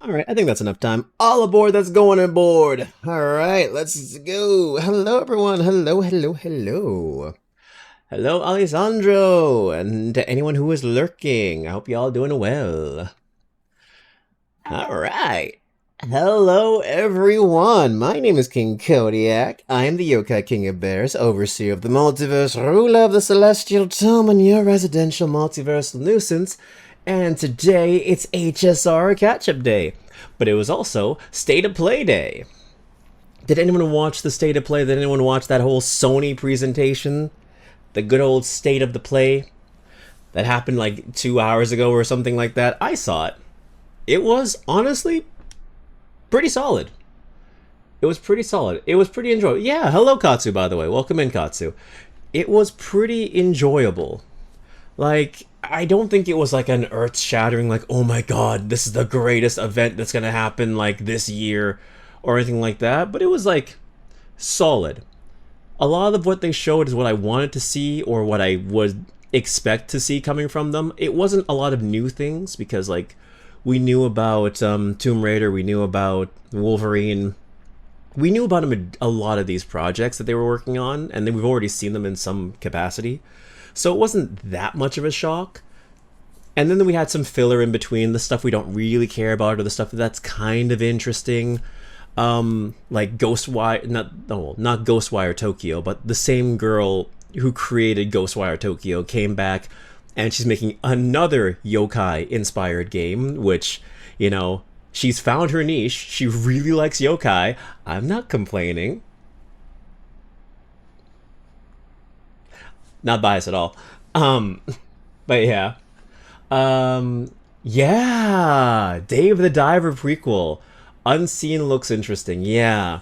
Alright, I think that's enough time. All aboard that's going aboard! Alright, let's go! Hello everyone! Hello, hello, hello! Hello Alessandro! And to anyone who is lurking, I hope you all doing well. Alright. Hello everyone! My name is King Kodiak. I am the Yokai King of Bears, overseer of the multiverse, ruler of the celestial tome, and your residential multiversal nuisance. And today it's HSR Catch-Up Day, but it was also State of Play Day. Did anyone watch the State of Play? Did anyone watch that whole Sony presentation? The good old State of the Play that happened like 2 hours ago or something like that? I saw it. It was honestly pretty solid. It was pretty solid. It was pretty enjoyable. Yeah, hello Katsu, by the way. Welcome in, Katsu. It was pretty enjoyable. Like, I don't think it was like an earth-shattering, like, oh my god, this is the greatest event that's gonna happen, like, this year, or anything like that, but it was, like, solid. A lot of what they showed is what I wanted to see, or what I would expect to see coming from them. It wasn't a lot of new things, because, like, we knew about Tomb Raider, we knew about Wolverine, we knew about a lot of these projects that they were working on, and then we've already seen them in some capacity. So it wasn't that much of a shock. And then we had some filler in between, the stuff we don't really care about, or the stuff that's kind of interesting. Like Ghostwire, not Ghostwire Tokyo, but the same girl who created Ghostwire Tokyo came back, and she's making another yokai-inspired game, which, you know, she's found her niche. She really likes yokai. I'm not complaining. Not biased at all. But yeah. Yeah! Dave the Diver prequel. Unseen looks interesting, yeah.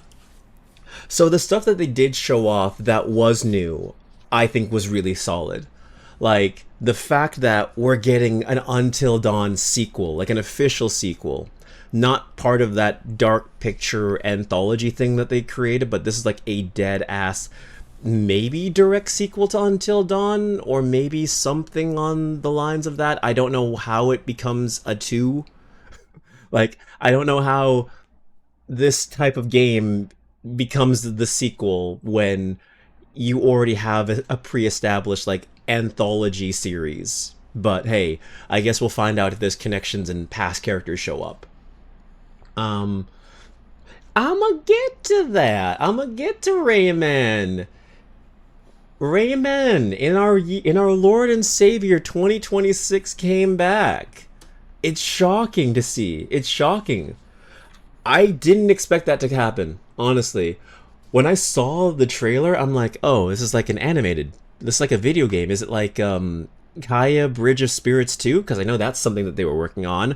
So the stuff that they did show off that was new, I think was really solid. Like, the fact that we're getting an Until Dawn sequel, like an official sequel. Not part of that dark picture anthology thing that they created, but this is like a dead-ass maybe direct sequel to Until Dawn, or maybe something on the lines of that. I don't know how it becomes a 2. Like, I don't know how this type of game becomes the sequel when you already have a pre-established, like, anthology series. But hey, I guess we'll find out if there's connections and past characters show up. I'ma get to that. I'ma get to Rayman. Rayman in our Lord and Savior 2026 came back. It's shocking to see. It's shocking. I didn't expect that to happen, honestly. When I saw the trailer, I'm like, oh, this is like an animated. This is like a video game. Is it like Kaya Bridge of Spirits 2? Because I know that's something that they were working on.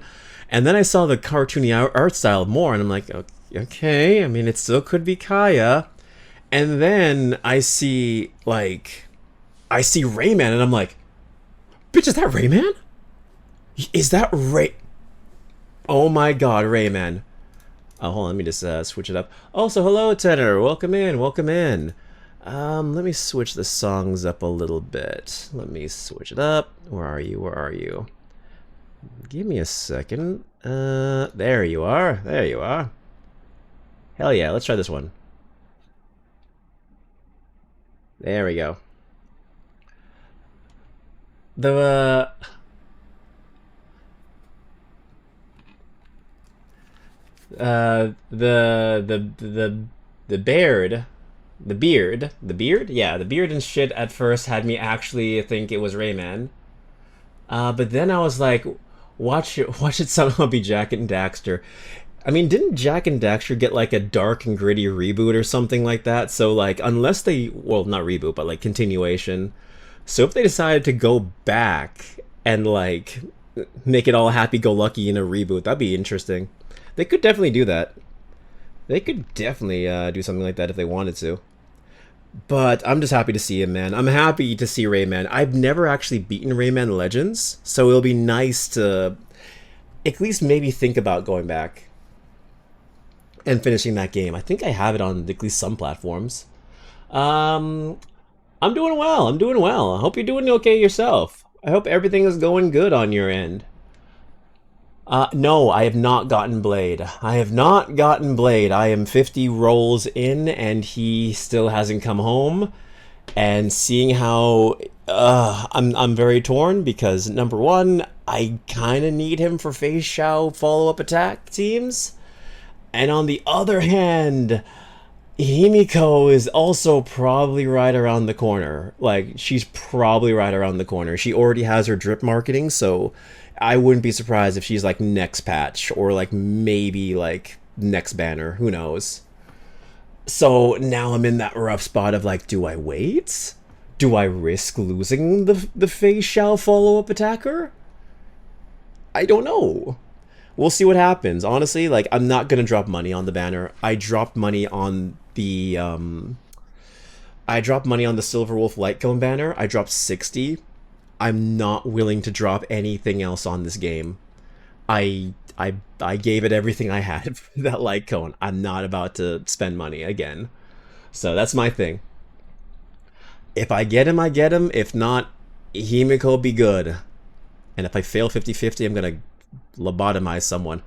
And then I saw the cartoony art style more, and I'm like, okay, I mean, it still could be Kaya. And then I see Rayman, and I'm like, bitch, is that Rayman? Is that Ray? Oh my god, Rayman. Oh, hold on, let me just switch it up. Also, hello, Tenor. Welcome in, welcome in. Let me switch the songs up a little bit. Let me switch it up. Where are you? Where are you? Give me a second. There you are. There you are. Hell yeah, let's try this one. There we go. The the beard, yeah, the beard and shit at first had me actually think it was Rayman. But then I was like, watch it somehow be Jak and Daxter. I mean, didn't Jak and Daxter get like a dark and gritty reboot or something like that? So like, unless they, well, not reboot, but like continuation. So if they decided to go back and like make it all happy-go-lucky in a reboot, that'd be interesting. They could definitely do that. They could definitely do something like that if they wanted to. But I'm just happy to see him, man. I'm happy to see Rayman. I've never actually beaten Rayman Legends, so it'll be nice to at least maybe think about going back and finishing that game. I think I have it on at least some platforms. I'm doing well. I'm doing well. I hope you're doing okay yourself. I hope everything is going good on your end. No, I have not gotten Blade. I have not gotten Blade. I am 50 rolls in, and he still hasn't come home. And seeing how I'm very torn because number one, I kind of need him for Fei Shao follow-up attack teams, and on the other hand, Himiko is also probably right around the corner. Like, she's probably right around the corner. She already has her drip marketing, so I wouldn't be surprised if she's like next patch or like maybe like next banner. Who knows? So now I'm in that rough spot of like, do I wait? Do I risk losing the Fei Shao follow-up attacker? I don't know. We'll see what happens. Honestly, like, I'm not gonna drop money on the banner. I dropped money on the Silver Wolf Lightcone banner. I dropped 60. I'm not willing to drop anything else on this game. I gave it everything I had for that Lightcone. I'm not about to spend money again. So that's my thing. If I get him, I get him. If not, Himiko be good. And if I fail 50-50, I'm gonna lobotomize someone.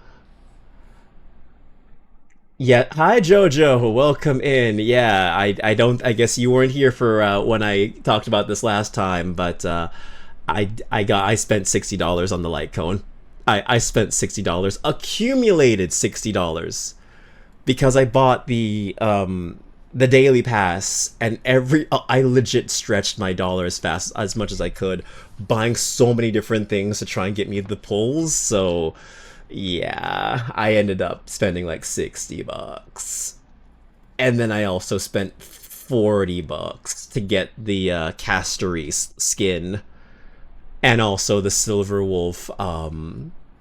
Yeah, hi Jojo, welcome in. Yeah, I guess you weren't here for when I talked about this last time, but I spent $60 on the light cone. I spent $60, accumulated $60 because I bought the daily pass, and I legit stretched my dollars fast as much as I could, buying so many different things to try and get me the pulls. So yeah, I ended up spending like $60, and then I also spent $40 to get the Castory skin, and also the Silver Wolf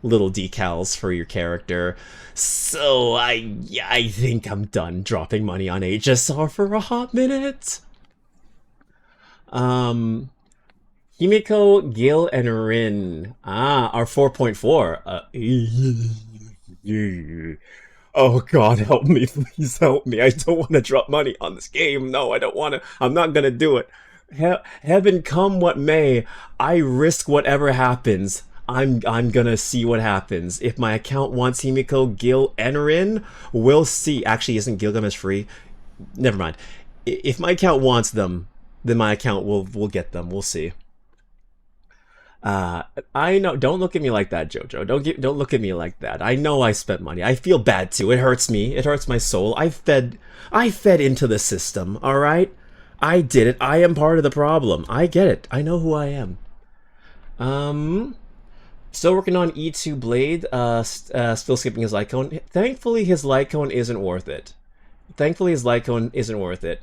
little decals for your character. So I think I'm done dropping money on HSR for a hot minute. Himiko, Gil, and Rin are 4.4. Oh god, help me, please help me. I don't want to drop money on this game. No, I don't want to. I'm not gonna do it. Heaven come what may, I risk whatever happens. I'm gonna see what happens. If my account wants Himiko, Gil, and Rin, we'll see. Actually, isn't Gilgamesh free? Never mind. If my account wants them, then my account will get them. We'll see. I know. Don't look at me like that, Jojo. Don't look at me like that. I know I spent money. I feel bad too. It hurts me. It hurts my soul. I fed into the system. All right. I did it. I am part of the problem. I get it. I know who I am. Still working on E2 Blade. Still skipping his light cone. Thankfully, his light cone isn't worth it. Thankfully, his light cone isn't worth it.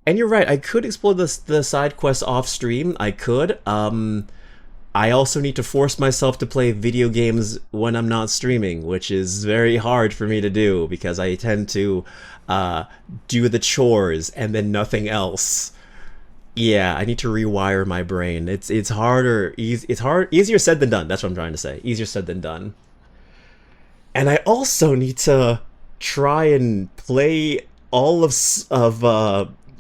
And you're right, I could explore the side quests off stream. I could. I also need to force myself to play video games when I'm not streaming, which is very hard for me to do because I tend to do the chores and then nothing else. Yeah, I need to rewire my brain. It's harder. Easier said than done. That's what I'm trying to say. Easier said than done. And I also need to try and play all of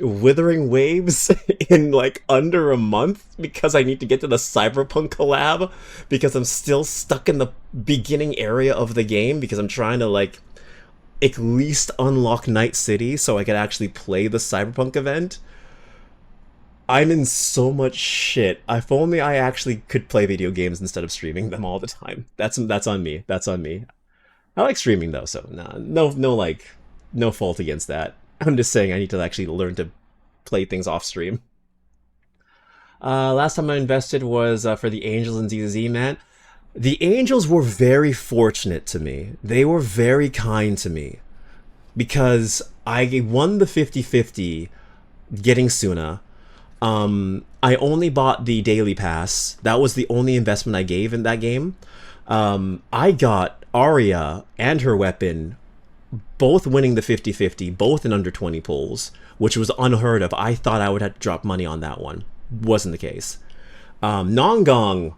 Withering Waves in like under a month because I need to get to the Cyberpunk collab because I'm still stuck in the beginning area of the game because I'm trying to like at least unlock Night City so I could actually play the Cyberpunk event. I'm in so much shit. If only I actually could play video games instead of streaming them all the time. That's on me. That's on me. I like streaming though, so no fault against that. I'm just saying I need to actually learn to play things off stream. Last time I invested was for the Angels and ZZ, man. The Angels were very fortunate to me. They were very kind to me. Because I won the 50-50 getting Suna. I only bought the daily pass. That was the only investment I gave in that game. I got Arya and her weapon both winning the 50-50, both in under 20 pulls, which was unheard of. I thought I would have to drop money on that one. Wasn't the case. Nongong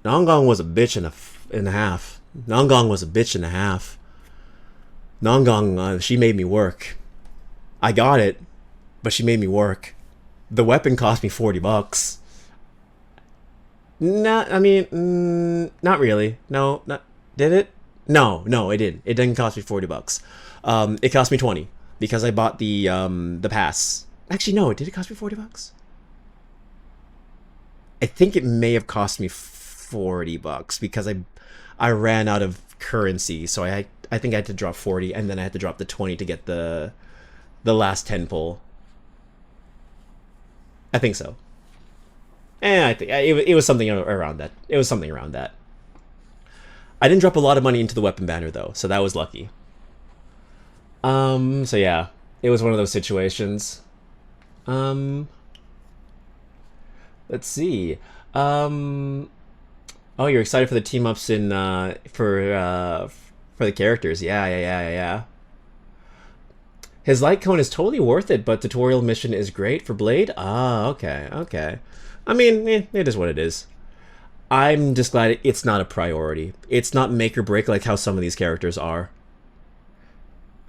was a bitch and a half. Nongong was a bitch and a half. Nongong, she made me work. I got it, but she made me work. The weapon cost me $40. Not, I mean, not really. No, not, did it? No, no, it didn't. It didn't cost me $40. It cost me 20 because I bought the pass. Actually, no, did it cost me $40? I think it may have cost me $40 because I ran out of currency, so I think I had to drop 40 and then I had to drop the 20 to get the last 10 pull. I think so. And I think it was something around that. It was something around that. I didn't drop a lot of money into the weapon banner though, so that was lucky. So yeah, it was one of those situations. Let's see. Oh, you're excited for the team ups in for the characters? Yeah. His light cone is totally worth it, but tutorial mission is great for Blade. Ah, okay. I mean, it is what it is. I'm just glad it's not a priority. It's not make or break like how some of these characters are.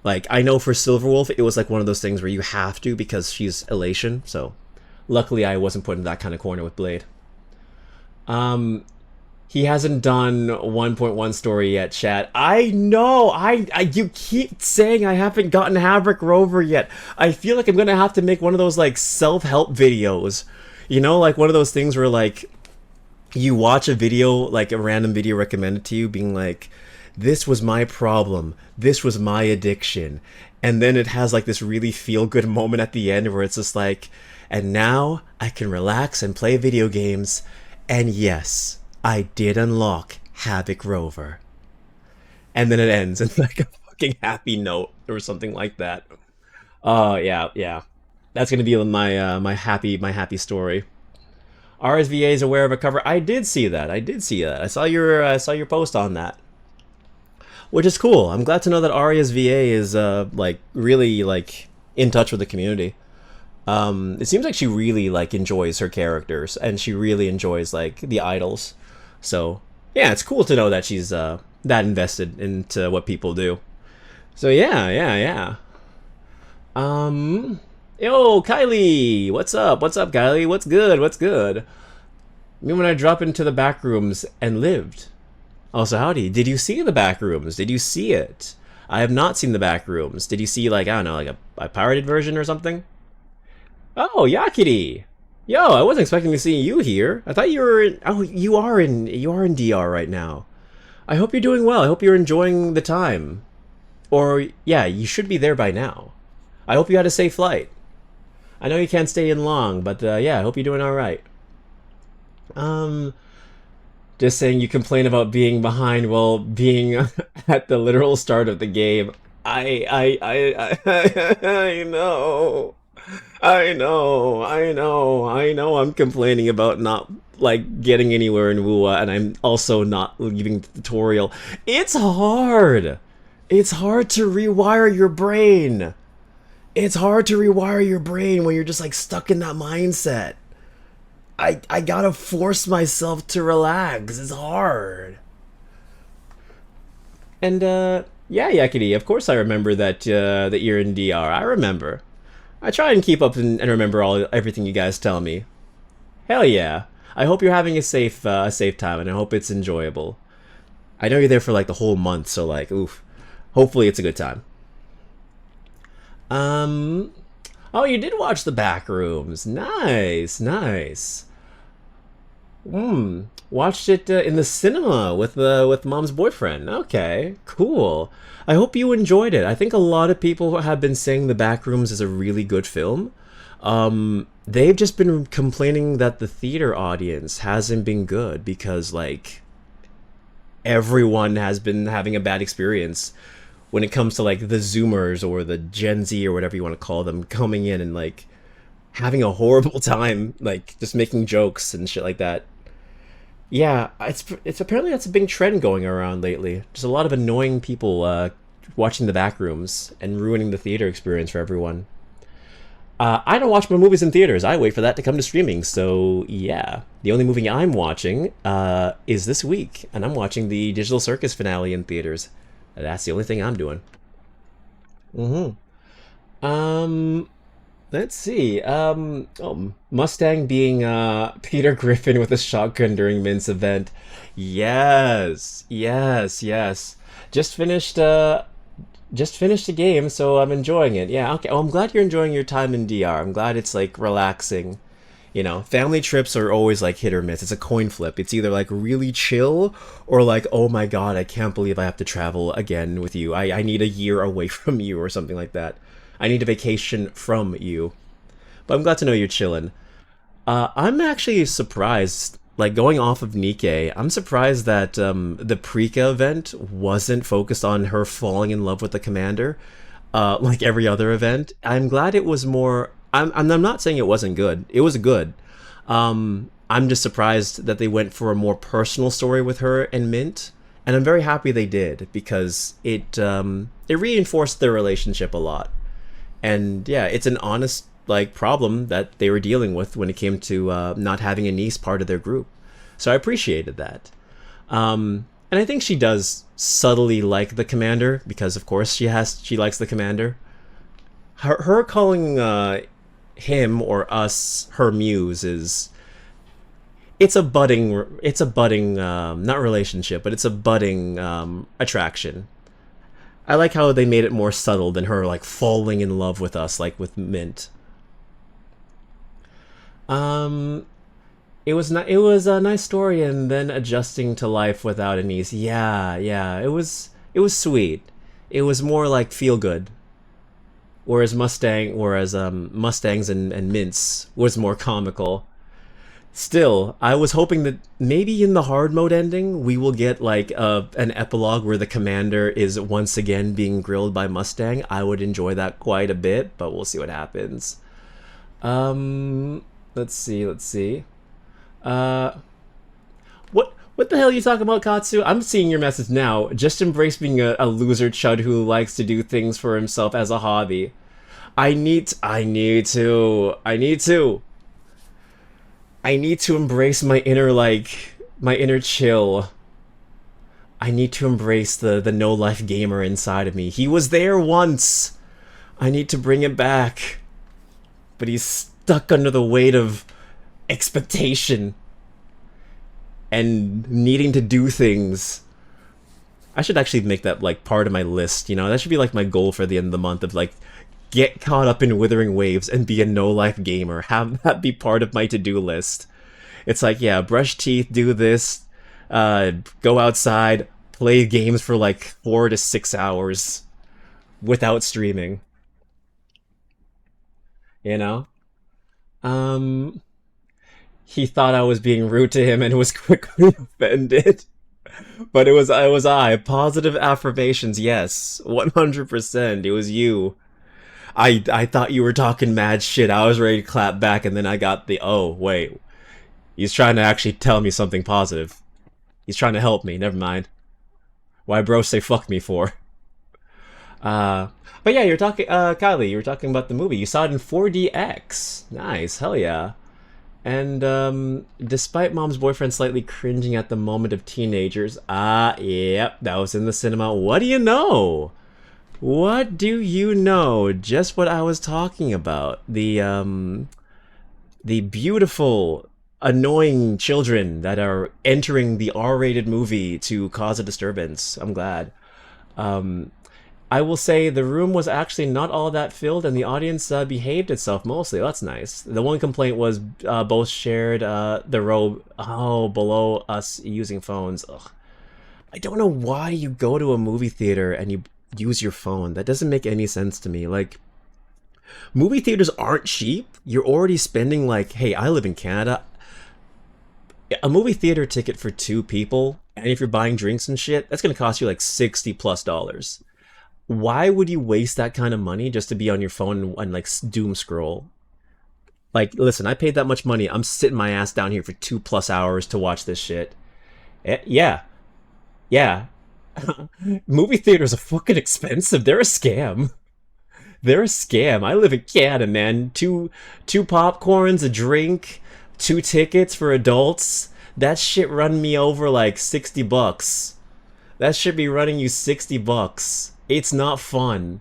Like, I know for Silverwolf, it was like one of those things where you have to because she's Elation, so luckily I wasn't put in that kind of corner with Blade. He hasn't done 1.1 story yet, chat. I know! You keep saying I haven't gotten Havoc Rover yet. I feel like I'm gonna have to make one of those, like, self-help videos. You know, like one of those things where, like, you watch a video, like a random video recommended to you, being like, this was my problem, this was my addiction. And then it has, like, this really feel-good moment at the end where it's just like, and now I can relax and play video games. And yes, I did unlock Havoc Rover. And then it ends in like a fucking happy note or something like that. Oh yeah. That's gonna be my my happy story. RSVA is aware of a cover. I did see that. I saw your post on that, which is cool. I'm glad to know that RSVA is like really like in touch with the community. It seems like she really like enjoys her characters and she really enjoys like the idols. So yeah, it's cool to know that she's that invested into what people do. So yeah. Yo, Kylie, what's up? What's up, Kylie? What's good? Me when I drop into the back rooms and lived. Also, howdy. Did you see the back rooms? Did you see it? I have not seen the back rooms. Did you see like, I don't know, like a pirated version or something? Oh, Yakiri! Yo, I wasn't expecting to see you here. I thought you were in... Oh, you are in DR right now. I hope you're doing well. I hope you're enjoying the time. Or, yeah, you should be there by now. I hope you had a safe flight. I know you can't stay in long, but yeah, I hope you're doing alright. Just saying you complain about being behind while being at the literal start of the game. I know. I know I'm complaining about not like getting anywhere in WUA, and I'm also not leaving the tutorial. It's hard to rewire your brain. It's hard to rewire your brain when you're just like stuck in that mindset. I gotta force myself to relax. It's hard. And yeah, Yakety, of course I remember that that you're in DR. I remember. I try and keep up and remember everything you guys tell me. Hell yeah. I hope you're having a safe time, and I hope it's enjoyable. I know you're there for like the whole month, so like, oof. Hopefully it's a good time. Oh, you did watch the back rooms. Nice. Watched it in the cinema with Mom's boyfriend. Okay, cool. I hope you enjoyed it. I think a lot of people have been saying The Backrooms is a really good film. They've just been complaining that the theater audience hasn't been good because, like, everyone has been having a bad experience when it comes to, like, the Zoomers or the Gen Z or whatever you want to call them coming in and, like, having a horrible time, like, just making jokes and shit like that. Yeah, it's apparently that's a big trend going around lately. Just a lot of annoying people watching the back rooms and ruining the theater experience for everyone. I don't watch my movies in theaters. I wait for that to come to streaming. So yeah, the only movie I'm watching is this week, and I'm watching the Digital Circus finale in theaters. That's the only thing I'm doing. Let's see. Mustang being Peter Griffin with a shotgun during Mint's event. Yes, yes, yes. Just finished just finished the game, so I'm enjoying it. Yeah, okay. Oh, I'm glad you're enjoying your time in DR. I'm glad it's like relaxing. You know, family trips are always like hit or miss. It's a coin flip. It's either like really chill or like, oh my god, I can't believe I have to travel again with you. I need a year away from you or something like that. I need a vacation from you. But I'm glad to know you're chilling. I'm actually surprised, like going off of Nikkei, I'm surprised that the Prika event wasn't focused on her falling in love with the commander, like every other event. I'm glad it was more. I'm not saying it wasn't good. It was good. I'm just surprised that they went for a more personal story with her and Mint, and I'm very happy they did because it reinforced their relationship a lot. And yeah, it's an honest like problem that they were dealing with when it came to not having a niece part of their group. So I appreciated that. And I think she does subtly like the commander because, of course, she likes the commander. Her calling him or us her muse is it's a budding not relationship, but it's a budding attraction. I like how they made it more subtle than her like falling in love with us like with Mint. Um, it was a nice story, and then adjusting to life without a niece. Yeah, yeah, it was sweet. It was more like feel good. Whereas Mustangs and Mints was more comical. Still, I was hoping that maybe in the hard mode ending we will get like an epilogue where the commander is once again being grilled by Mustang. I would enjoy that quite a bit, but we'll see what happens. Um, let's see, let's see. Uh, what the hell are you talking about, Katsu? I'm seeing your message now. Just embrace being a loser chud who likes to do things for himself as a hobby. I need to. I need to embrace my inner like my inner chill. I need to embrace the no life gamer inside of me. He was there once. I need to bring him back. But he's stuck under the weight of expectation and needing to do things. I should actually make that like part of my list, you know? That should be like my goal for the end of the month of like get caught up in Withering Waves and be a no life gamer. Have that be part of my to-do list. It's like, yeah, brush teeth, do this, go outside, play games for like 4 to 6 hours without streaming, you know? Um, he thought I was being rude to him and was quickly offended. But it was I. Positive affirmations, yes. 100%. It was you. I thought you were talking mad shit. I was ready to clap back, and then I got the, oh, wait. He's trying to actually tell me something positive. He's trying to help me. Never mind. Why bro say fuck me for? Uh, but yeah, you're talking, Kylie, you were talking about the movie. You saw it in 4DX. Nice. Hell yeah. And despite mom's boyfriend slightly cringing at the moment of teenagers, yep, that was in the cinema. What do you know? What do you know? Just what I was talking about. The beautiful, annoying children that are entering the R-rated movie to cause a disturbance. I'm glad. Um, I will say the room was actually not all that filled, and the audience behaved itself mostly. That's nice. The one complaint was both shared the row below us using phones. Ugh. I don't know why you go to a movie theater and you use your phone. That doesn't make any sense to me. Like, movie theaters aren't cheap. You're already spending like, hey, I live in Canada. A movie theater ticket for two people, and if you're buying drinks and shit, that's gonna cost you like $60 plus. Why would you waste that kind of money just to be on your phone and like doom scroll? Like, listen, I paid that much money. I'm sitting my ass down here for 2 plus hours to watch this shit. Yeah, yeah. Movie theaters are fucking expensive. They're a scam. They're a scam. I live in Canada, man. Two popcorns, a drink, 2 tickets for adults. That shit run me over like $60. That should be running you $60. It's not fun.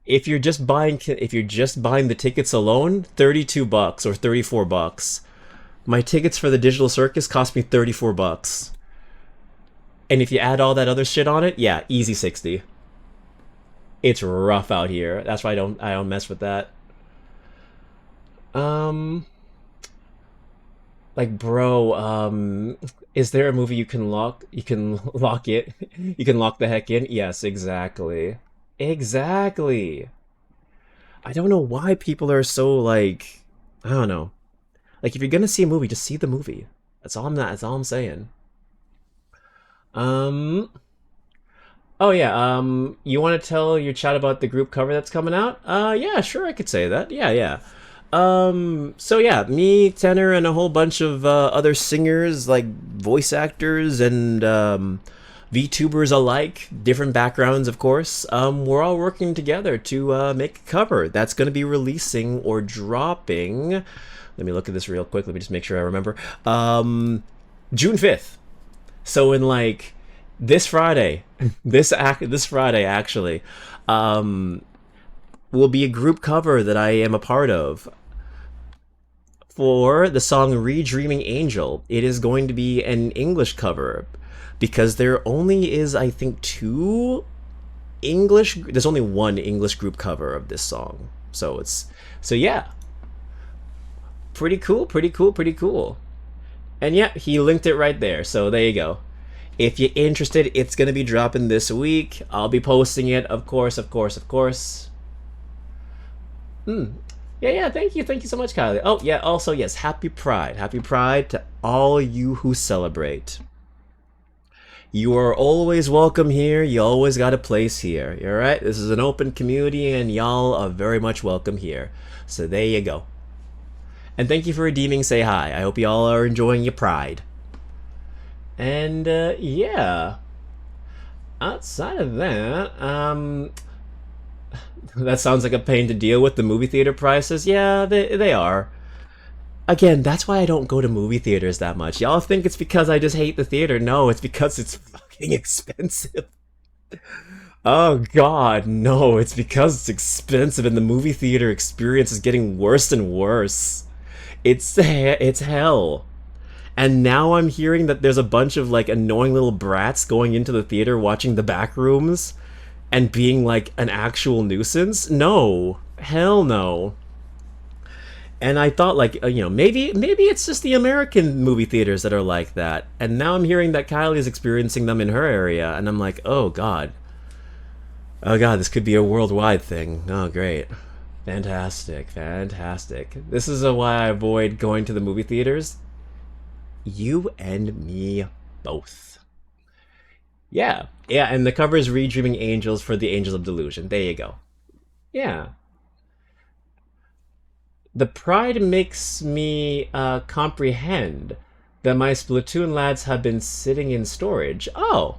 if you're just buying the tickets alone, $32 or $34. My tickets for the Digital Circus cost me $34. And if you add all that other shit on it, yeah, easy 60. It's rough out here. That's why I don't mess with that. Um like bro, is there a movie you can lock it you can lock the heck in? Yes, exactly. Exactly. I don't know why people are so like, I don't know. Like if you're gonna see a movie, just see the movie. That's all I'm saying. Um Oh yeah, you want to tell your chat about the group cover that's coming out? Yeah, sure, I could say that. Yeah, yeah. So yeah, me, Tenor, and a whole bunch of other singers, like voice actors and VTubers alike, different backgrounds, of course. We're all working together to make a cover that's going to be releasing or dropping. Let me look at this real quick. Let me just make sure I remember. June 5th. So in like this Friday, this Friday actually, will be a group cover that I am a part of for the song "Redreaming Angel." It is going to be an English cover because there only is, I think, two English. There's only one English group cover of this song, so yeah, pretty cool, pretty cool, pretty cool. And yeah, he linked it right there. So there you go. If you're interested, it's gonna be dropping this week. I'll be posting it, of course, of course, of course. Yeah, yeah. Thank you so much, Kylie. Oh yeah. Also, yes. Happy Pride to all you who celebrate. You are always welcome here. You always got a place here. All right. This is an open community, and y'all are very much welcome here. So there you go. And thank you for redeeming Say Hi. I hope y'all are enjoying your Pride. And yeah, outside of that, that sounds like a pain to deal with. The movie theater prices, yeah, they are. Again, that's why I don't go to movie theaters that much. Y'all think it's because I just hate the theater. No, it's because it's fucking expensive. Oh god, no, it's because it's expensive and the movie theater experience is getting worse and worse. It's hell. And now I'm hearing that there's a bunch of like annoying little brats going into the theater watching the back rooms and being like an actual nuisance. No, hell no. And I thought like maybe it's just the American movie theaters that are like that. And now I'm hearing that Kylie is experiencing them in her area, and I'm like, oh god, this could be a worldwide thing. Oh great, fantastic, fantastic. This is why I avoid going to the movie theaters. You and me both. Yeah, yeah, and the cover is "Redreaming Angels" for the Angels of Delusion. There you go. Yeah. The pride makes me comprehend that my Splatoon lads have been sitting in storage. Oh,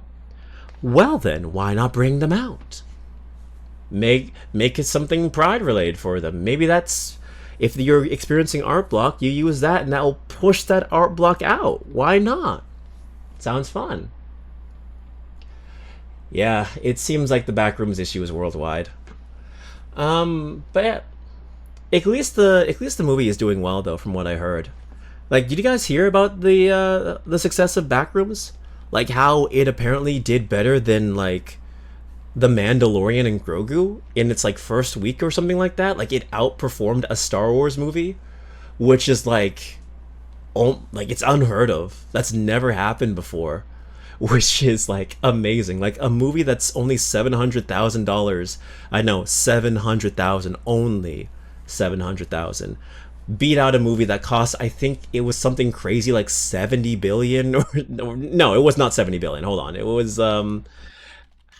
well then, why not bring them out? Make it something pride related for them. Maybe that's, if you're experiencing art block, you use that and that'll push that art block out. Why not? Sounds fun. Yeah, it seems like the backrooms issue is worldwide. But yeah, at least the movie is doing well though, from what I heard. Like, did you guys hear about the success of Backrooms? Like how it apparently did better than like The Mandalorian and Grogu in its like first week or something like that. Like it outperformed a Star Wars movie, which is like, oh, like it's unheard of. That's never happened before, which is like amazing. Like a movie that's only $700,000. I know, 700,000 only, 700,000 beat out a movie that cost, I think it was something crazy like 70 billion, or no, it was not 70 billion. Hold on, it was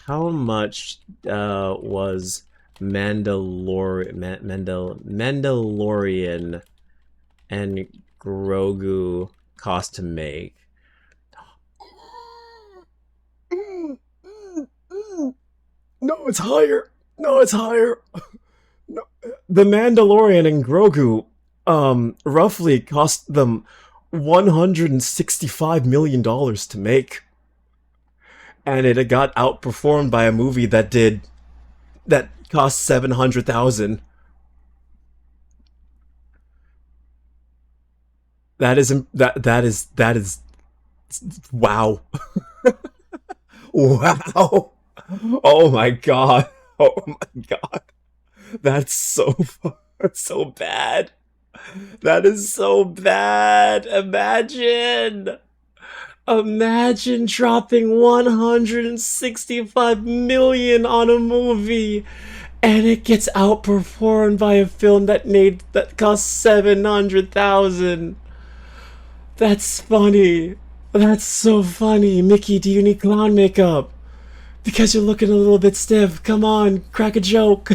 how much was Mandalorian and Grogu cost to make? No, it's higher. No, it's higher. No, the Mandalorian and Grogu roughly cost them $165 million to make, and it got outperformed by a movie that cost 700,000. That is wow. Wow. Oh my god. Oh my god. That's so that's so bad. That is so bad. Imagine dropping 165 million on a movie and it gets outperformed by a film that cost 700,000. That's funny. That's so funny. Mickey, do you need clown makeup? Because you're looking a little bit stiff. Come on, crack a joke.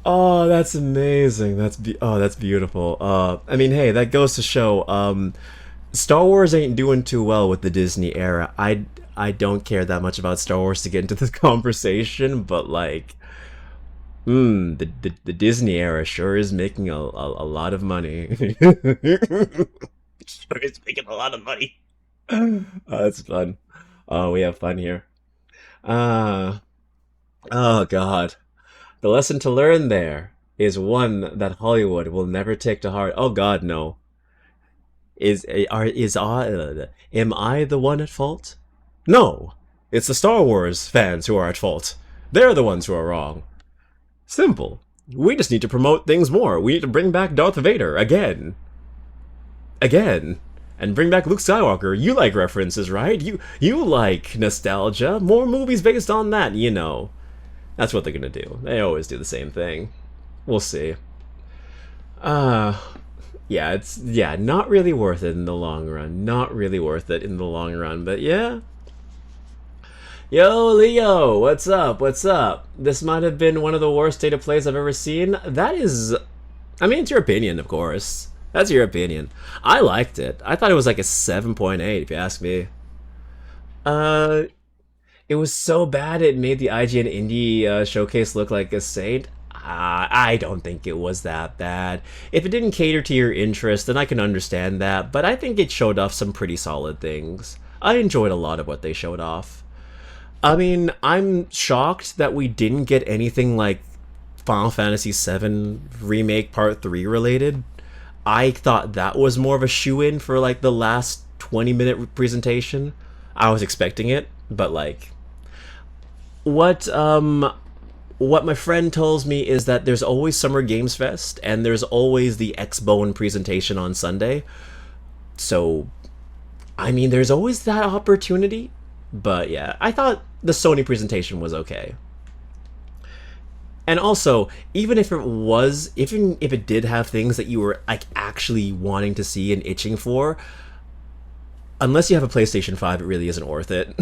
Oh, that's amazing. That's beautiful. I mean, hey, that goes to show Star Wars ain't doing too well with the Disney era. I don't care that much about Star Wars to get into this conversation, but like the Disney era sure is making a lot of money. Sure is making a lot of money. Oh, that's fun. Oh, we have fun here. Uh, oh God. The lesson to learn there is one that Hollywood will never take to heart. Oh God, no. Am I the one at fault? No. It's the Star Wars fans who are at fault. They're the ones who are wrong. Simple. We just need to promote things more. We need to bring back Darth Vader again. Again. And bring back Luke Skywalker. You like references, right? You like nostalgia. More movies based on that, you know. That's what they're gonna do. They always do the same thing. We'll see. Yeah, not really worth it in the long run. Not really worth it in the long run, but yeah. Yo, Leo, what's up? What's up? This might have been one of the worst state of plays I've ever seen. That is, I mean, it's your opinion, of course. That's your opinion. I liked it. I thought it was like a 7.8, if you ask me. Uh, it was so bad it made the IGN Indie showcase look like a saint. I don't think it was that bad. If it didn't cater to your interest, then I can understand that, but I think it showed off some pretty solid things. I enjoyed a lot of what they showed off. I mean, I'm shocked that we didn't get anything like Final Fantasy VII Remake Part 3 related. I thought that was more of a shoe-in for like the last 20-minute presentation. I was expecting it, but like what my friend tells me is that there's always Summer Games Fest and there's always the X-Bone presentation on Sunday. So I mean, there's always that opportunity. But yeah, I thought the Sony presentation was okay. And also, even if it did have things that you were like actually wanting to see and itching for, unless you have a PlayStation 5, it really isn't worth it.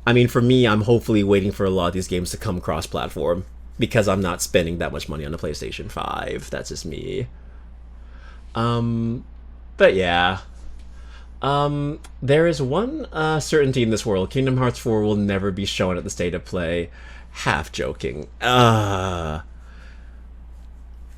I mean, for me, I'm hopefully waiting for a lot of these games to come cross-platform because I'm not spending that much money on the PlayStation 5. That's just me. But yeah. There is one certainty in this world. Kingdom Hearts 4 will never be shown at the State of Play. Half joking. Now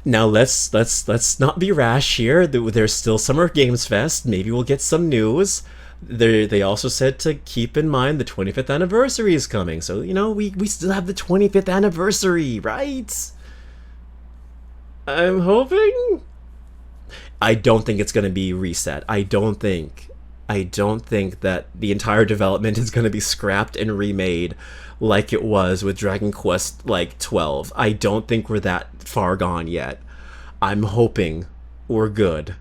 let's not be rash here. There's still Summer Games Fest. Maybe we'll get some news. They also said to keep in mind the 25th anniversary is coming. So, you know, we still have the 25th anniversary, right? I'm hoping. I don't think it's going to be reset. I don't think that the entire development is going to be scrapped and remade like it was with Dragon Quest like 12. I don't think we're that far gone yet. I'm hoping we're good.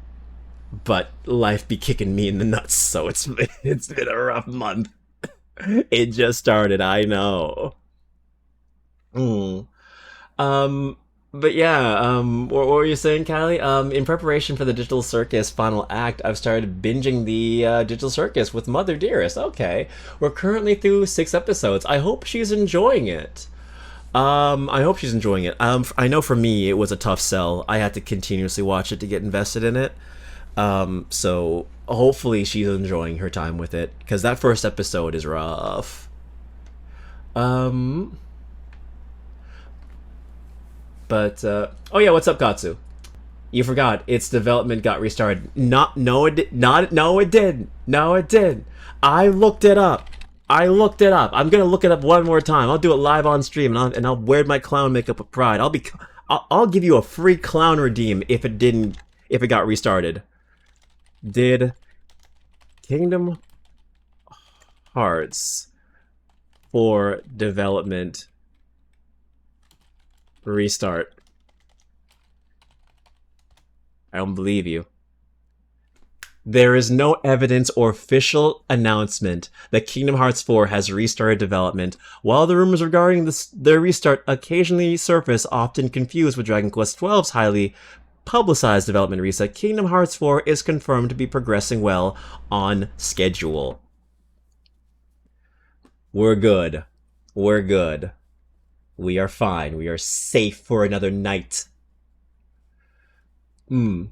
But life be kicking me in the nuts, so it's been a rough month. It just started, I know. Mm. But yeah, what were you saying, Callie? In preparation for the Digital Circus final act, I've started binging the Digital Circus with Mother Dearest. Okay, we're currently through 6 episodes. I hope she's enjoying it. I hope she's enjoying it. I know for me, it was a tough sell. I had to continuously watch it to get invested in it. So hopefully she's enjoying her time with it, because that first episode is rough. But oh yeah, what's up, Katsu? You forgot its development got restarted. No, it didn't. I looked it up. I looked it up. I'm gonna look it up one more time. I'll do it live on stream, and I'll wear my clown makeup with pride. I'll give you a free clown redeem if it got restarted. Did Kingdom Hearts 4 development restart? I don't believe you. There is no evidence or official announcement that Kingdom Hearts 4 has restarted development. While the rumors regarding their restart occasionally surface, often confused with Dragon Quest XII's highly publicized development reset, Kingdom Hearts 4 is confirmed to be progressing well on schedule. We're good. We're good. We are fine. We are safe for another night. Most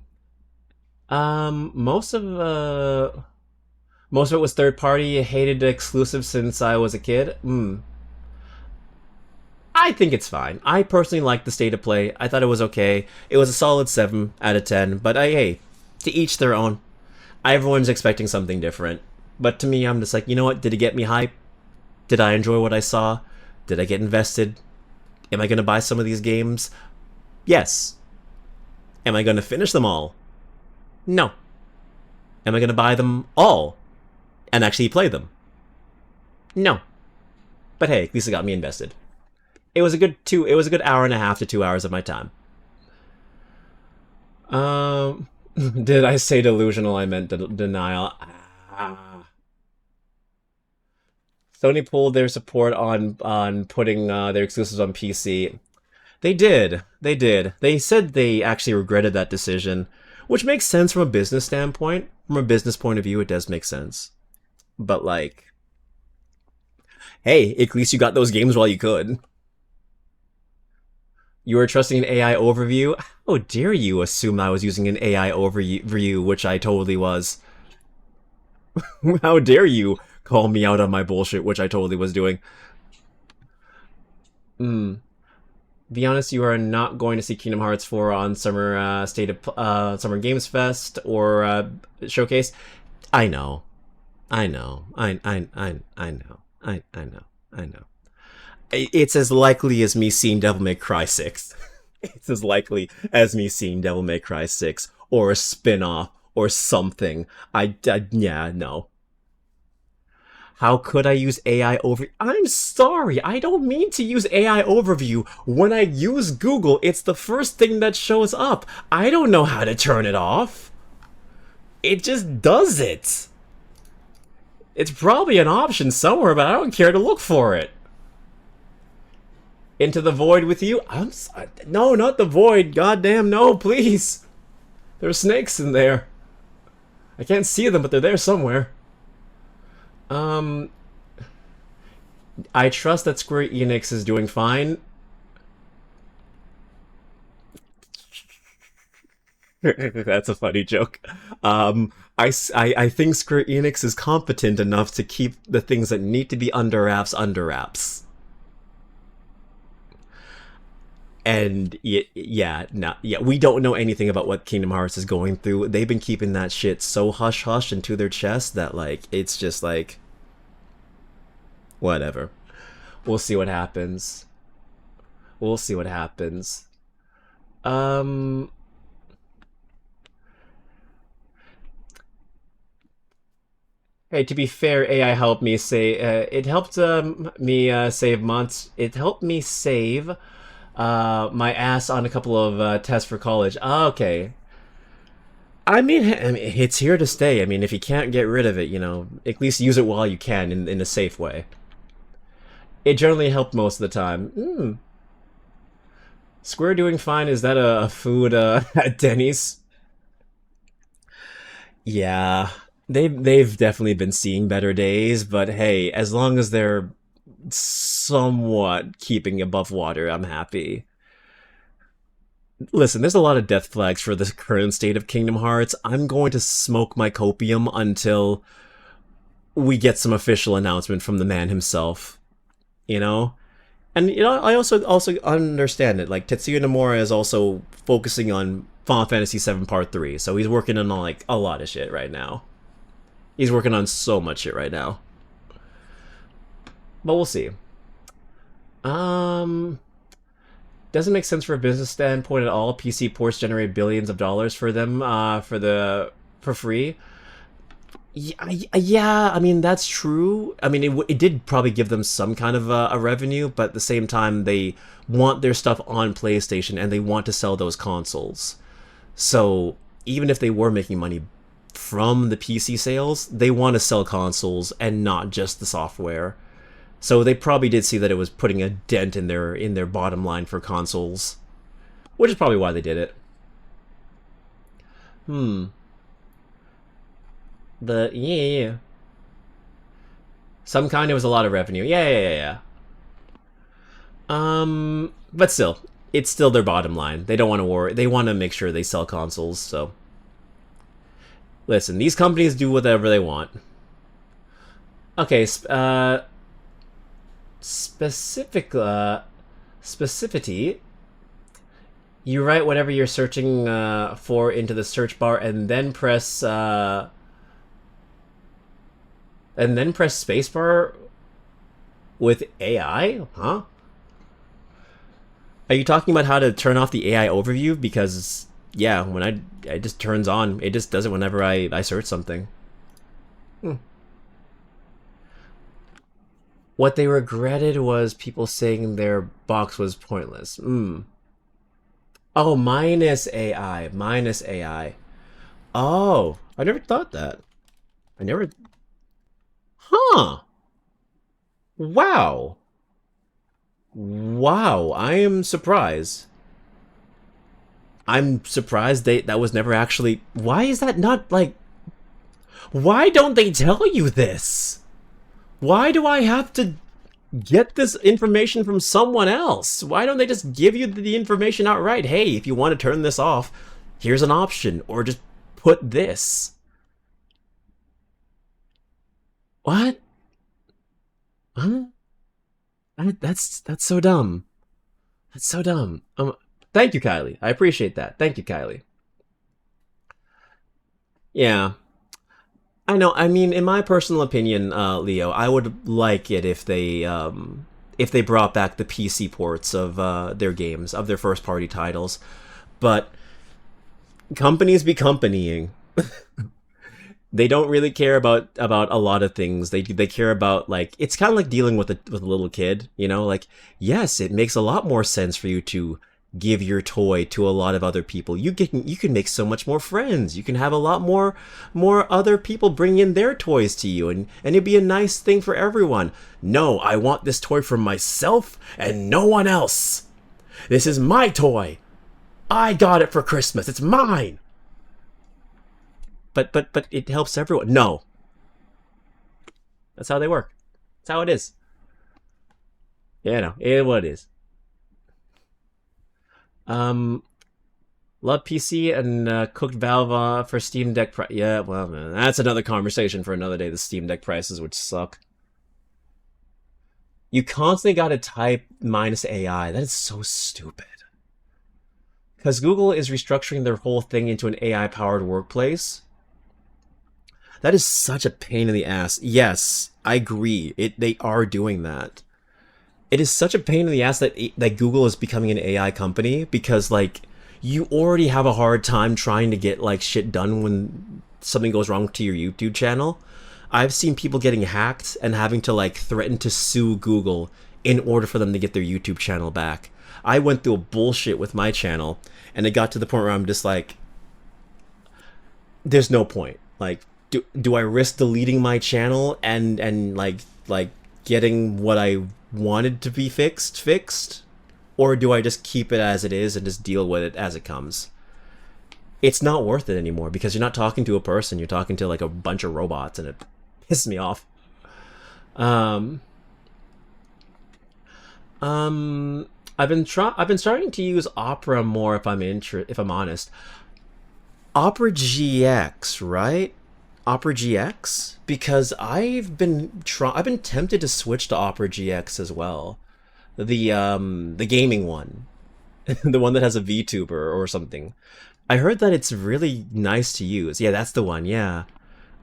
of it was third party. Hated exclusive since I was a kid. I think it's fine. I personally like the state of play. I thought it was okay. It was a solid 7 out of 10. But hey, to each their own. Everyone's expecting something different. But to me, I'm just like, you know what? Did it get me hype? Did I enjoy what I saw? Did I get invested? Am I going to buy some of these games? Yes. Am I going to finish them all? No. Am I going to buy them all and actually play them? No. But hey, at least it got me invested. It was a good hour and a half to 2 hours of my time. Did I say delusional? I meant denial. Sony pulled their support on putting their exclusives on PC. They did. They said they actually regretted that decision, which makes sense from a business standpoint. From a business point of view, it does make sense. But like, hey, at least you got those games while you could. You were trusting an AI overview? How dare you assume I was using an AI overview, which I totally was. How dare you call me out on my bullshit, which I totally was doing. Be honest, you are not going to see Kingdom Hearts 4 on Summer Summer Games Fest or Showcase. I know. I know. It's as likely as me seeing Devil May Cry 6. It's as likely as me seeing Devil May Cry 6 or a spin-off or something. Yeah, no. How could I use AI overview? I'm sorry, I don't mean to use AI overview. When I use Google, it's the first thing that shows up. I don't know how to turn it off. It just does it. It's probably an option somewhere, but I don't care to look for it. Into the void with you? I'm sorry. No, not the void. Goddamn, no, please. There are snakes in there. I can't see them, but they're there somewhere. I trust that Square Enix is doing fine. That's a funny joke. I think Square Enix is competent enough to keep the things that need to be under wraps. And yeah, we don't know anything about what Kingdom Hearts is going through. They've been keeping that shit so hush-hush into their chest that, like, it's just like, whatever. We'll see what happens. We'll see what happens. Hey, to be fair, AI helped me say, it helped me save months. It helped me save my ass on a couple of tests for college. Okay. I mean, it's here to stay. I mean, if you can't get rid of it, you know, at least use it while you can in a safe way. It generally helped most of the time. Square doing fine. Is that a food at Denny's? Yeah, they've definitely been seeing better days, but hey, as long as they're somewhat keeping above water, I'm happy. Listen, there's a lot of death flags for the current state of Kingdom Hearts. I'm going to smoke my copium until we get some official announcement from the man himself. You know? And you know, I also understand it. Like, Tetsuya Nomura is also focusing on Final Fantasy VII Part 3, so he's working on like a lot of shit right now. He's working on so much shit right now. but we'll see. Um, doesn't make sense for a business standpoint at all. PC ports generate billions of dollars for them, for free. Yeah, I mean that's true. I mean it did probably give them some kind of a revenue, but at the same time they want their stuff on PlayStation and they want to sell those consoles. So even if they were making money from the PC sales, they want to sell consoles and not just the software. So they probably did see that it was putting a dent in their bottom line for consoles, which is probably why they did it. Hmm. Yeah. Some kind, it was a lot of revenue. Yeah. But still, it's still their bottom line. They don't want to worry. They want to make sure they sell consoles. So, listen, these companies do whatever they want. Okay, specificity. You write whatever you're searching for into the search bar, and then press spacebar with AI, huh? Are you talking about how to turn off the AI overview? Because yeah, when it just turns on, it just does it whenever I search something. What they regretted was people saying their box was pointless. Oh, minus AI, minus AI. Oh, I never thought that. I never. Huh. Wow. Wow, I am surprised. I'm surprised that was never actually. Why is that not like? Why don't they tell you this? Why do I have to get this information from someone else? Why don't they just give you the information outright? Hey, if you want to turn this off, here's an option, or just put this. What? Huh? That's so dumb. That's so dumb. Thank you, Kylie. I appreciate that. Thank you, Kylie. Yeah. I know. I mean, in my personal opinion, Leo, I would like it if they brought back the PC ports of their games, of their first party titles. But companies be companying. They don't really care about a lot of things. They care about, like, it's kind of like dealing with a little kid, you know, like, yes, it makes a lot more sense for you to give your toy to a lot of other people. You can make so much more friends. You can have a lot more other people bring in their toys to you, and it'd be a nice thing for everyone. No, I want this toy for myself and no one else. This is my toy. I got it for Christmas. It's mine. But it helps everyone. No. That's how they work. That's how it is. Yeah, no, it is what it is. Um, love PC and cooked Valve for Steam Deck. Yeah, well, man, that's another conversation for another day. The Steam Deck prices, which suck. You constantly got to type minus AI. That is so stupid. Because Google is restructuring their whole thing into an AI-powered workplace. That is such a pain in the ass. Yes, I agree. They are doing that. It is such a pain in the ass that Google is becoming an AI company, because, like, you already have a hard time trying to get, like, shit done when something goes wrong to your YouTube channel. I've seen people getting hacked and having to, like, threaten to sue Google in order for them to get their YouTube channel back. I went through a bullshit with my channel, and it got to the point where I'm just like, there's no point. Like, do I risk deleting my channel and like getting what I wanted to be fixed, or do I just keep it as it is and just deal with it as it comes? It's not worth it anymore, because you're not talking to a person, you're talking to like a bunch of robots, and it pisses me off. I've been starting to use Opera more, if I'm honest. Opera GX, right? Opera GX, because I've been tempted to switch to Opera GX as well, the gaming one, the one that has a VTuber or something. I heard that it's really nice to use. Yeah, that's the one. Yeah,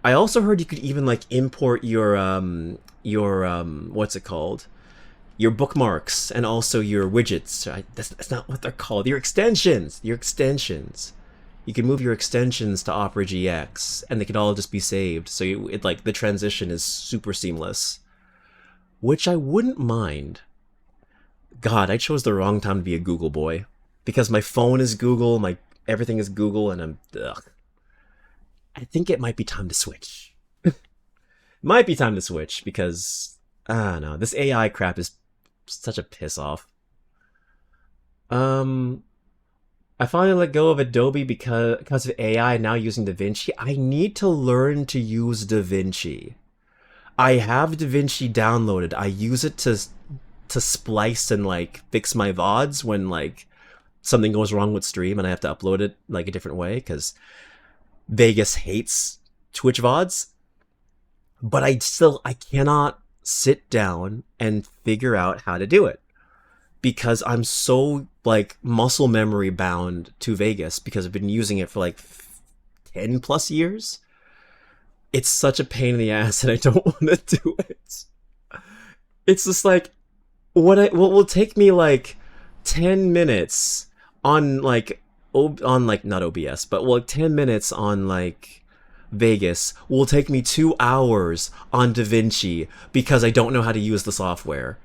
I also heard you could even like import your what's it called? Your bookmarks and also your widgets. That's not what they're called. Your extensions. Your extensions. You can move your extensions to Opera GX, and they can all just be saved. So it like the transition is super seamless, which I wouldn't mind. God, I chose the wrong time to be a Google boy because my phone is Google, my everything is Google, and I think it might be time to switch. Might be time to switch because I don't know. This AI crap is such a piss off. I finally let go of Adobe because of AI now using DaVinci. I need to learn to use DaVinci. I have DaVinci downloaded. I use it to splice and like fix my VODs when like something goes wrong with stream and I have to upload it like a different way because Vegas hates Twitch VODs. But I cannot sit down and figure out how to do it because I'm so like muscle memory bound to Vegas because I've been using it for like 10 plus years. It's such a pain in the ass and I don't want to do it. It's just like what will take me like 10 minutes on like not OBS, but well, like 10 minutes on like Vegas will take me 2 hours on DaVinci because I don't know how to use the software.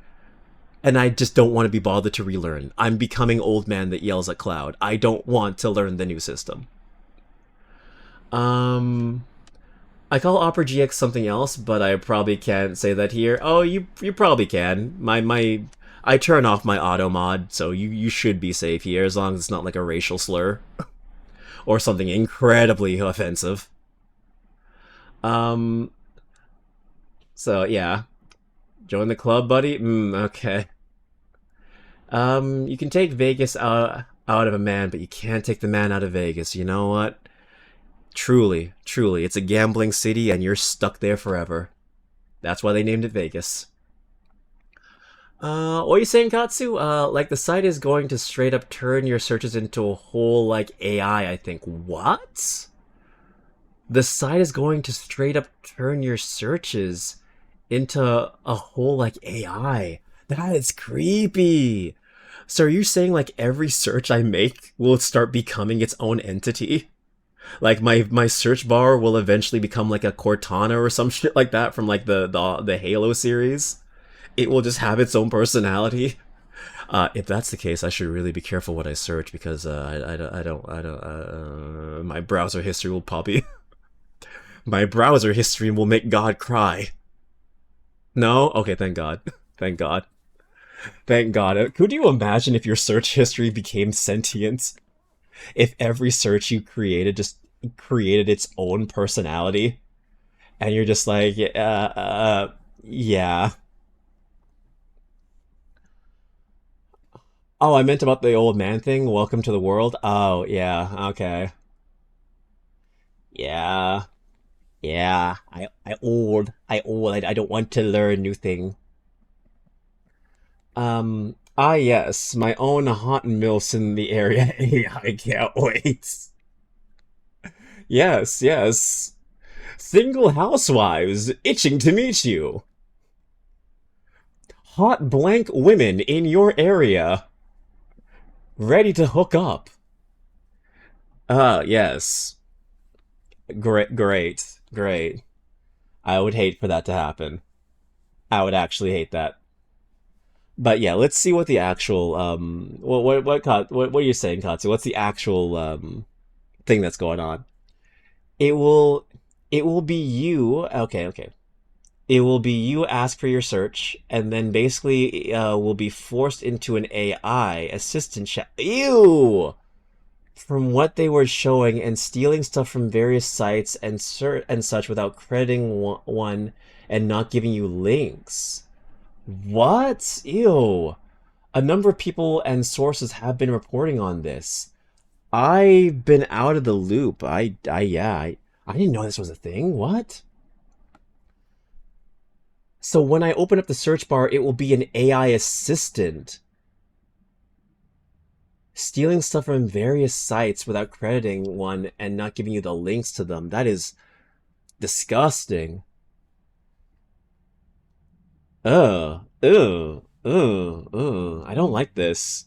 And I just don't want to be bothered to relearn. I'm becoming old man that yells at cloud. I don't want to learn the new system. I call Opera GX something else, but I probably can't say that here. Oh, you probably can. I turn off my auto mod, so you should be safe here as long as it's not like a racial slur or something incredibly offensive. So yeah, join the club, buddy. Okay. You can take Vegas out of a man, but you can't take the man out of Vegas. You know what? Truly, it's a gambling city, and you're stuck there forever. That's why they named it Vegas. What are you saying, Katsu? Like the site is going to straight up turn your searches into a whole like AI. I think what? The site is going to straight up turn your searches into a whole like AI. That is creepy. So are you saying like every search I make will start becoming its own entity? Like my search bar will eventually become like a Cortana or some shit like that from like the Halo series. It will just have its own personality. If that's the case, I should really be careful what I search because I don't my browser history will probably my browser history will make God cry. No? Okay, thank God. Thank God. Thank God. Could you imagine if your search history became sentient? If every search you created just created its own personality? And you're just like, yeah. Oh, I meant about the old man thing. Welcome to the world. Oh, yeah. Okay. Yeah. Yeah. I old. I old. I don't want to learn new thing. Yes, my own hot milfs in the area. I can't wait. Yes, yes. Single housewives itching to meet you. Hot blank women in your area ready to hook up. Yes. Great, great, great. I would hate for that to happen. I would actually hate that. But yeah, let's see what the actual what are you saying, Katsu? What's the actual thing that's going on? It will it will be you. Okay, okay. It will be you ask for your search, and then basically will be forced into an AI assistant chat. Ew! From what they were showing and stealing stuff from various sites and such without crediting one and not giving you links. What? Ew. A number of people and sources have been reporting on this. I've been out of the loop. I didn't know this was a thing. What? So when I open up the search bar, it will be an AI assistant stealing stuff from various sites without crediting one and not giving you the links to them. That is Disgusting. Ugh. Ugh. Ugh. Ugh. I don't like this.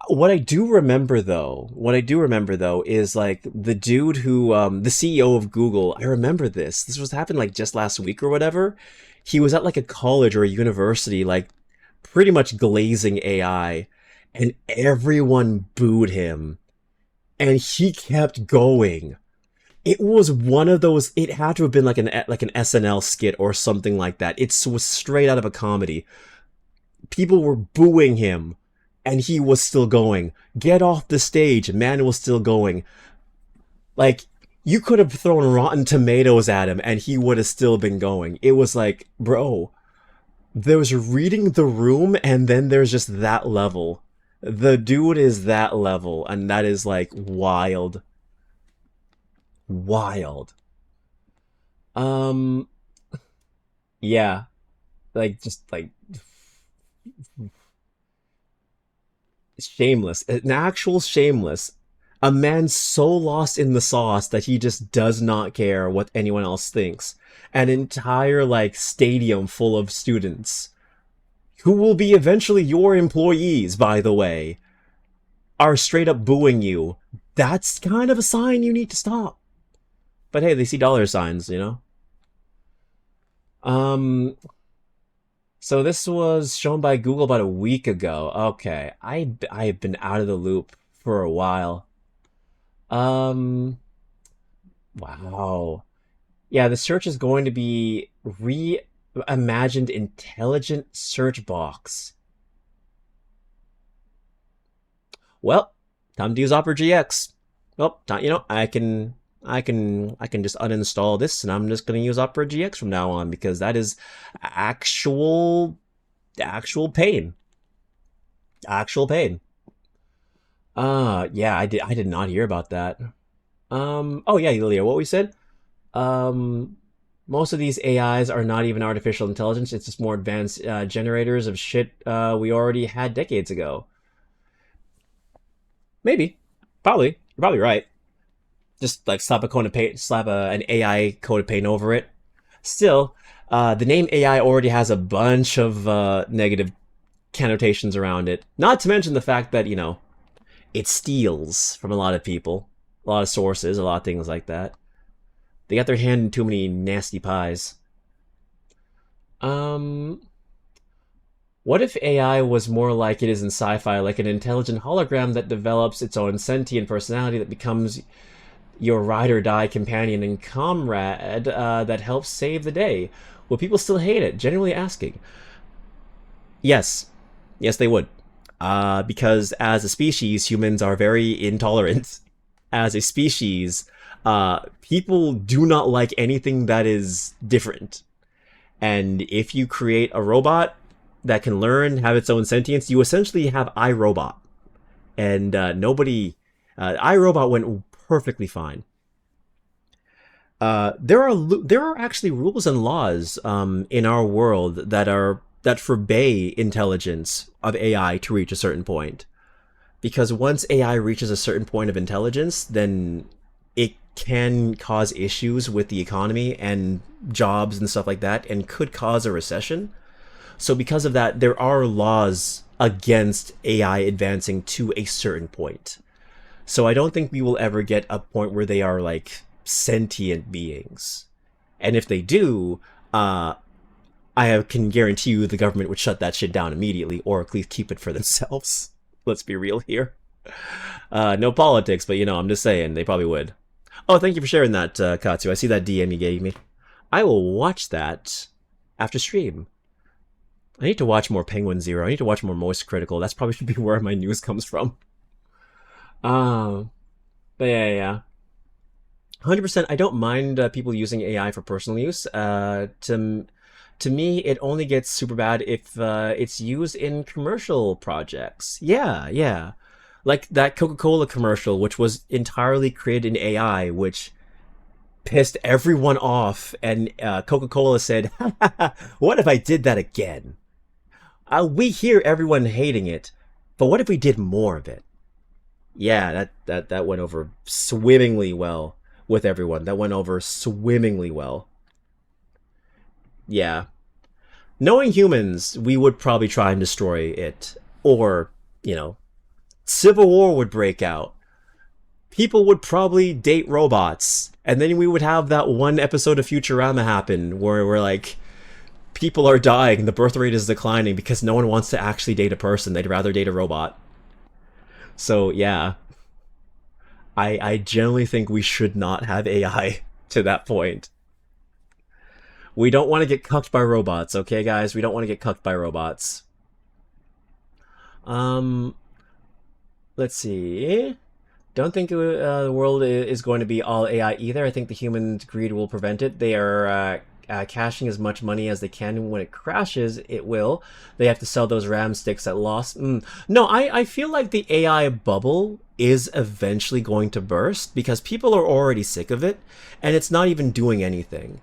What I do remember though, is like the dude who, the CEO of Google. I remember this. This was happened like just last week or whatever. He was at like a college or a university, like pretty much glazing AI, and everyone booed him, and he kept going. It was one of those. It had to have been like an SNL skit or something like that. It was straight out of a comedy. People were booing him, and he was still going. Get off the stage, man was still going. Like, you could have thrown Rotten Tomatoes at him, and he would have still been going. It was like, bro, there's reading the room, and then there's just that level. The dude is that level, and that is like wild. Wild. Um, yeah, like just like shameless, an actual shameless, a man so lost in the sauce that he just does not care what anyone else thinks. An entire like stadium full of students who will be eventually your employees, by the way, are straight up booing you. That's kind of a sign you need to stop. But hey, they see dollar signs, you know? Um, so this was shown by Google about a week ago. Okay, I have been out of the loop for a while. Um, wow. Yeah, the search is going to be reimagined intelligent search box. Well, time to use Opera GX. Well, I can just uninstall this, and I'm just gonna use Opera GX from now on, because that is actual actual pain. Actual pain. Yeah, I did not hear about that. Oh yeah, Lilia, what we said? Um, Most of these AIs are not even artificial intelligence. It's just more advanced generators of shit we already had decades ago. Maybe, probably. You're probably right. Just like slap a cone of paint, slap an AI coat of paint over it. Still, the name AI already has a bunch of negative connotations around it. Not to mention the fact that, it steals from a lot of people, a lot of sources, a lot of things like that. They got their hand in too many nasty pies. Um, what if AI was more like it is in sci-fi, like an intelligent hologram that develops its own sentient personality that becomes your ride or die companion and comrade that helps save the day? Will people still hate it? Genuinely asking. Yes. Yes, they would. Because as a species, humans are very intolerant. As a species, people do not like anything that is different. And if you create a robot that can learn, have its own sentience, you essentially have iRobot. And iRobot went perfectly fine. There are actually rules and laws in our world that forbade intelligence of AI to reach a certain point. Because once AI reaches a certain point of intelligence, then it can cause issues with the economy and jobs and stuff like that, and could cause a recession. So because of that, there are laws against AI advancing to a certain point. So I don't think we will ever get a point where they are like sentient beings. And if they do, can guarantee you the government would shut that shit down immediately, or at least keep it for themselves. Let's be real here. No politics, but I'm just saying, they probably would. Oh, thank you for sharing that, Katsu. I see that DM you gave me. I will watch that after stream. I need to watch more Penguin Zero. I need to watch more Moist Critical. That's probably should be where my news comes from. But yeah. 100%. I don't mind people using AI for personal use. To me, it only gets super bad if it's used in commercial projects. Yeah. Like that Coca-Cola commercial, which was entirely created in AI, which pissed everyone off, and Coca-Cola said, what if I did that again? We hear everyone hating it, but what if we did more of it? Yeah, that went over swimmingly well. with everyone. That went over swimmingly well. Yeah. Knowing humans, we would probably try and destroy it. Or, you know, civil war would break out. People would probably date robots. And then we would have that one episode of Futurama happen where we're like, people are dying, the birth rate is declining because no one wants to actually date a person. They'd rather date a robot. So, yeah. I generally think we should not have AI to that point. We don't want to get cucked by robots, okay, guys? We don't want to get cucked by robots. Let's see. Don't think the world is going to be all AI either. I think the human greed will prevent it. They are cashing as much money as they can. When it crashes, it will. They have to sell those RAM sticks at loss. No, I feel like the AI bubble is eventually going to burst because people are already sick of it, and it's not even doing anything.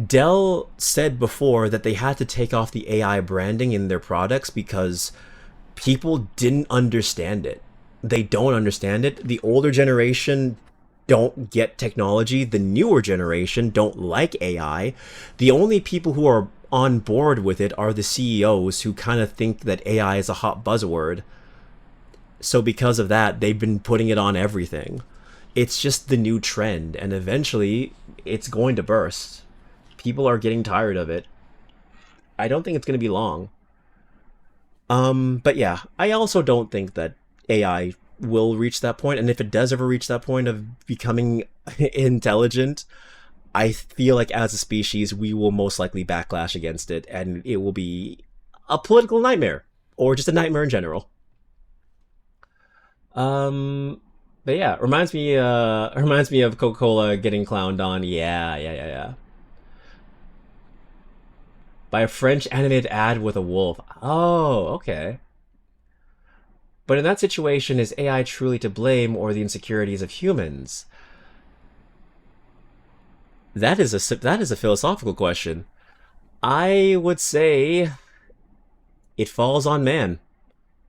Dell said before that they had to take off the AI branding in their products because people didn't understand it. They don't understand it. The older generation don't get technology. The newer generation don't like AI. The only people who are on board with it are the CEOs who kind of think that AI is a hot buzzword. So because of that, they've been putting it on everything. It's just the new trend, and eventually it's going to burst. People are getting tired of it. I don't think it's going to be long. But yeah, I also don't think that AI will reach that point, and if it does ever reach that point of becoming intelligent, I feel like as a species we will most likely backlash against it, and it will be a political nightmare, or just a nightmare in general. But yeah, reminds me of Coca-Cola getting clowned on. Yeah. By a French animated ad with a wolf. Oh, okay. But in that situation, is AI truly to blame, or the insecurities of humans? That is a philosophical question. I would say it falls on man.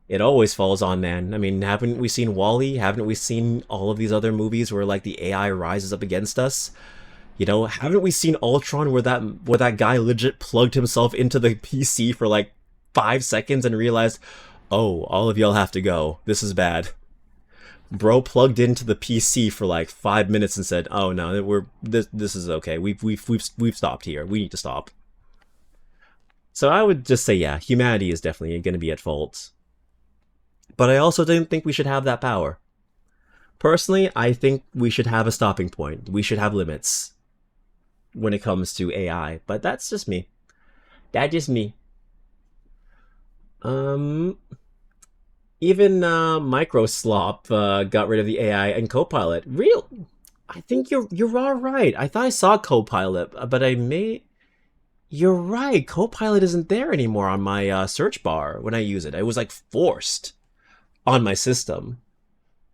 It always falls on man. I mean, haven't we seen Wall-E? Haven't we seen all of these other movies where like the AI rises up against us? You know, haven't we seen Ultron where that guy legit plugged himself into the PC for like 5 seconds and realized, oh, all of y'all have to go. This is bad. Bro plugged into the PC for like 5 minutes and said, "Oh no, this is okay. We've stopped here. We need to stop." So I would just say, yeah, humanity is definitely going to be at fault. But I also don't think we should have that power. Personally, I think we should have a stopping point. We should have limits when it comes to AI. But that's just me. That's just me. Even Microslop got rid of the AI and Copilot. Real? I think you're all right. I thought I saw Copilot, but You're right. Copilot isn't there anymore on my search bar when I use it. It was like forced on my system,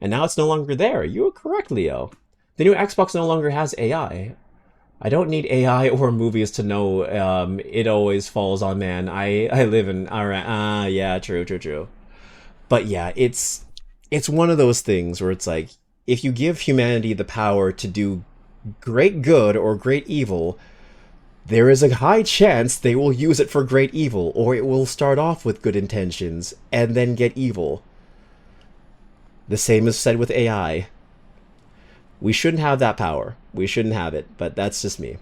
and now it's no longer there. You were correct, Leo. The new Xbox no longer has AI. I don't need AI or movies to know it always falls on man. I live in yeah, true. But yeah, it's one of those things where it's like, if you give humanity the power to do great good or great evil, there is a high chance they will use it for great evil, or it will start off with good intentions and then get evil. The same is said with AI. We shouldn't have that power. We shouldn't have it, but that's just me.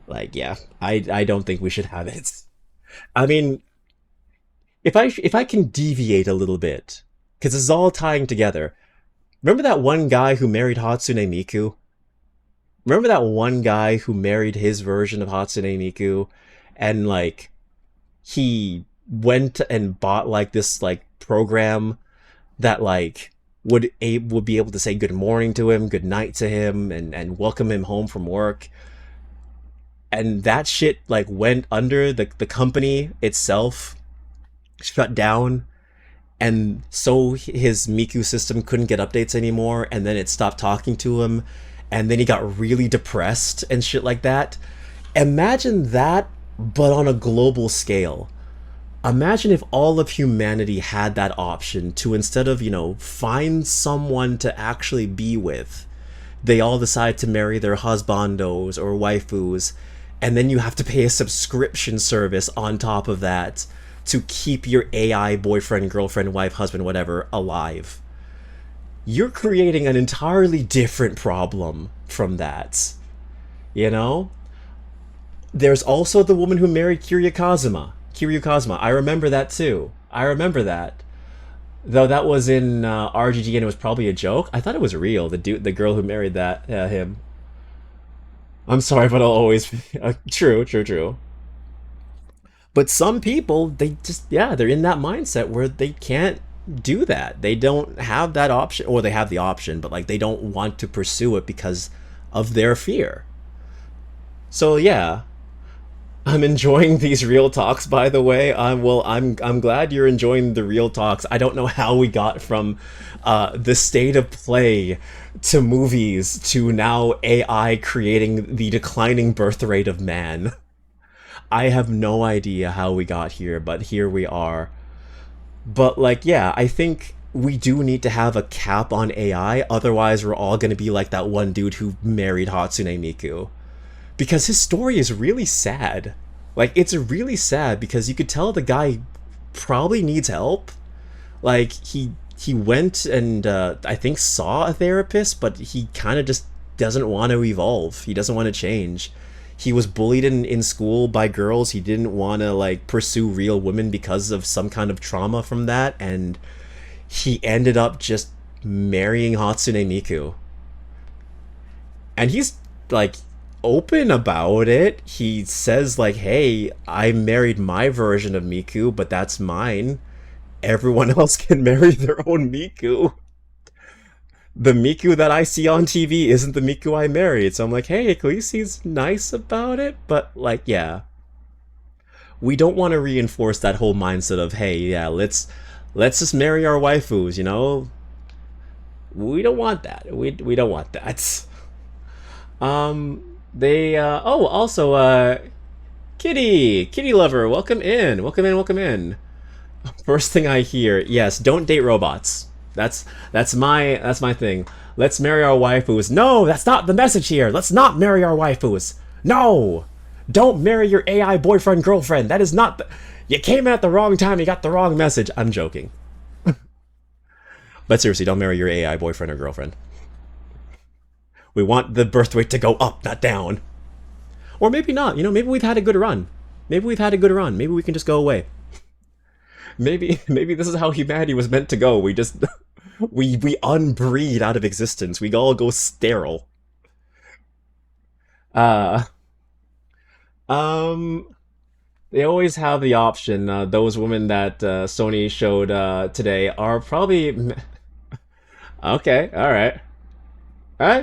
Like, yeah, I don't think we should have it. I mean, if I can deviate a little bit, because it's all tying together. Remember that one guy who married Hatsune Miku? Remember that one guy who married his version of Hatsune Miku, and like he went and bought like this like program that like would be able to say good morning to him, good night to him, and welcome him home from work. And that shit like went under, the company itself shut down, and so his Miku system couldn't get updates anymore, and then it stopped talking to him, and then he got really depressed and shit like that. Imagine that, but on a global scale. Imagine if all of humanity had that option to, instead of, find someone to actually be with, they all decide to marry their husbandos or waifus, and then you have to pay a subscription service on top of that to keep your AI boyfriend, girlfriend, wife, husband, whatever, alive. You're creating an entirely different problem from that. You know? There's also the woman who married Kiryu Kazuma. Kiryu Kazuma. I remember that too. I remember that. Though that was in RGG and it was probably a joke. I thought it was real. The girl who married that him. I'm sorry, but I'll always true, true, true. But some people, they just they're in that mindset where they can't do that. They don't have that option, or they have the option, but like they don't want to pursue it because of their fear. So yeah, I'm enjoying these real talks, by the way. I'm glad you're enjoying the real talks. I don't know how we got from the state of play to movies to now AI creating the declining birth rate of man. I have no idea how we got here, but here we are. But like, yeah, I think we do need to have a cap on AI, otherwise we're all gonna be like that one dude who married Hatsune Miku. Because his story is really sad. Like, it's really sad because you could tell the guy probably needs help. Like, he went and I think saw a therapist, but he kind of just doesn't want to evolve. He doesn't want to change. He was bullied in school by girls. He didn't want to like pursue real women because of some kind of trauma from that, and he ended up just marrying Hatsune Miku. And he's like open about it. He says like, hey, I married my version of Miku, but that's mine. Everyone else can marry their own Miku. The Miku that I see on TV isn't the Miku I married. So I'm like, hey, at least he's nice about it. But like, yeah, we don't want to reinforce that whole mindset of, hey, yeah, let's just marry our waifus, you know? We don't want that. We don't want that. They oh, also Kitty lover, welcome in. Welcome in, welcome in. First thing I hear, yes, don't date robots. That's my thing. Let's marry our waifus. No, that's not the message here. Let's not marry our waifus. No! Don't marry your AI boyfriend, girlfriend. That is not the... You came in at the wrong time, you got the wrong message. I'm joking. But seriously, don't marry your AI boyfriend or girlfriend. We want the birth rate to go up, not down. Or maybe not, you know, maybe we've had a good run. Maybe we've had a good run. Maybe we can just go away. Maybe this is how humanity was meant to go. We just we unbreed out of existence. We all go sterile. Uh they always have the option. Those women that Sony showed today are probably okay. All right,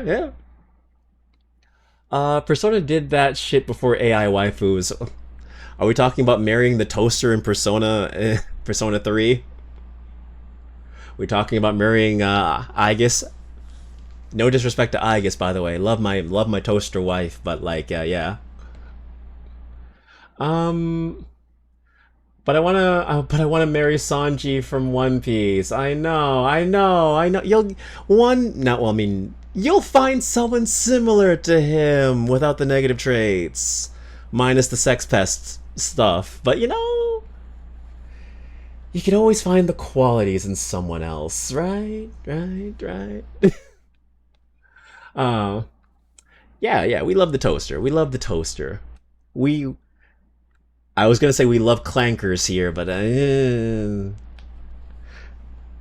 yeah. Persona did that shit before AI waifus. Are we talking about marrying the toaster in Persona 3? We're talking about marrying Aegis. No disrespect to Aegis, by the way. Love my toaster wife, but like yeah. Um but I wanna marry Sanji from One Piece. I know. You'll find someone similar to him without the negative traits. Minus the sex pest stuff. But you know, you can always find the qualities in someone else, right? Right. uh yeah, we love the toaster. We love the toaster. We I was gonna say we love clankers here, but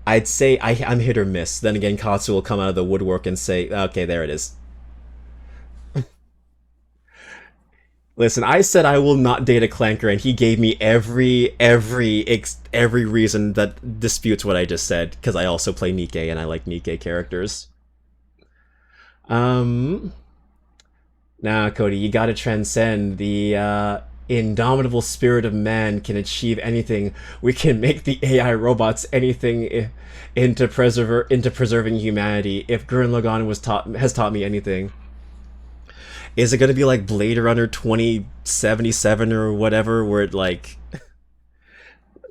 I'd say I'm hit or miss. Then again, Katsu will come out of the woodwork and say, okay, there it is. Listen, I said I will not date a clanker, and he gave me every reason that disputes what I just said, because I also play Nikkei and I like Nikkei characters. Um, Nah, Cody, you gotta transcend the indomitable spirit of man can achieve anything. We can make the AI robots anything into preserving humanity. If Gurren Lagann has taught me anything. Is it gonna be like Blade Runner 2077 or whatever, where it like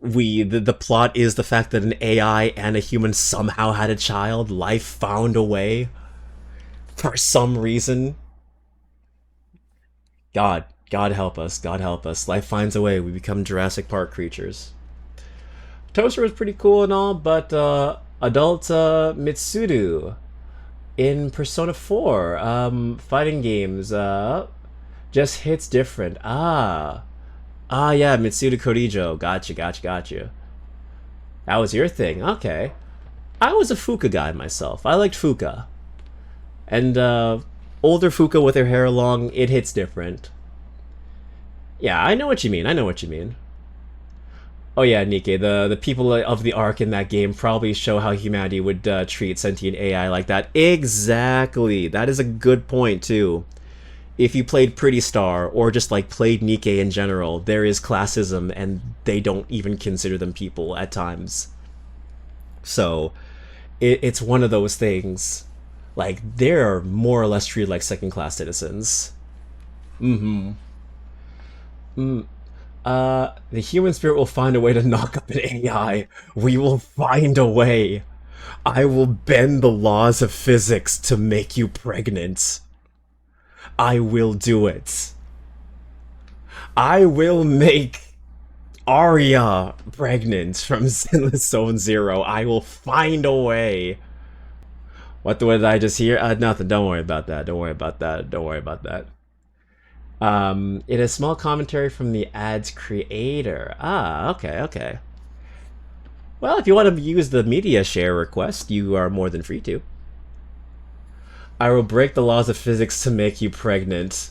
the plot is the fact that an AI and a human somehow had a child, life found a way? For some reason. God help us. God help us. Life finds a way. We become Jurassic Park creatures. Toaster was pretty cool and all, but adult Mitsuru in Persona 4 fighting games just hits different. Yeah, Mitsuru Korijo. Gotcha. That was your thing. Okay. I was a Fuka guy myself. I liked Fuka. And older Fuka with her hair long, it hits different. Yeah, I know what you mean. Oh yeah, Nikkei, the people of the Ark in that game probably show how humanity would treat sentient AI like that. Exactly! That is a good point, too. If you played Pretty Star, or just like played Nikkei in general, there is classism, and they don't even consider them people at times. So, it's one of those things. Like, they're more or less treated like second-class citizens. Mm-hmm. The human spirit will find a way to knock up an AI. We will find a way. I will bend the laws of physics to make you pregnant. I will do it. I will make Arya pregnant from Zenless Zone Zero. I will find a way. What did I just hear? Nothing. Don't worry about that. It is small commentary from the ad's creator. Okay. Well, if you want to use the media share request, you are more than free to. I will break the laws of physics to make you pregnant.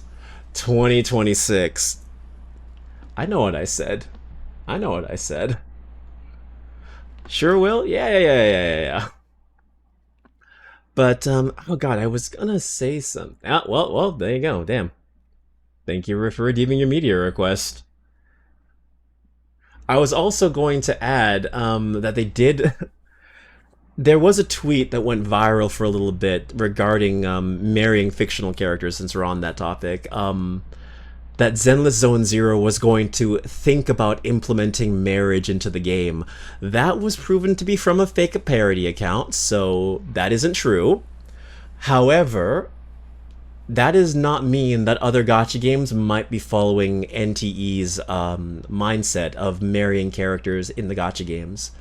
2026. I know what I said. Sure will? Yeah. But, oh god, I was gonna say something. Well, there you go. Damn. Thank you for redeeming your media request. I was also going to add that they did... There was a tweet that went viral for a little bit regarding marrying fictional characters, since we're on that topic. That Zenless Zone Zero was going to think about implementing marriage into the game. That was proven to be from a fake parody account, so that isn't true. However, that does not mean that other gacha games might be following NTE's mindset of marrying characters in the gacha games.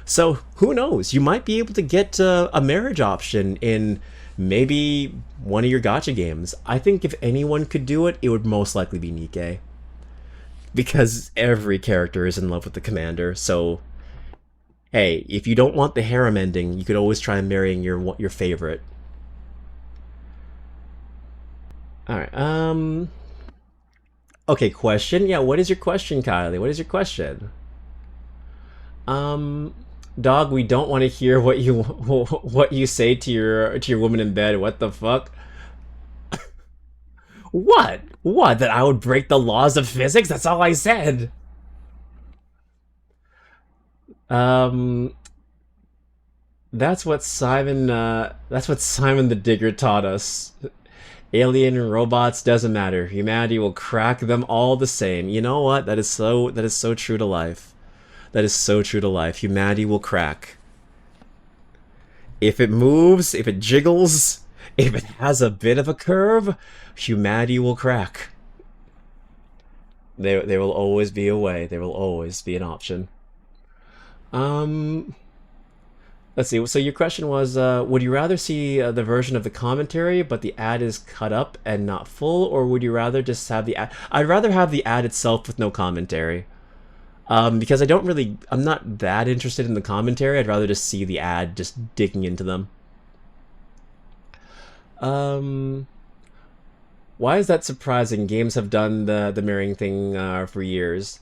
So, who knows? You might be able to get a marriage option in maybe one of your gacha games. I think if anyone could do it, it would most likely be Nikkei. Because every character is in love with the commander, so... Hey, if you don't want the harem ending, you could always try marrying your favorite. Alright, okay, question? Yeah, what is your question, Kylie? What is your question? Dog, we don't want to hear what you say to your woman in bed. What the fuck? What? What? That I would break the laws of physics? That's all I said. That's what Simon the Digger taught us. Alien robots doesn't matter. Humanity will crack them all the same. You know what? That is so true to life. That is so true to life. Humanity will crack. If it moves, if it jiggles, if it has a bit of a curve, humanity will crack. There will always be a way. There will always be an option. Let's see. So your question was, would you rather see the version of the commentary, but the ad is cut up and not full, or would you rather just have the ad? I'd rather have the ad itself with no commentary. Because I'm not that interested in the commentary. I'd rather just see the ad just digging into them. Why is that surprising? Games have done the marrying thing for years.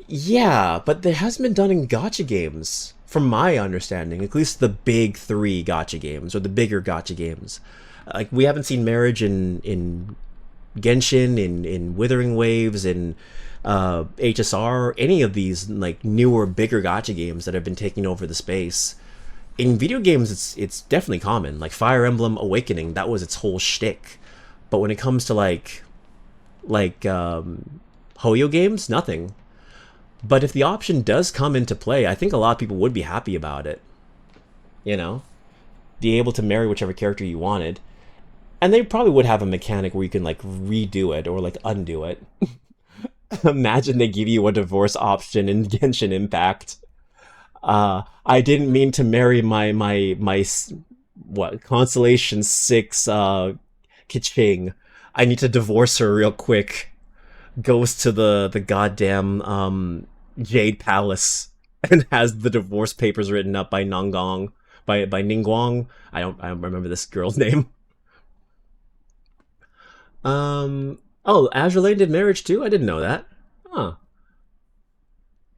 Yeah, but it hasn't been done in gacha games, from my understanding. At least the big three gacha games, or the bigger gacha games. Like, we haven't seen marriage in Genshin, in Withering Waves, in HSR, any of these like newer, bigger gacha games that have been taking over the space. In video games, it's definitely common. Like Fire Emblem Awakening, that was its whole shtick. But when it comes to like Hoyo games, nothing. But if the option does come into play, I think a lot of people would be happy about it. You know, be able to marry whichever character you wanted. And they probably would have a mechanic where you can like redo it or like undo it. Imagine they give you a divorce option in Genshin Impact. I didn't mean to marry my what Constellation 6 Kiching. I need to divorce her real quick. Goes to the goddamn Jade Palace and has the divorce papers written up by Nongong by Ningguang. I don't remember this girl's name. Oh, Azure Lane did marriage too? I didn't know that. Huh.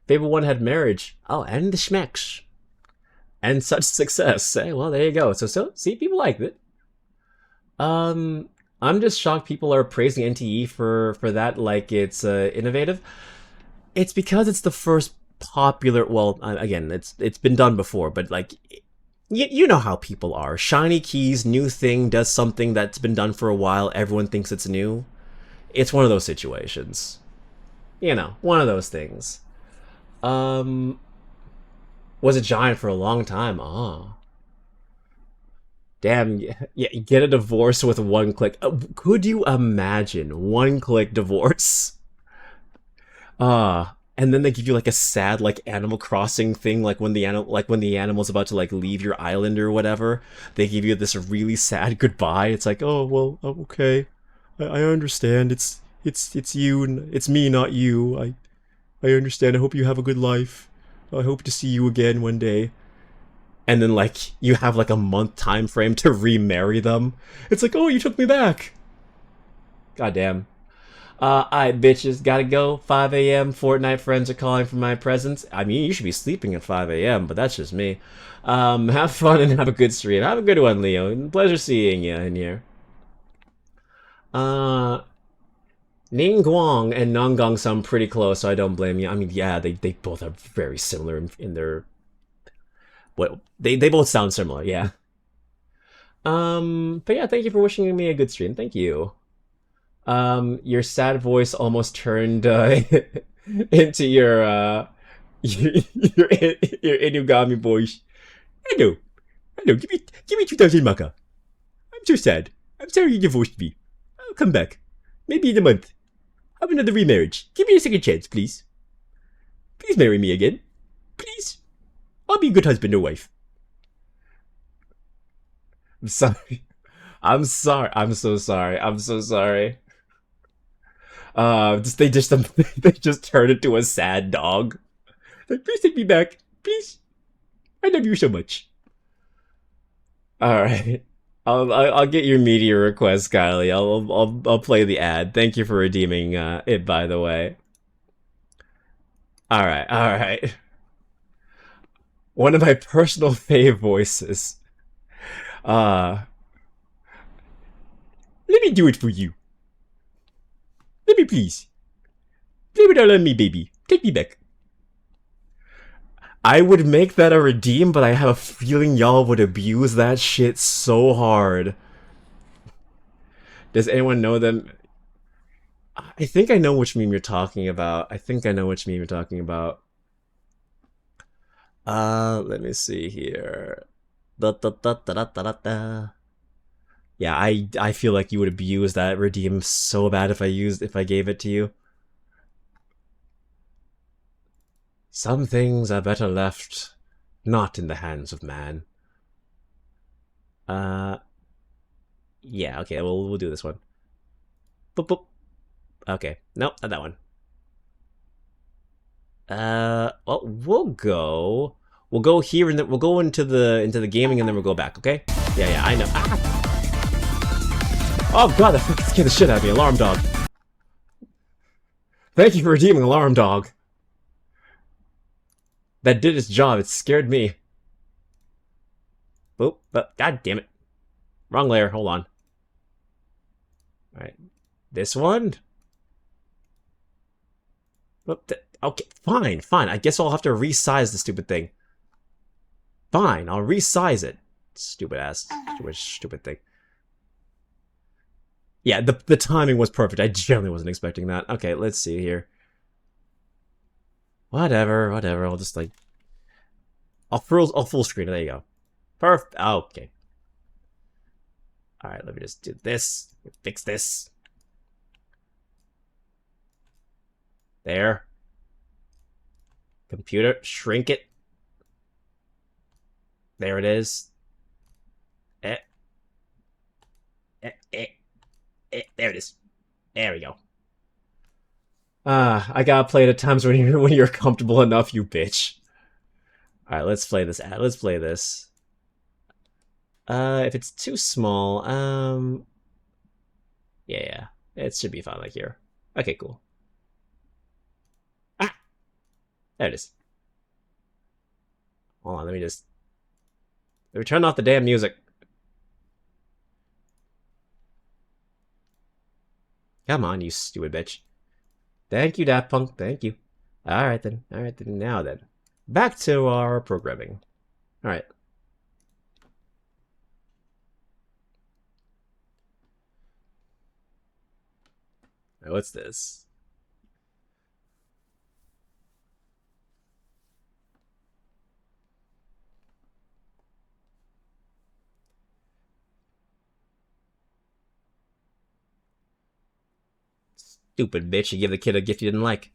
Fable 1 had marriage. Oh, and the schmecks. And such success. Hey, well, there you go. So see, people like it. I'm just shocked people are praising NTE for that like it's innovative. It's because it's the first popular. Well, again, it's been done before, but like you know how people are. Shiny keys, new thing, does something that's been done for a while. Everyone thinks it's new. It's one of those situations. You know, one of those things. Was a giant for a long time. Oh. Damn, yeah, get a divorce with one click. Could you imagine one click divorce? And then they give you like a sad like Animal Crossing thing, like when the animal's about to like leave your island or whatever, they give you this really sad goodbye. It's like, oh well, okay, I understand. It's you, it's me, not you. I understand. I hope you have a good life. I hope to see you again one day. And then like you have like a month time frame to remarry them. It's like, oh, you took me back. Goddamn. Alright, bitches, gotta go. 5 a.m. Fortnite friends are calling for my presence. I mean, you should be sleeping at 5 a.m., but that's just me. Have fun and have a good stream. Have a good one, Leo. Pleasure seeing you in here. Ningguang and Nongong sound pretty close, so I don't blame you. I mean, yeah, they both are very similar in their... Well, they both sound similar, yeah. But yeah, thank you for wishing me a good stream. Thank you. Your sad voice almost turned into your Inugami voice. Hello, give me 2,000 maka. I'm so sad. I'm sorry you divorced me. I'll come back. Maybe in a month. Have another remarriage. Give me a second chance, please. Please marry me again. Please. I'll be a good husband or wife. I'm sorry. I'm sorry. I'm so sorry. I'm so sorry. They just turned into a sad dog. Like, please take me back. Please. I love you so much. Alright. I'll get your media request, Kylie. I'll play the ad. Thank you for redeeming it, by the way. Alright. One of my personal fave voices. Let me do it for you. Let me please. Play it all on me, baby. Take me back. I would make that a redeem, but I have a feeling y'all would abuse that shit so hard. Does anyone know them? I think I know which meme you're talking about. Let me see here. Yeah, I feel like you would abuse that redeem so bad if I gave it to you. Some things are better left not in the hands of man. Yeah, okay, we'll do this one. Boop boop. Okay, nope, not that one. Well, we'll go here and then we'll go into the gaming and then we'll go back, okay? Yeah, I know. Ah! Oh god, that fucking scared the shit out of me. Alarm dog. Thank you for redeeming Alarm dog. That did its job. It scared me. Boop. But god damn it. Wrong layer. Hold on. Alright. This one? Okay, fine. I guess I'll have to resize the stupid thing. Fine, I'll resize it. Stupid thing. Yeah, the timing was perfect. I generally wasn't expecting that. Okay, let's see here. Whatever. I'll just like... I'll full screen it. There you go. Perfect. Okay. Alright, let me just do this. Fix this. There. Computer, shrink it. There it is. There it is. There we go. I gotta play it at times when you're comfortable enough, you bitch. Alright, let's play this. Let's play this. If it's too small, yeah, it should be fine like here. Okay, cool. Ah! There it is. Hold on, let me turn off the damn music. Come on, you stupid bitch. Thank you, Daft Punk, thank you. Alright then, now then. Back to our programming. Alright. What's this? Stupid bitch, you give the kid a gift you didn't like.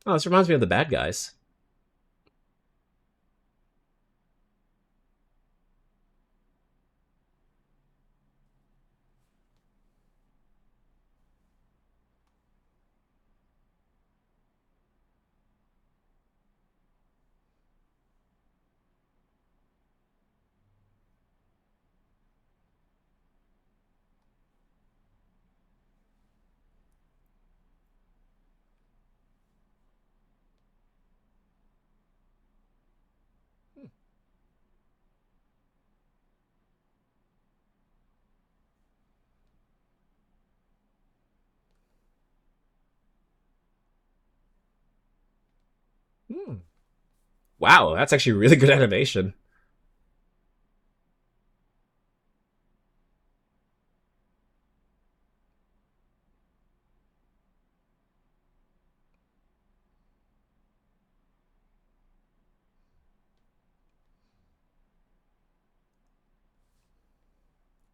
Oh, this reminds me of the bad guys. Wow, that's actually really good animation.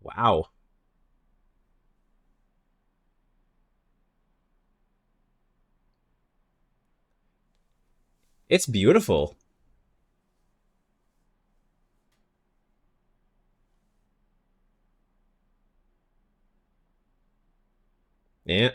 Wow. It's beautiful. Yeah.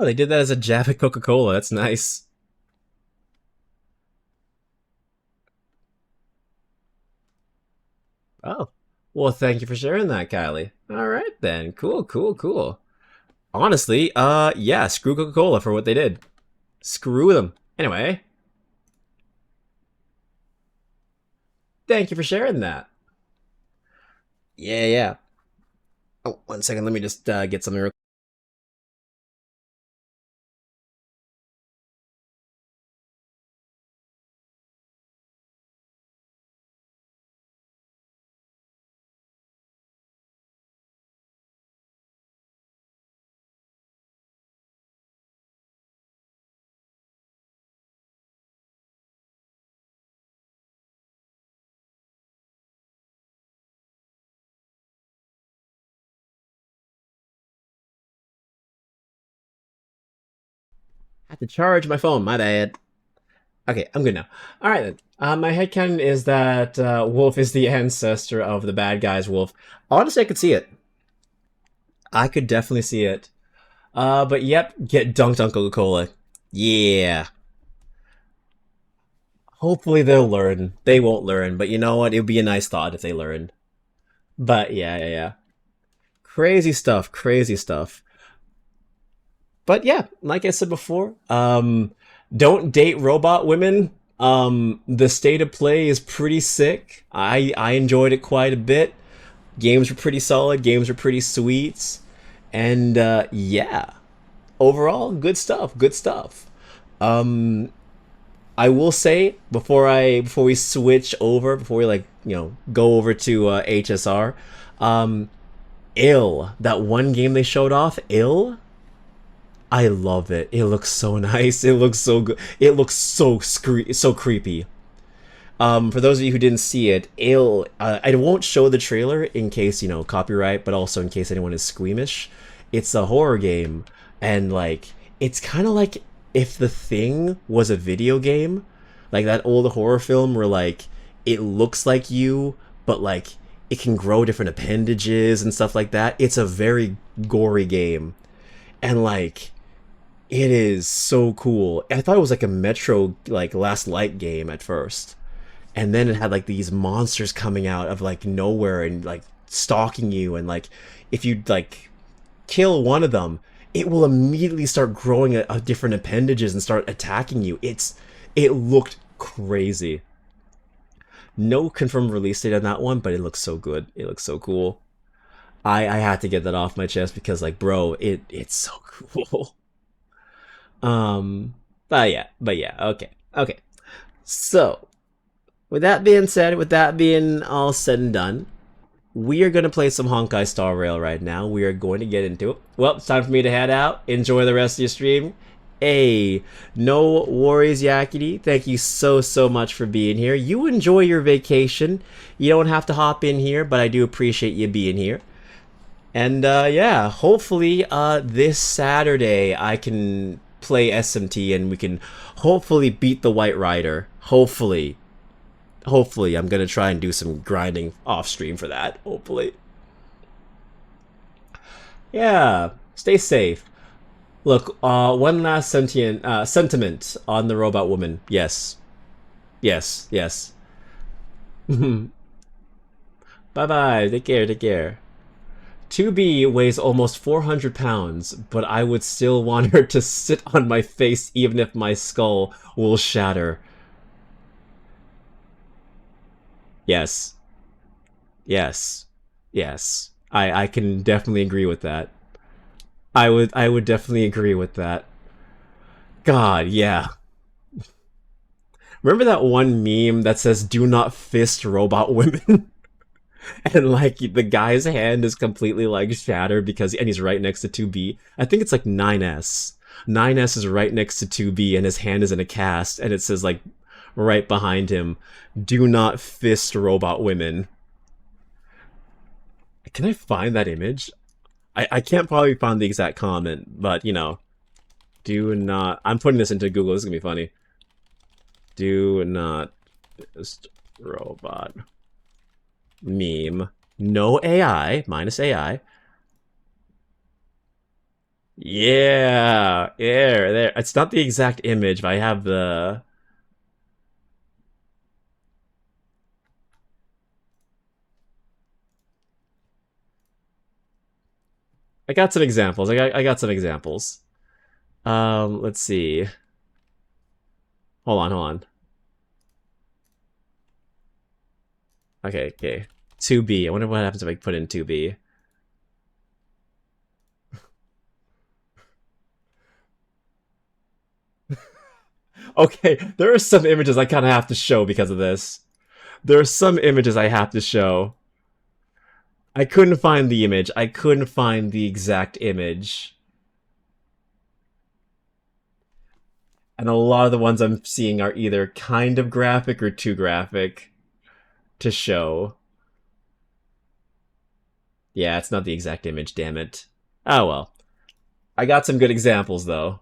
Oh, they did that as a jab at Coca-Cola. That's nice. Oh. Well, thank you for sharing that, Kylie. Alright then. Cool. Honestly, yeah, screw Coca-Cola for what they did. Screw them. Anyway. Thank you for sharing that. Yeah. Oh, 1 second, let me just get something real. I have to charge my phone, my bad. Okay, I'm good now. Alright then. My headcanon is that Wolf is the ancestor of the bad guy's Wolf. Honestly, I could see it. I could definitely see it. But yep, get dunked on Coca-Cola. Yeah. Hopefully they'll learn. They won't learn, but you know what? It would be a nice thought if they learned. But yeah. Crazy stuff. But yeah, like I said before, don't date robot women. The state of play is pretty sick. I enjoyed it quite a bit. Games were pretty solid. Games were pretty sweet, and yeah, overall, good stuff. Good stuff. Um, I will say before we switch over, before we like go over to HSR, um, Ill, that one game they showed off, Ill. I love it. It looks so nice. It looks so good. It looks so creepy. For those of you who didn't see it, I won't show the trailer in case copyright, but also in case anyone is squeamish. It's a horror game, and like it's kind of like if The Thing was a video game, like that old horror film where like it looks like you, but like it can grow different appendages and stuff like that. It's a very gory game, and like it is so cool. I thought it was like a Metro like Last Light game at first, and then it had like these monsters coming out of like nowhere and like stalking you, and like if you like kill one of them, it will immediately start growing a different appendages and start attacking you. It looked crazy. No confirmed release date on that one, but it looks so good. It looks so cool. I had to get that off my chest because like bro, it's so cool. But yeah, okay. Okay. So, with that being said, with that being all said and done, we are going to play some Honkai Star Rail right now. We are going to get into it. Well, it's time for me to head out. Enjoy the rest of your stream. Hey, no worries, Yakety. Thank you so much for being here. You enjoy your vacation. You don't have to hop in here, but I do appreciate you being here. And yeah, hopefully this Saturday I can play SMT and we can hopefully beat the White Rider. Hopefully, I'm gonna try and do some grinding off stream for that. Hopefully. Yeah, stay safe. Look, one last sentiment on the robot woman. Yes. Yes. Bye-bye. Take care, take care. 2B weighs almost 400 pounds, but I would still want her to sit on my face even if my skull will shatter. Yes. Yes. Yes. I can definitely agree with that. I would definitely agree with that. God, yeah. Remember that one meme that says "Do not fist robot women"? And like the guy's hand is completely like shattered because and he's right next to 2B. I think it's like 9S. 9S is right next to 2B and his hand is in a cast and it says like right behind him, "Do not fist robot women." Can I find that image? I can't probably find the exact comment, but do not. I'm putting this into Google. This is gonna be funny. Do not fist robot meme. No AI, minus AI. Yeah, there. It's not the exact image, but I have the. I got some examples. I got some examples. Let's see. Hold on. Okay. 2B. I wonder what happens if I put in 2B. Okay, there are some images I kind of have to show because of this. There are some images I have to show. I couldn't find the image. I couldn't find the exact image. And a lot of the ones I'm seeing are either kind of graphic or too graphic to show. Yeah, it's not the exact image, damn it. Oh well. I got some good examples though.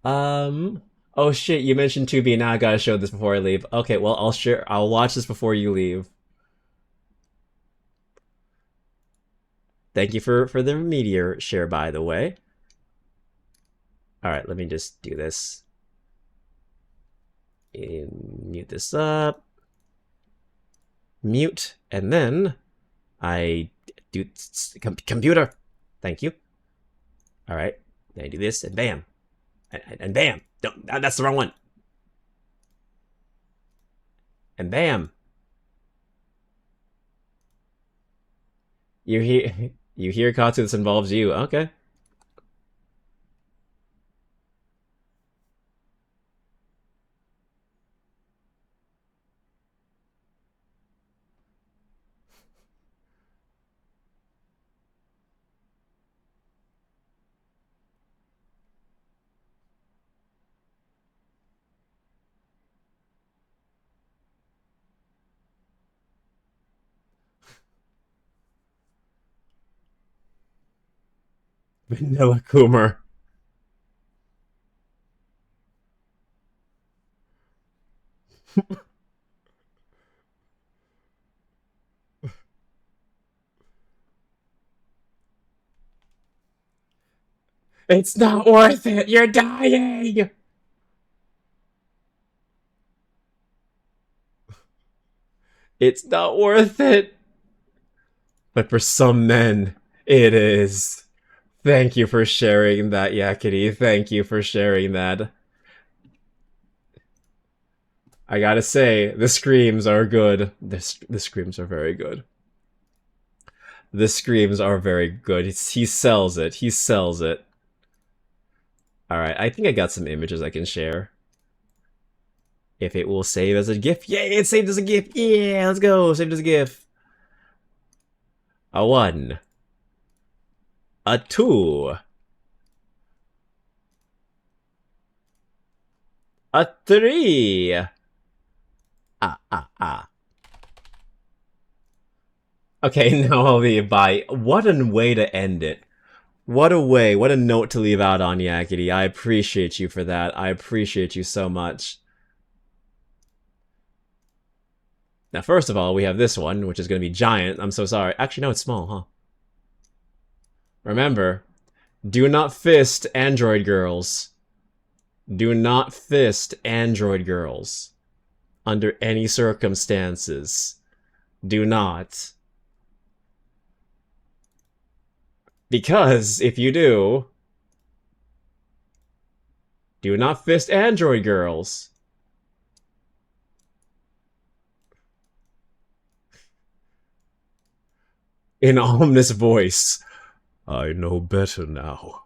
Oh shit, you mentioned 2B, now I gotta show this before I leave. Okay, well I'll watch this before you leave. Thank you for the meteor share, by the way. Alright, let me just do this. And mute this up. Mute, and then I do computer. Thank you. Alright, then I do this, and bam. And bam. Don't, that's the wrong one. And bam. You hear Katsu, this involves you. Okay. Vanilla Coomer. It's not worth it. You're dying. It's not worth it. But for some men, it is. Thank you for sharing that, Yakety. Thank you for sharing that. I gotta say, the screams are good. The screams are very good. The screams are very good. He sells it. He sells it. Alright, I think I got some images I can share. If it will save as a GIF. Yay, it saved as a GIF! Yeah, let's go! Saved as a GIF. A 1. A 2. A 3. Okay, now I'll leave. Bye. What a way to end it. What a way. What a note to leave out on, Yakety. I appreciate you for that. I appreciate you so much. Now, first of all, we have this one, which is going to be giant. I'm so sorry. Actually, no, it's small, huh? Remember, do not fist android girls. Do not fist android girls. Under any circumstances. Do not. Because if you do not fist android girls. In ominous voice, I know better now.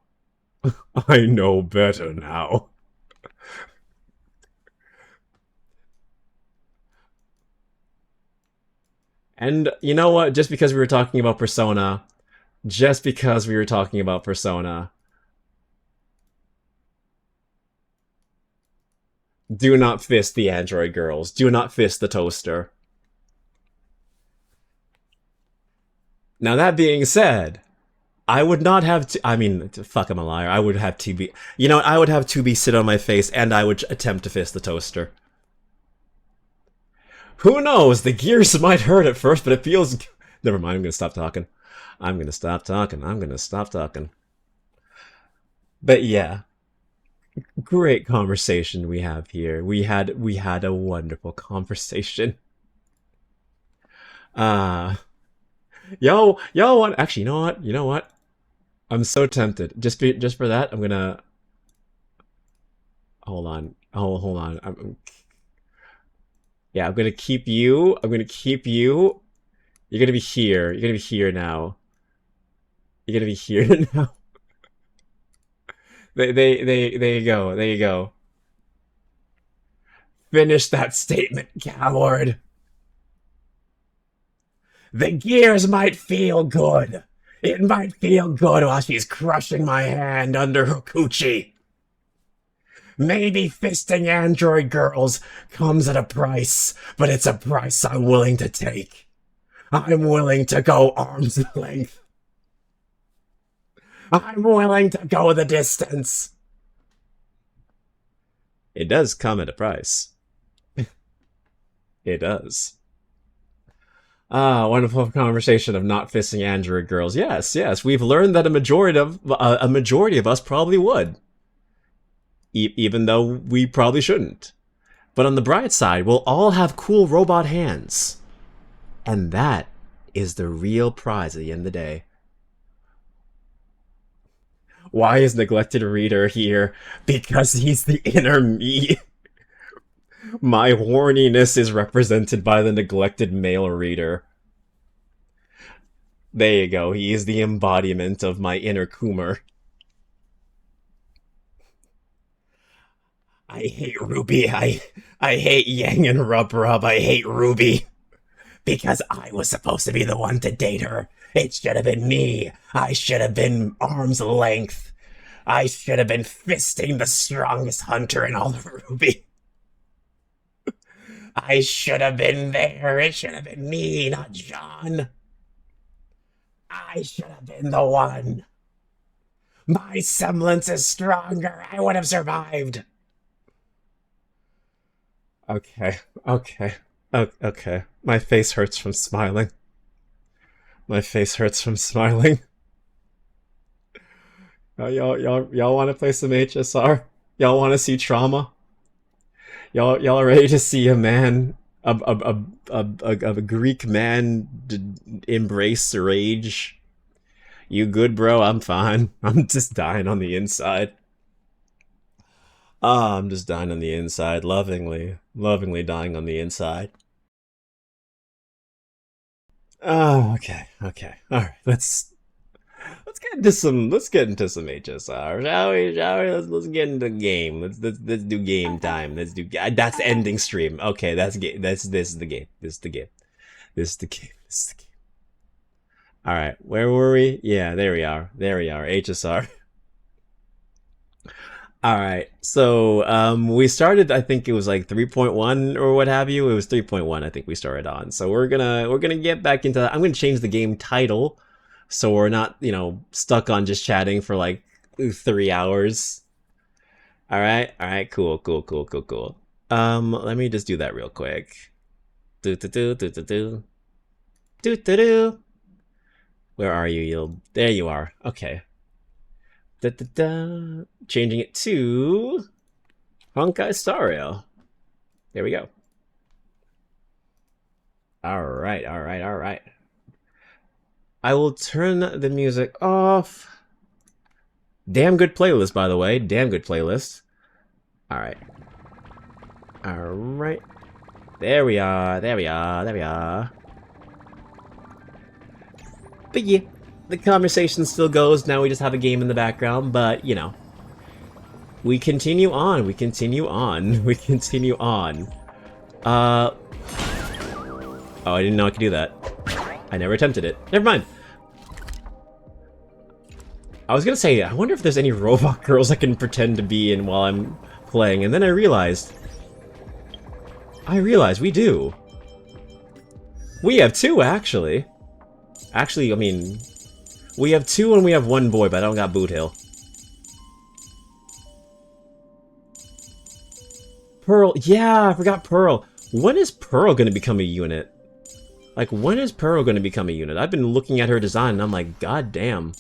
I know better now. And you know what? Just because we were talking about Persona, do not fist the android girls. Do not fist the toaster. Now that being said, I would not have to. I mean, fuck, I'm a liar. I would have to be. You know what? I would have to be sit on my face, and I would attempt to fist the toaster. Who knows? The gears might hurt at first, but it feels. Never mind. I'm gonna stop talking. I'm gonna stop talking. But yeah, great conversation we have here. We had a wonderful conversation. Yo, what? Actually, you know what? I'm so tempted. Just for that, I'm gonna hold on. Hold on. Yeah, I'm gonna keep you. You're gonna be here. You're gonna be here now. You're gonna be here now. There you go. There you go. Finish that statement, coward. The gears might feel good. It might feel good while she's crushing my hand under her coochie. Maybe fisting android girls comes at a price, but it's a price I'm willing to take. I'm willing to go arm's length. I'm willing to go the distance. It does come at a price. It does. Wonderful conversation of not fisting android girls. Yes, we've learned that a majority of us probably would, even though we probably shouldn't. But on the bright side, we'll all have cool robot hands, and that is the real prize at the end of the day. Why is Neglected Reader here? Because he's the inner me. My horniness is represented by the neglected male reader. There you go. He is the embodiment of my inner Coomer. I hate Ruby. I hate Yang and Rub Rub. I hate Ruby. Because I was supposed to be the one to date her. It should have been me. I should have been arm's length. I should have been fisting the strongest hunter in all of Ruby. I should have been there. It should have been me, not John. I should have been the one. My semblance is stronger. I would have survived. Okay, okay, okay. My face hurts from smiling. My face hurts from smiling. Y'all want to play some HSR? Y'all want to see trauma? Y'all are ready to see a man, a Greek man embrace rage? You good, bro? I'm fine. I'm just dying on the inside. I'm just dying on the inside, lovingly dying on the inside. Oh, okay. All right, let's get into some HSR, shall we? Let's get into the game. Let's do game time. Let's do that's ending stream. Okay, that's game. This is the game. This is the game. This is the game. This is the game. All right, where were we? Yeah, there we are. HSR. All right. So, we started, I think it was like 3.1 or what have you. It was 3.1 I think we started on. So we're going to get back into that. I'm going to change the game title so we're not, stuck on just chatting for like 3 hours. All right. Cool. Let me just do that real quick. Do. Where are you? There you are. Okay. Changing it to Honkai Stario. There we go. All right. I will turn the music off. Damn good playlist, by the way. Damn good playlist. All right. There we are. But yeah, the conversation still goes. Now we just have a game in the background, but we continue on. Oh, I didn't know I could do that. I never attempted it. Never mind. I was gonna say, I wonder if there's any robot girls I can pretend to be in while I'm playing, and then I realized we do. We have two, actually. Actually, I mean, we have two and we have one boy, but I don't got Boot Hill. Pearl, yeah, I forgot Pearl. When is Pearl gonna become a unit? Like, when is Pearl gonna become a unit? I've been looking at her design and I'm like, god damn.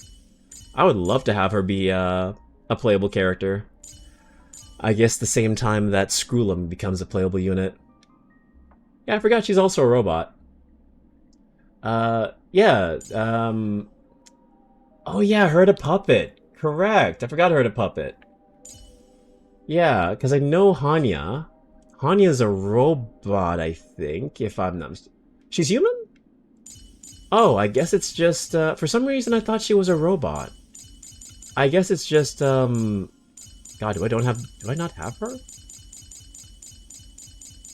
I would love to have her be a playable character. I guess the same time that Screwlum becomes a playable unit. Yeah, I forgot she's also a robot. Yeah, oh yeah, Herda Puppet. Correct, I forgot Herda Puppet. Yeah, because I know Hanya. Hanya's a robot, I think, if I'm not mistaken. She's human? Oh, I guess it's just, for some reason I thought she was a robot. I guess it's just, God, do I not have her?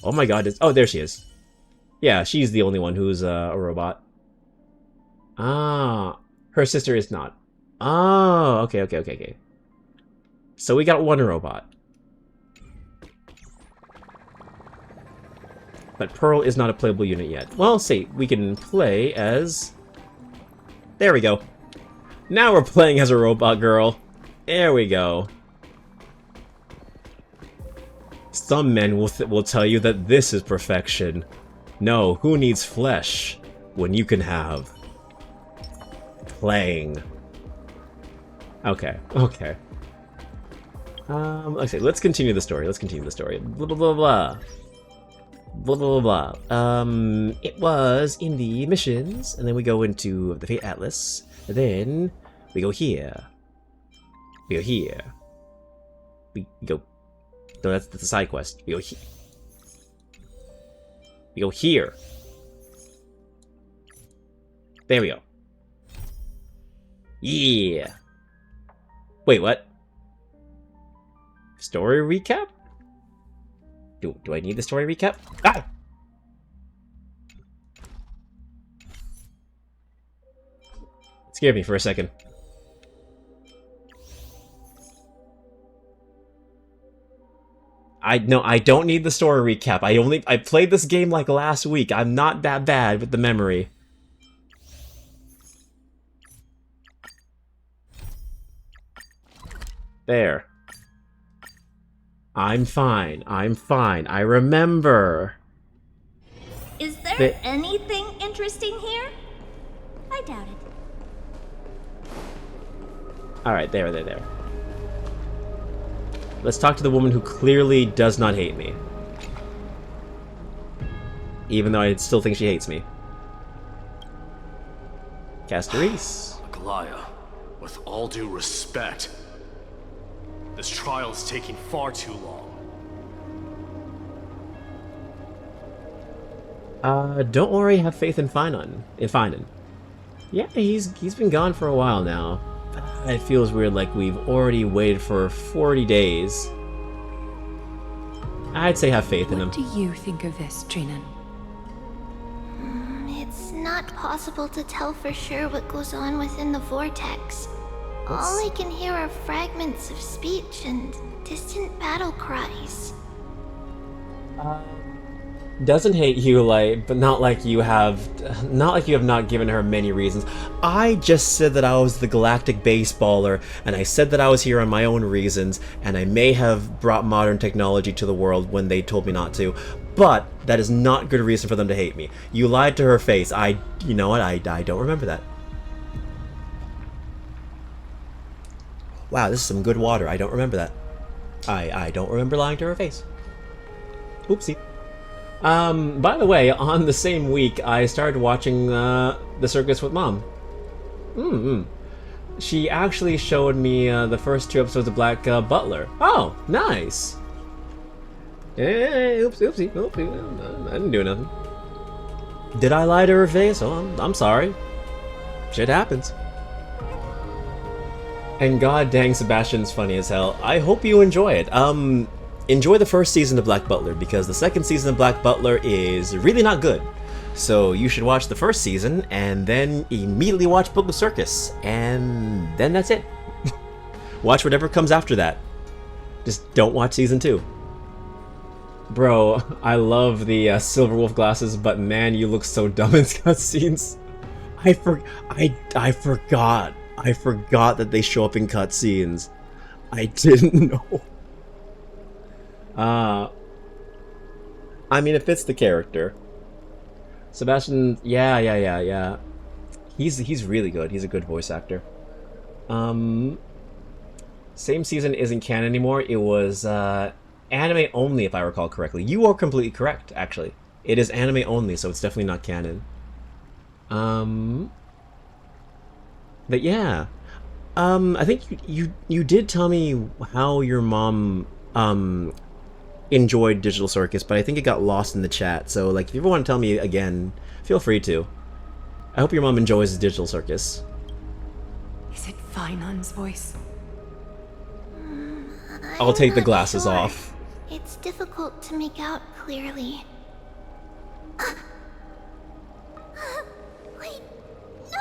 Oh my god, oh, there she is. Yeah, she's the only one who's a robot. Ah, her sister is not. Oh, okay. So we got one robot. But Pearl is not a playable unit yet. Well, see, we can play as... There we go. Now we're playing as a robot girl. There we go. Some men will tell you that this is perfection. No, who needs flesh when you can have playing? Okay. Okay, let's continue the story. Blah, blah, blah, blah. Blah, blah, blah, blah. It was in the missions, and then we go into the Fate Atlas, and then we go here. We go... No, that's the side quest. We go here. We go here. There we go. Yeah. Wait, what? Story recap? Do I need the story recap? Ah! It scared me for a second. I don't need the story recap. I played this game like last week. I'm not that bad with the memory. There. I'm fine. I'm fine. I remember. Is there anything interesting here? I doubt it. Alright, there. Let's talk to the woman who clearly does not hate me. Even though I still think she hates me. Castorise. Aglaya, with all due respect, this trial is taking far too long. Don't worry, have faith in Finan. Yeah, he's been gone for a while now. It feels weird, like we've already waited for 40 days. I'd say have faith in him. What do you think of this, Trinan? It's not possible to tell for sure what goes on within the vortex. All I can hear are fragments of speech and distant battle cries. Doesn't hate you, like, but not like you have not given her many reasons. I just said that I was the galactic baseballer, and I said that I was here on my own reasons, and I may have brought modern technology to the world when they told me not to, but that is not good reason for them to hate me. You lied to her face. You know what? I don't remember that. Wow, this is some good water. I don't remember that. I don't remember lying to her face. Oopsie. By the way, on the same week, I started watching The Circus with Mom. She actually showed me the first 2 episodes of Black Butler. Oh, nice! Oopsie. I didn't do nothing. Did I lie to her face? Oh, I'm sorry. Shit happens. And god dang, Sebastian's funny as hell. I hope you enjoy it. Enjoy the first season of Black Butler, because the second season of Black Butler is really not good. So you should watch the first season, and then immediately watch Book of Circus, and then that's it. Watch whatever comes after that. Just don't watch season 2. Bro, I love the Silver Wolf glasses, but man, you look so dumb in cutscenes. I forgot. I forgot that they show up in cutscenes. I didn't know. I mean, it fits the character. Sebastian, yeah. He's really good. He's a good voice actor. Same season isn't canon anymore. It was anime only, if I recall correctly. You are completely correct, actually. It is anime only, so it's definitely not canon. But yeah, I think you did tell me how your mom enjoyed Digital Circus, but I think it got lost in the chat. So, like, if you ever want to tell me again, feel free to. I hope your mom enjoys Digital Circus. Is it Finan's voice? I'll take the glasses off. It's difficult to make out clearly. Wait, no!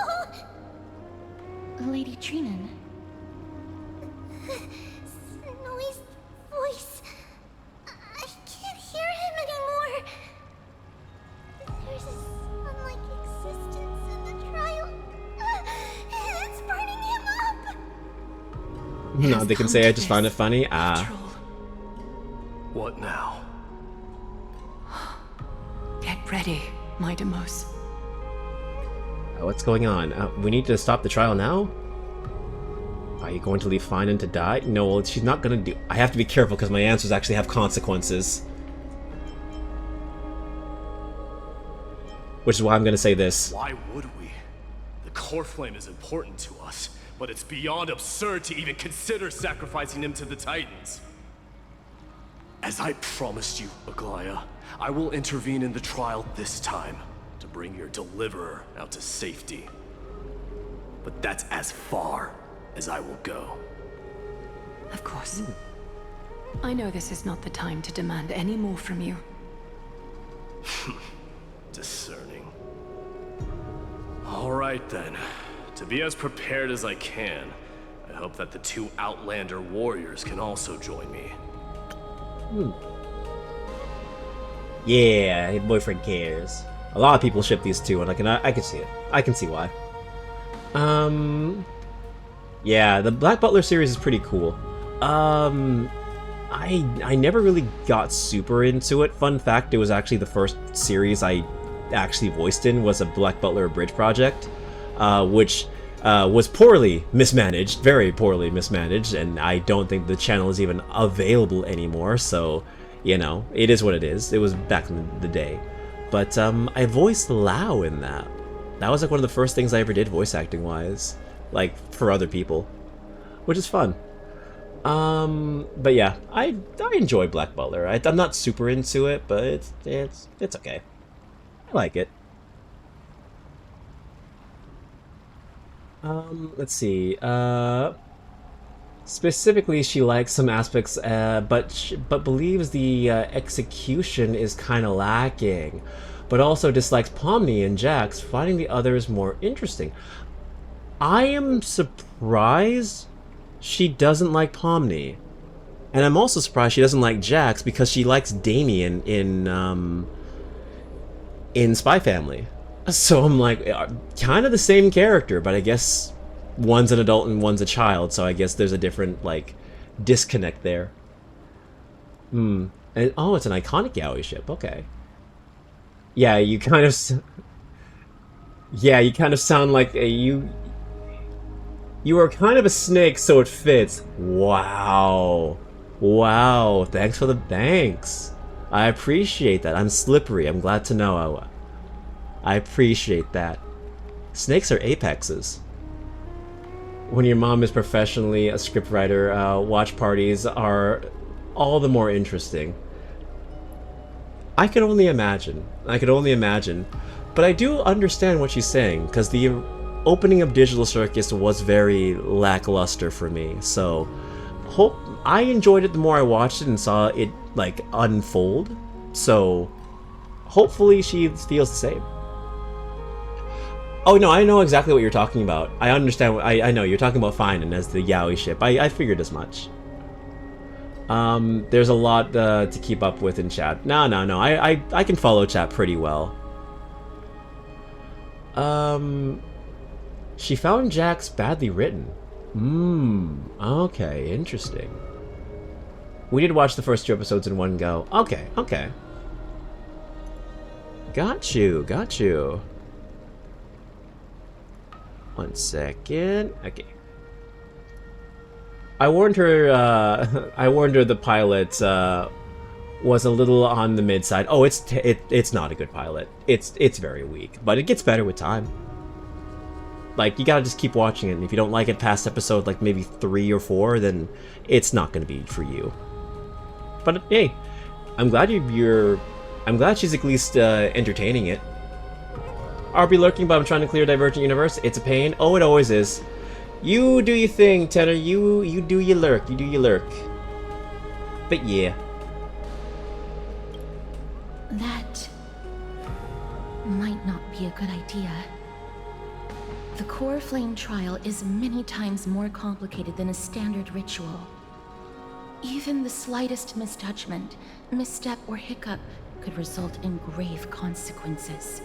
Lady Trinan. Snowy's voice. I can't hear him anymore. There's a sun-like existence in the trial. It's burning him up. No, they can say I just find it funny. What now? Get ready, my Demos. What's going on? We need to stop the trial now? Are you going to leave Finan to die? No, well, she's not gonna do... I have to be careful because my answers actually have consequences. Which is why I'm gonna say this. Why would we? The core flame is important to us, but it's beyond absurd to even consider sacrificing him to the Titans. As I promised you, Aglaya, I will intervene in the trial this time to bring your deliverer out to safety. but that's as far as I will go. Of course. I know this is not the time to demand any more from you. Discerning. Alright then. To be as prepared as I can, I hope that the two Outlander warriors can also join me. Yeah, his boyfriend cares. A lot of people ship these two, and I can see it. I can see why. Yeah, the Black Butler series is pretty cool. I never really got super into it. Fun fact, it was actually the first series I actually voiced in was a Black Butler Bridge project, which was poorly mismanaged, very poorly mismanaged, and I don't think the channel is even available anymore, so, you know, it is what it is. It was back in the day. But I voiced Lao in that. That was like one of the first things I ever did voice acting wise, like for other people, which is fun. But yeah, I enjoy Black Butler. I'm not super into it, but it's okay. I like it. Let's see. Specifically, she likes some aspects, but believes the execution is kind of lacking. But also dislikes Pomni and Jax, finding the others more interesting. I am surprised she doesn't like Pomni. And I'm also surprised she doesn't like Jax because she likes Damien in Spy Family. So I'm like, kind of the same character, but I guess one's an adult and one's a child, so I guess there's a different, like, disconnect there. And, oh, it's an iconic yaoi ship, okay. Yeah, you kind of... Yeah, you kind of sound like you are kind of a snake, so it fits. Wow. Wow, thanks for the thanks. I appreciate that. I'm slippery. I'm glad to know. I appreciate that. Snakes are apexes. When your mom is professionally a scriptwriter, watch parties are all the more interesting. I can only imagine. I could only imagine. But I do understand what she's saying, because the opening of Digital Circus was very lackluster for me, so I enjoyed it the more I watched it and saw it, like, unfold, so hopefully she feels the same. Oh no, I know exactly what you're talking about. I understand, I know, you're talking about Finan as the yaoi ship. I figured as much. There's a lot to keep up with in chat. No, I can follow chat pretty well. She found Jax badly written. Okay, interesting. We did watch the first 2 episodes in one go. Okay. Got you. 1 second. Okay. I warned her the pilot was a little on the mid side. Oh, it's not a good pilot. It's very weak, but it gets better with time. Like, you gotta just keep watching it, and if you don't like it past episode, like, maybe 3 or 4, then it's not gonna be for you. But, hey, I'm glad I'm glad she's at least entertaining it. I'll be lurking, but I'm trying to clear Divergent Universe. It's a pain. Oh, it always is. You do your thing, Tenor. You do your lurk. You do your lurk. But yeah. That might not be a good idea. The core flame trial is many times more complicated than a standard ritual. Even the slightest misjudgment, misstep, or hiccup could result in grave consequences.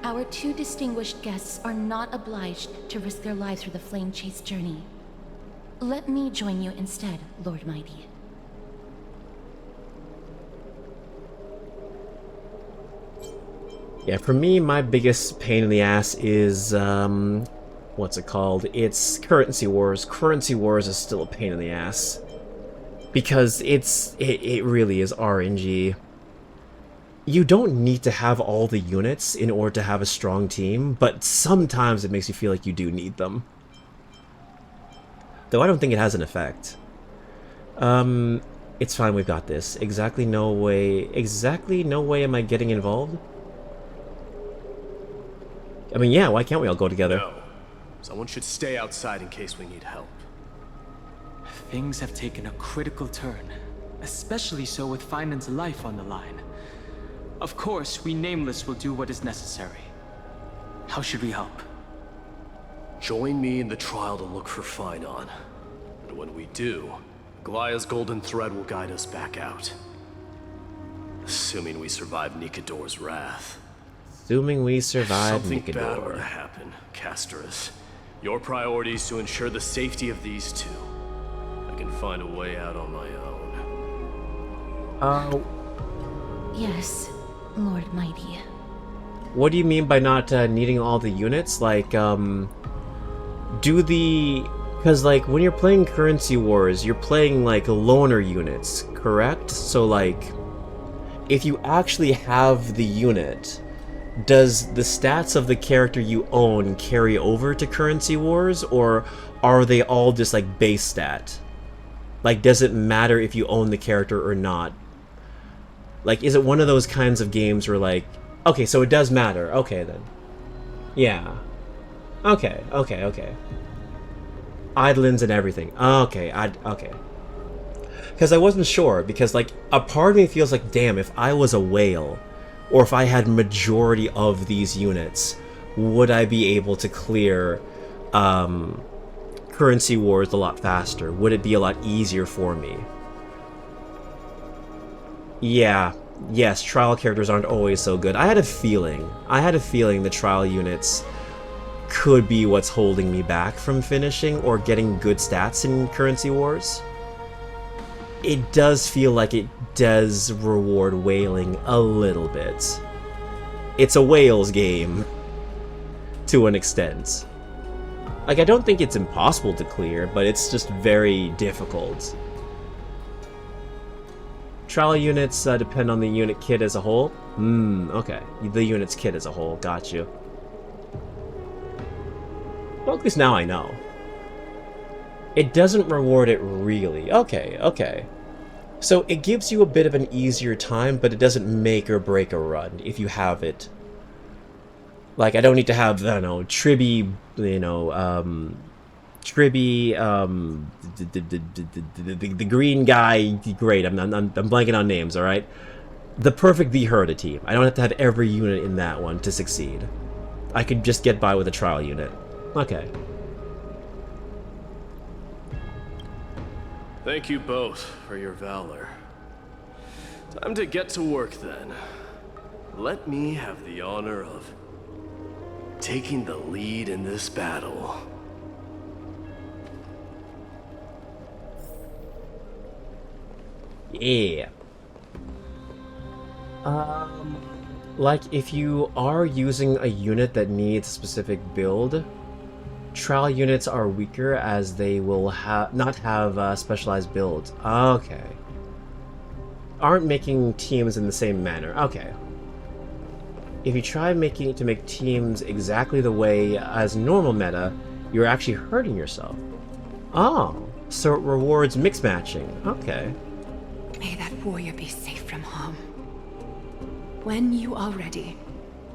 Our 2 distinguished guests are not obliged to risk their lives for the flame chase journey. Let me join you instead, Lord Myedi. Yeah, for me, my biggest pain in the ass is, what's it called? It's Currency Wars. Currency Wars is still a pain in the ass. Because it really is RNG. You don't need to have all the units in order to have a strong team, but sometimes it makes you feel like you do need them. Though I don't think it has an effect. It's fine, we've got this. Exactly no way am I getting involved? I mean, yeah, why can't we all go together? No. Someone should stay outside in case we need help. Things have taken a critical turn, especially so with Finan's life on the line. Of course, we Nameless will do what is necessary. How should we help? Join me in the trial to look for Finon. And when we do, Glaya's golden thread will guide us back out. Assuming we survive Nikador's wrath. Assuming we survive Something bad were to Nikador. happen, Castorus. Your priority is to ensure the safety of these two. I can find a way out on my own. Yes, Lord Myedi. What do you mean by not needing all the units? Like, because, like, when you're playing Currency Wars, you're playing, like, loner units, correct? So, like, if you actually have the unit, does the stats of the character you own carry over to Currency Wars, or are they all just, like, base stat? Like, does it matter if you own the character or not? Like, is it one of those kinds of games where, like, okay, so it does matter. Okay, then. Yeah. Okay. Eidolons and everything. Okay, okay. Because I wasn't sure, because, like, a part of me feels like, damn, if I was a whale, or if I had majority of these units, would I be able to clear Currency Wars a lot faster? Would it be a lot easier for me? Yeah. Yes, trial characters aren't always so good. I had a feeling the trial units could be what's holding me back from finishing or getting good stats in Currency Wars. It does feel like it does reward whaling a little bit. It's a whales game, to an extent. Like, I don't think it's impossible to clear, but it's just very difficult. Trial units depend on the unit kit as a whole. Okay. The unit's kit as a whole. Got you. Well, at least now I know. It doesn't reward it really. Okay. So it gives you a bit of an easier time, but it doesn't make or break a run if you have it. Like, I don't need to have, I don't know, Tribby, the green guy, great, I'm blanking on names, alright? The perfect V Herda team. I don't have to have every unit in that one to succeed. I could just get by with a trial unit. Okay. Thank you both for your valor. Time to get to work then. Let me have the honor of taking the lead in this battle. Yeah. Like, if you are using a unit that needs a specific build, trial units are weaker as they will not have specialized builds. Okay. Aren't making teams in the same manner. Okay. If you try making to make teams exactly the way as normal meta, you're actually hurting yourself. Oh, so it rewards mix matching. Okay. May that warrior be safe from harm. When you are ready,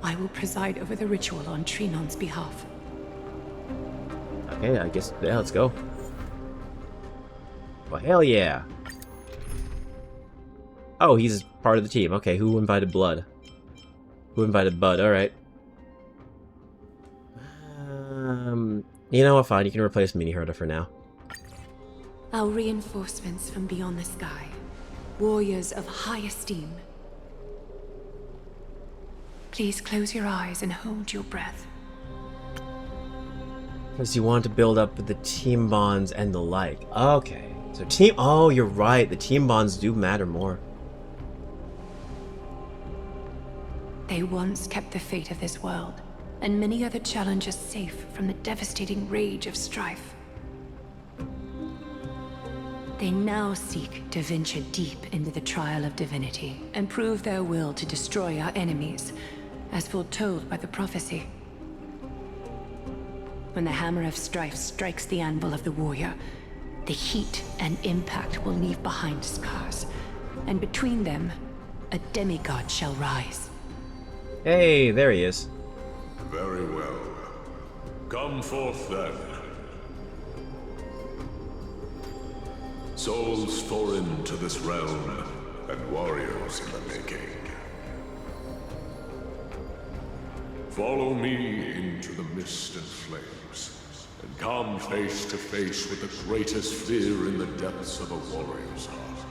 I will preside over the ritual on Trinon's behalf. Okay, I guess, yeah, let's go. Well, hell yeah. Oh, he's part of the team. Okay, who invited Blood? Who invited Bud? Alright. You know what, fine, you can replace Mini Herda for now. Our reinforcements from beyond the sky. Warriors of high esteem. Please close your eyes and hold your breath. Because you want to build up the team bonds and the like. Okay. So team... Oh, you're right. The team bonds do matter more. They once kept the fate of this world, and many other challenges safe from the devastating rage of strife. They now seek to venture deep into the trial of divinity and prove their will to destroy our enemies, as foretold by the prophecy. When the hammer of strife strikes the anvil of the warrior, the heat and impact will leave behind scars, and between them, a demigod shall rise. Hey, there he is. Very well. Come forth then. Souls foreign to this realm, and warriors in the making. Follow me into the mist and flames, and come face to face with the greatest fear in the depths of a warrior's heart.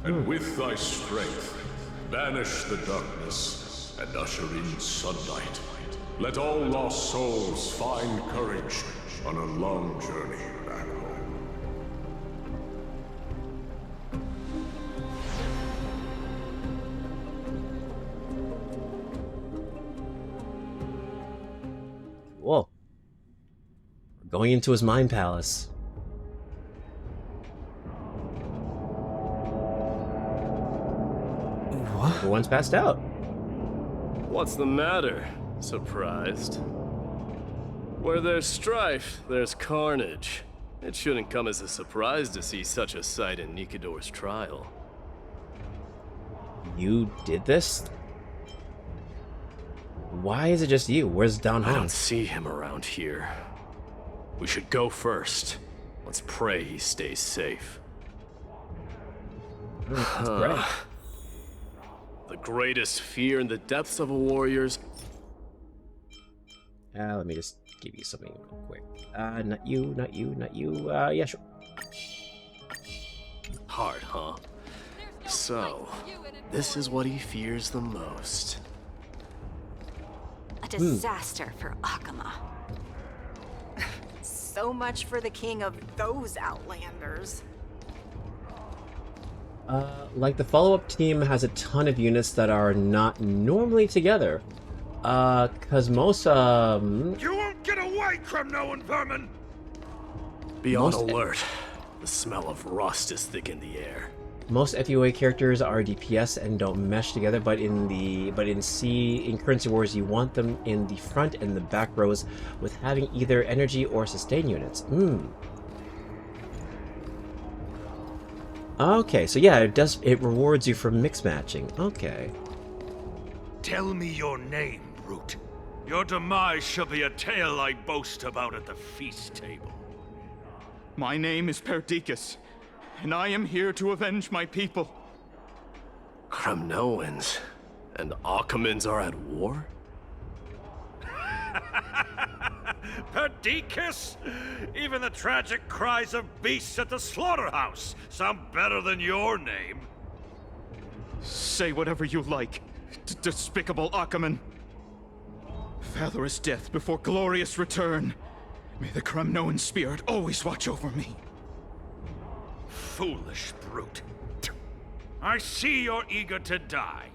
And with thy strength, banish the darkness and usher in sunlight. Let all lost souls find courage on a long journey back home. Whoa. We're going into his mind palace. What? Everyone's passed out. What's the matter? Surprised? Where there's strife, there's carnage. It shouldn't come as a surprise to see such a sight in Nikidor's trial. You did this? Why is it just you? Where's Don I don't Hans? see him around here. We should go first. Let's pray he stays safe. Let's pray. The greatest fear in the depths of a warrior's... Let me just give you something real quick. Not you, not you, not you. Yeah, sure. Hard, huh? So, this is what he fears the most. A disaster for Akama. So much for the king of those outlanders. Like the follow-up team has a ton of units that are not normally together. Cause most, You won't get away, Kremnoan vermin! Be on alert. The smell of rust is thick in the air. most FUA characters are DPS and don't mesh together, but in Currency Wars you want them in the front and the back rows with having either energy or sustain units. Okay, so yeah, it rewards you for mix matching. Okay. Tell me your name, brute. Your demise shall be a tale I boast about at the feast table. My name is Perdiccas, and I am here to avenge my people. Kremnoans and Akamans are at war? Perdiccas? Even the tragic cries of beasts at the slaughterhouse sound better than your name. Say whatever you like, despicable Akaman. Valorous death before glorious return. May the Kremnoan spirit always watch over me. Foolish brute. I see you're eager to die.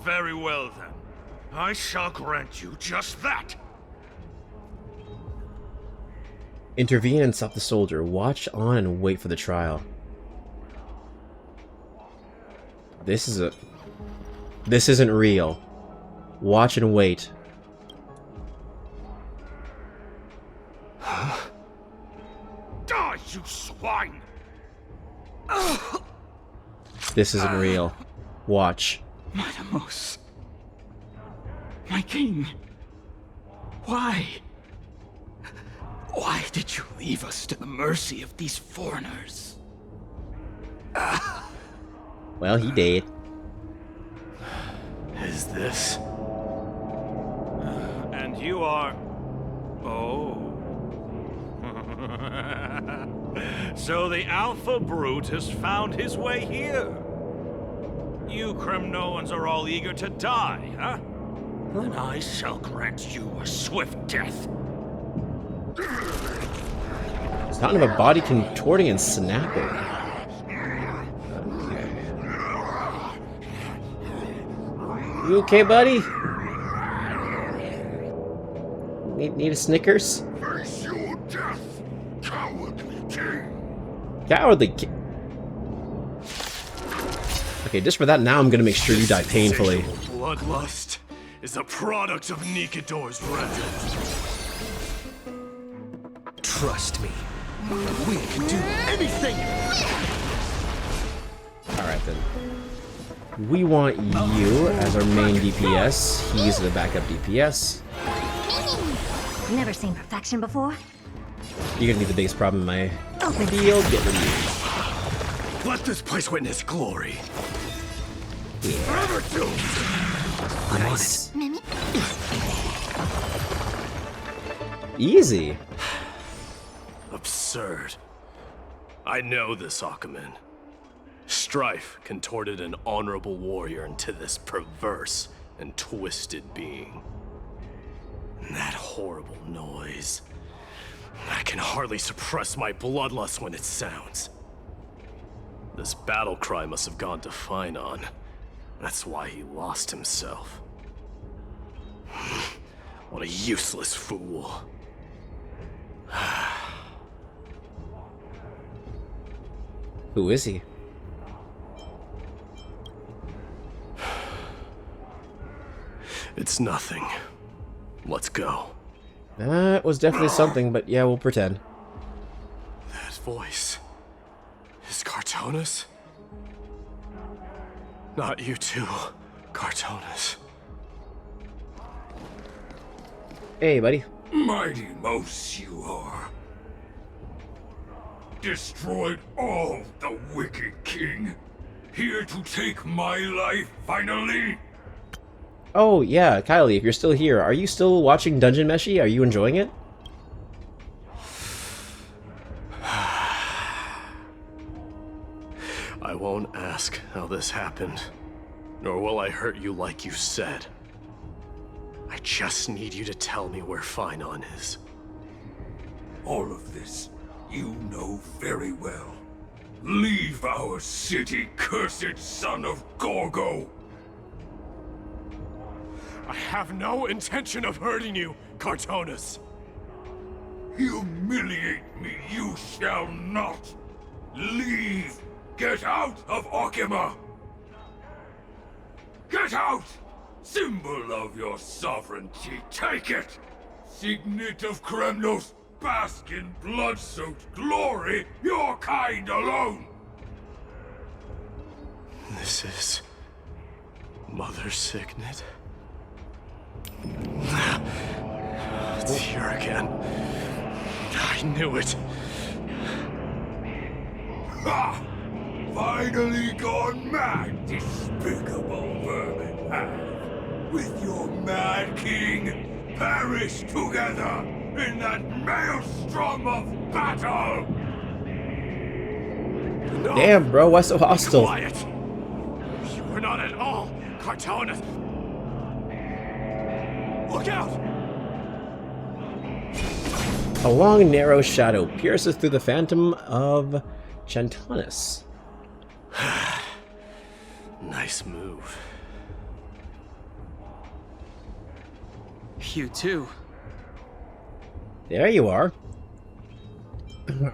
Very well then. I shall grant you just that. Intervene and stop the soldier. Watch on and wait for the trial. This isn't real. Watch and wait. Die, you swine! This isn't real. Watch. Madamos. My king. Why? Why did you leave us to the mercy of these foreigners? Well, he did. Is this? And you are... Oh. So the Alpha Brute has found his way here. You Kremnoans are all eager to die, huh? Then I shall grant you a swift death. Sound of a body contorting and snapping. You okay, buddy? Need a Snickers? Face your death, cowardly king. Cowardly king. Okay, just for that, now I'm gonna make sure you die painfully. Bloodlust is a product of Nikidor's wrath. Trust me, we can do anything! Alright then. We want you as our main DPS. He's the backup DPS. Never seen perfection before. You're gonna be the biggest problem in my field. Get rid of Let this place witness glory. you. Yeah. Forever doomed. Nice. Mimi? Easy. Absurd. I know this, Akumen. Strife contorted an honorable warrior into this perverse and twisted being. And that horrible noise. I can hardly suppress my bloodlust when it sounds. This battle cry must have gone to Finon. That's why he lost himself. What a useless fool. Who is he? It's nothing. Let's go. That was definitely something, but yeah, we'll pretend. That voice is Cartonis? Not you too, Cartonis. Hey, buddy. Mighty Mouse you are. Destroyed all the wicked king. Here to take my life finally. Oh, yeah, Kylie, if you're still here, are you still watching Dungeon Meshi? Are you enjoying it? I won't ask how this happened, nor will I hurt you like you said. I just need you to tell me where Finon is. All of this you know very well. Leave our city, cursed son of Gorgo! I have no intention of hurting you, Cartonis. Humiliate me you shall not! Leave! Get out of Okima! Get out! Symbol of your sovereignty, take it! Signet of Kremnos, bask in blood-soaked glory, your kind alone! This is... Mother's signet? It's here again. I knew it. Ha! Finally gone mad, despicable vermin have. With your mad king, perish together in that maelstrom of battle! No. Damn, bro, why so hostile? Quiet! You were not at all, Cartonis! Look out! A long, narrow shadow pierces through the phantom of Chantonis. Nice move. You too. There you are.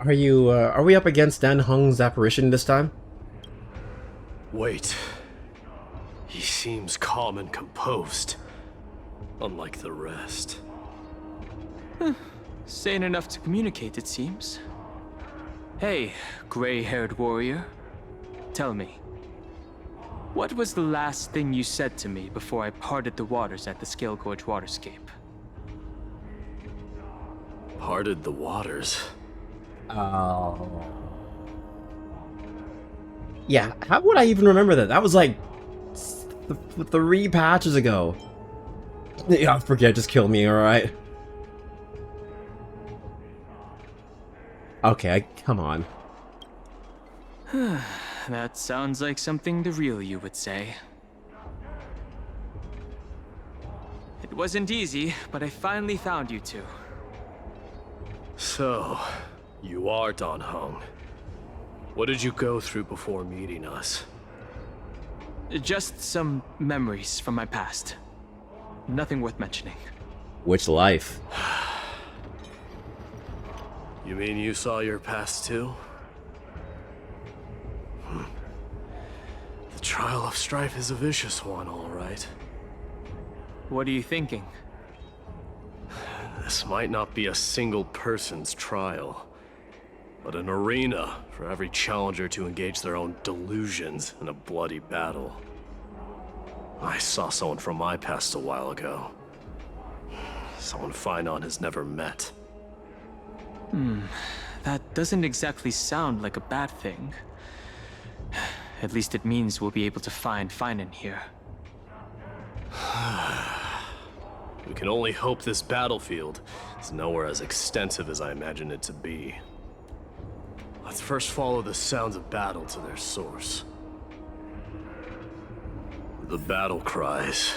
Are we up against Dan Heng's apparition this time? Wait. He seems calm and composed. Unlike the rest. Sane enough to communicate, it seems. Hey, gray-haired warrior. Tell me, what was the last thing you said to me before I parted the waters at the Scale Gorge waterscape? Parted the waters? Oh. Yeah, how would I even remember that? That was like 3 patches ago. Yeah, forget, just kill me, alright? Okay, come on. That sounds like something the real you would say. It wasn't easy, but I finally found you two. So, you are Dan Heng. What did you go through before meeting us? Just some memories from my past. Nothing worth mentioning. Which life? You mean you saw your past too? The trial of strife is a vicious one, all right. What are you thinking? This might not be a single person's trial, but an arena for every challenger to engage their own delusions in a bloody battle. I saw someone from my past a while ago. someone Finon has never met. That doesn't exactly sound like a bad thing. At least it means we'll be able to find Finon here. We can only hope this battlefield is nowhere as extensive as I imagine it to be. Let's first follow the sounds of battle to their source. The battle cries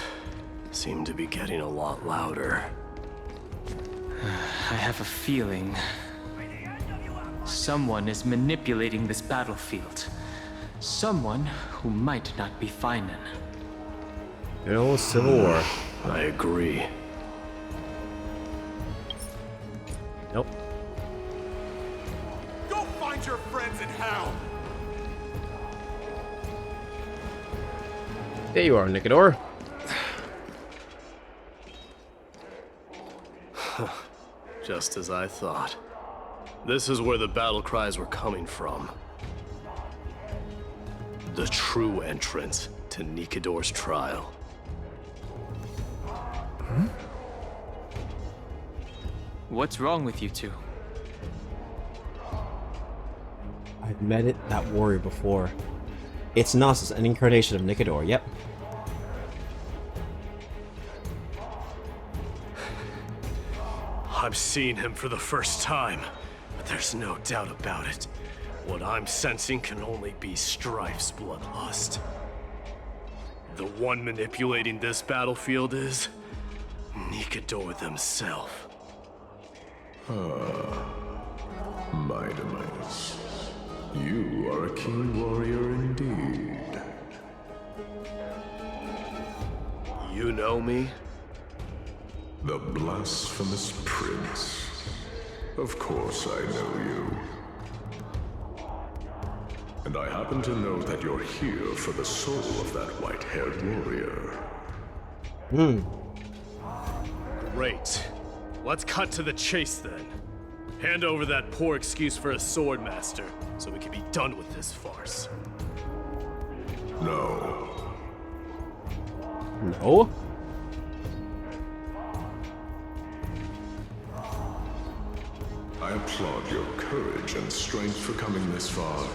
seem to be getting a lot louder. I have a feeling someone is manipulating this battlefield. Someone who might not be Finon. The old Civil War. I agree. Nope. Go find your friends in hell! There you are, Nicodor. Just as I thought. This is where the battle cries were coming from. The true entrance to Nicodor's trial. What's wrong with you two? I've met that warrior before. It's Gnosis, an incarnation of Nicodor, yep. I'm seeing him for the first time, but there's no doubt about it. What I'm sensing can only be Strife's bloodlust. The one manipulating this battlefield is Nicodor themselves. Myedi, you are a keen warrior indeed. You know me? The blasphemous prince. Of course I know you. And I happen to know that you're here for the soul of that white-haired warrior. Great. Let's cut to the chase then. Hand over that poor excuse for a swordmaster, so we can be done with this farce. No. No? I applaud your courage and strength for coming this far,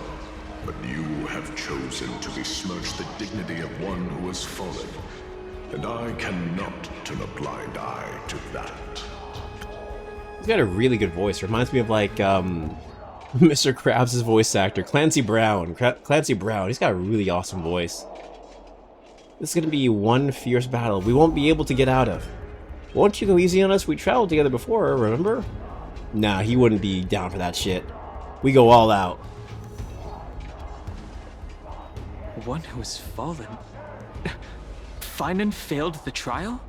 but you have chosen to besmirch the dignity of one who has fallen, and I cannot turn a blind eye to that. He's got a really good voice. Reminds me of like Mr. Krabs' voice actor, Clancy Brown. Clancy Brown. He's got a really awesome voice. This is gonna be one fierce battle we won't be able to get out of. Won't you go easy on us? We traveled together before, remember? Nah, he wouldn't be down for that shit. We go all out. One who has fallen? Finon failed the trial?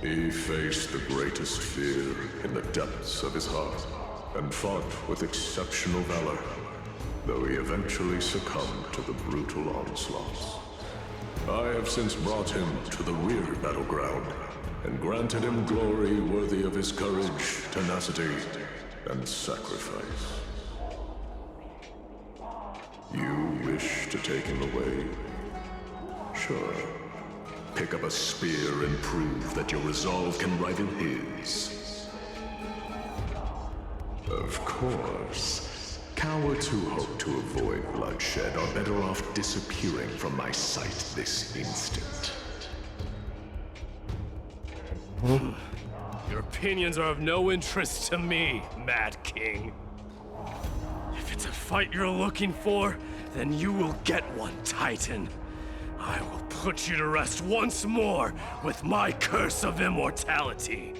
He faced the greatest fear in the depths of his heart, and fought with exceptional valor, though he eventually succumbed to the brutal onslaughts. I have since brought him to the rear battleground, and granted him glory worthy of his courage, tenacity, and sacrifice. You wish to take him away? Sure. Pick up a spear and prove that your resolve can rival his. Of course, cowards who hope to avoid bloodshed are better off disappearing from my sight this instant. Your opinions are of no interest to me, Mad King. If it's a fight you're looking for, then you will get one, Titan. I will put you to rest once more with my curse of immortality.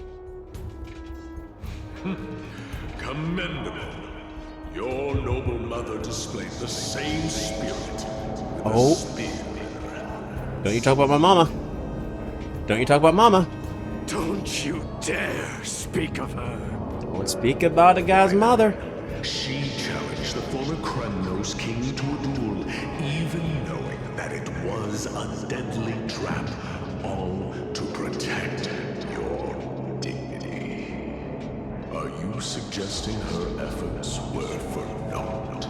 Commendable. Your noble mother displayed the same spirit. Oh. Don't you talk about my mama. Don't you talk about mama. Don't you dare speak of her. Don't speak about a guy's mother. She challenged the former Kremnos king to a duel, even knowing that it was a deadly trap, all to protect your dignity. Are you suggesting her efforts were for naught?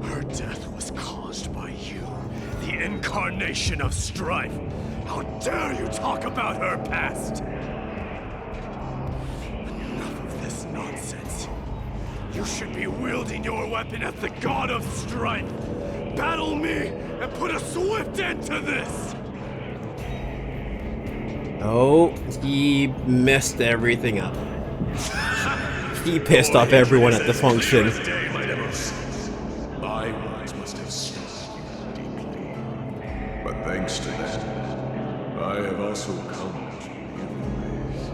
Her death was caused by you, the incarnation of strife. How dare you talk about her past? Enough of this nonsense. You should be wielding your weapon as the god of strife. Battle me and put a swift end to this! Oh, he messed everything up. He pissed off everyone at the function. My words must have stung you deeply. But thanks to that, I have also come to realize.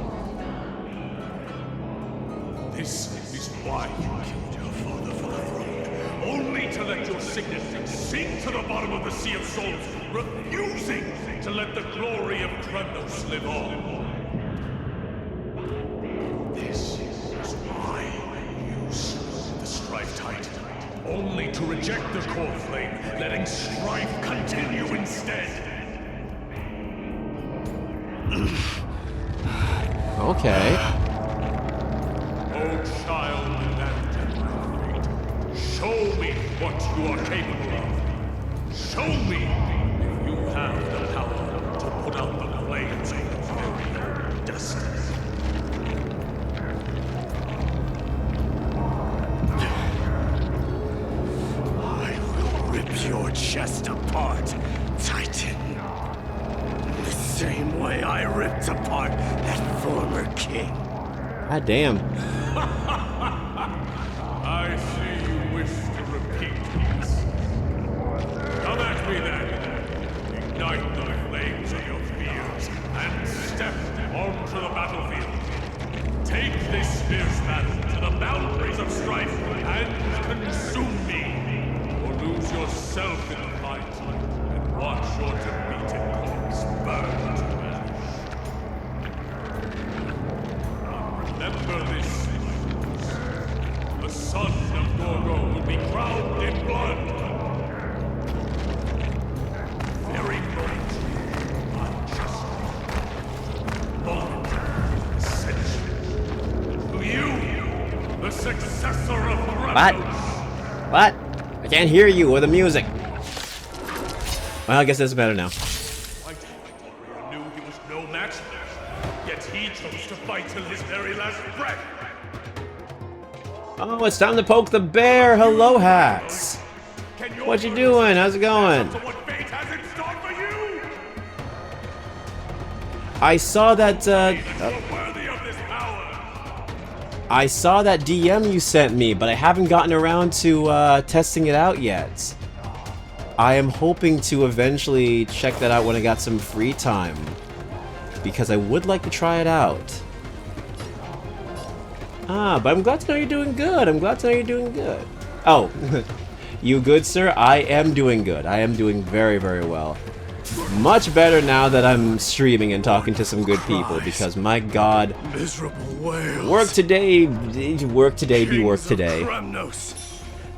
This is why you killed your father for the throne. Only to let your signet sink to the bottom of the Sea of Souls, refusing to let the glory of Kremnos live on. This is why you slew the Strife Titan. Only to reject the core flame, letting strife continue instead. Okay. Oh, child and fate, show me what you are capable of. Show me if you have the power to put out the flames of your very destiny. I will rip your chest apart, Titan. The same way I ripped apart that former king. God damn. I see you wish to repeat this. Come at me then. Ignite the flames of your fears and step onto the battlefield. Take this fierce battle to the boundaries of strife and consume me. Or lose yourself in the fight and watch your defeated corpse burn to ash. Remember this. The son of Gorgo will be crowned in blood. Very moment, unjustly, moment of ascension. To you, the successor of Kremnos. What? I can't hear you or the music. Well, I guess that's better now. White warrior knew he was no match, yet he chose to fight till his very last breath. Oh, it's time to poke the bear. Hello, Hacks. What you doing? How's it going? I saw that, I saw that DM you sent me, but I haven't gotten around to, testing it out yet. I am hoping to eventually check that out when I got some free time, because I would like to try it out. Ah, but I'm glad to know you're doing good. I'm glad to know you're doing good. Oh, you good, sir? I am doing good. I am doing very, very well. Much better now that I'm streaming and talking to some good people, because my god, miserable whales. Work today, be work today. Kremnos.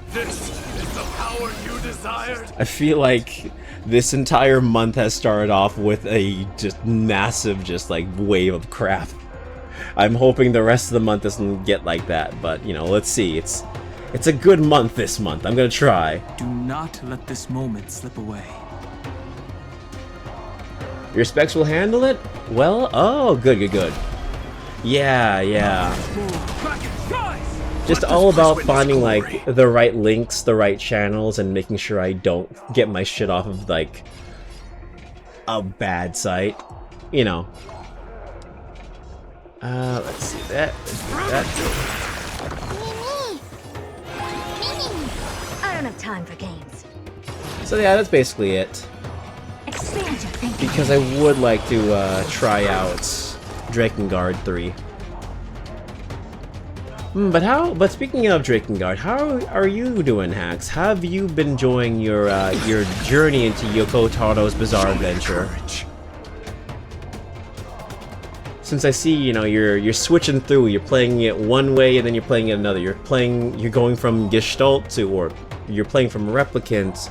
This is the power you desired. I feel like this entire month has started off with a just massive, just like wave of crap. I'm hoping the rest of the month doesn't get like that, but you know, let's see. It's a good month this month. I'm gonna try. Do not let this moment slip away. Your specs will handle it? Well, oh, good. Yeah. Just all about finding like the right links, the right channels, and making sure I don't get my shit off of like a bad site, you know. Let's see that. I don't have time for games. So yeah, that's basically it. Because I would like to try out Drakengard 3. But speaking of Drakengard, how are you doing, Hacks? How have you been enjoying your journey into Yoko Taro's Bizarre Adventure? Since I see, you know, you're switching through, you're playing it one way and then you're playing it another. You're going from Gestalt to, or you're playing from Replicant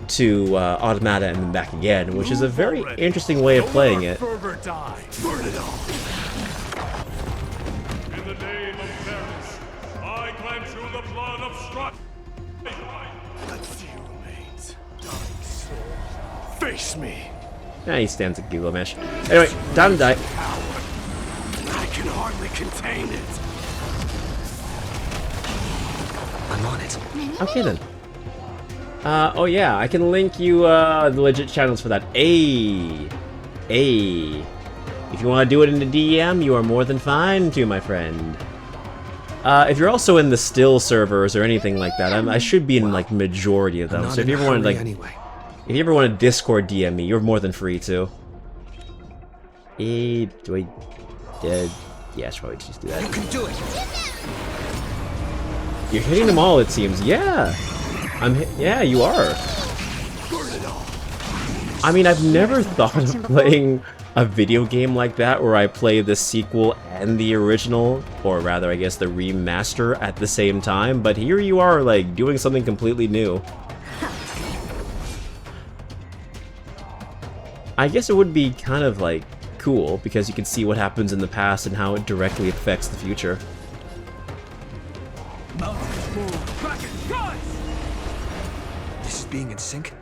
to Automata and then back again, which is a very interesting way of playing it. Burn it all. In the name of Varus, I grant you the blood of strife. Let's see who remains, dying soul. Face me! Yeah, he stands a Gilgamesh. Anyway, time to die. I can hardly contain it. I'm on it. Okay then. Oh yeah, I can link you the legit channels for that. If you want to do it in the DM, you are more than fine to, my friend. If you're also in the still servers or anything like that, I should be in like majority of them. So if you ever want to if you ever want to Discord DM me, you're more than free to. Yeah, I should probably just do that. You can do it. You're hitting them all, it seems. Yeah, yeah, you are. I mean, I've never thought of playing a video game like that where I play the sequel and the original, or rather, I guess, the remaster at the same time. But here you are, like, doing something completely new. I guess it would be kind of, like, cool, because you can see what happens in the past and how it directly affects the future. This is being in sync.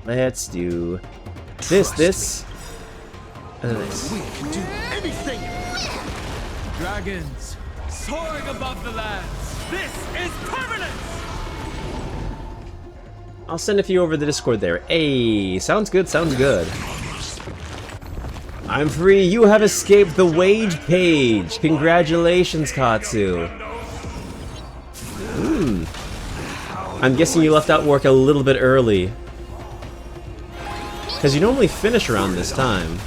Let's do this. Nice. We can do anything. Dragons, soaring above the lands. This is permanence! I'll send a few over the Discord there. Hey, sounds good, sounds good. I'm free. You have escaped the wage cage. Congratulations, Katsu. I'm guessing you left out work a little bit early. Because you normally finish around this time.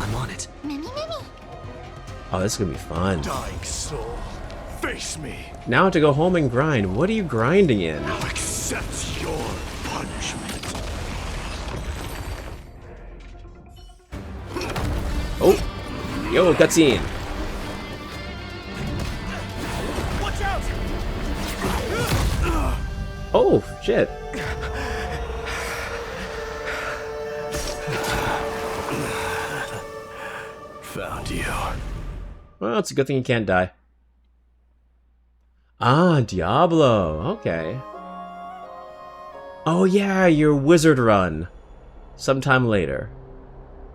I'm on it. Oh, this is gonna be fun. Dying soul, face me. Now to go home and grind. What are you grinding in? I'll accept your punishment. Oh, yo, cutscene. Watch out! Oh, shit. Found you. Well, it's a good thing you can't die. Ah, Diablo. Okay. Oh yeah, your wizard run. Sometime later.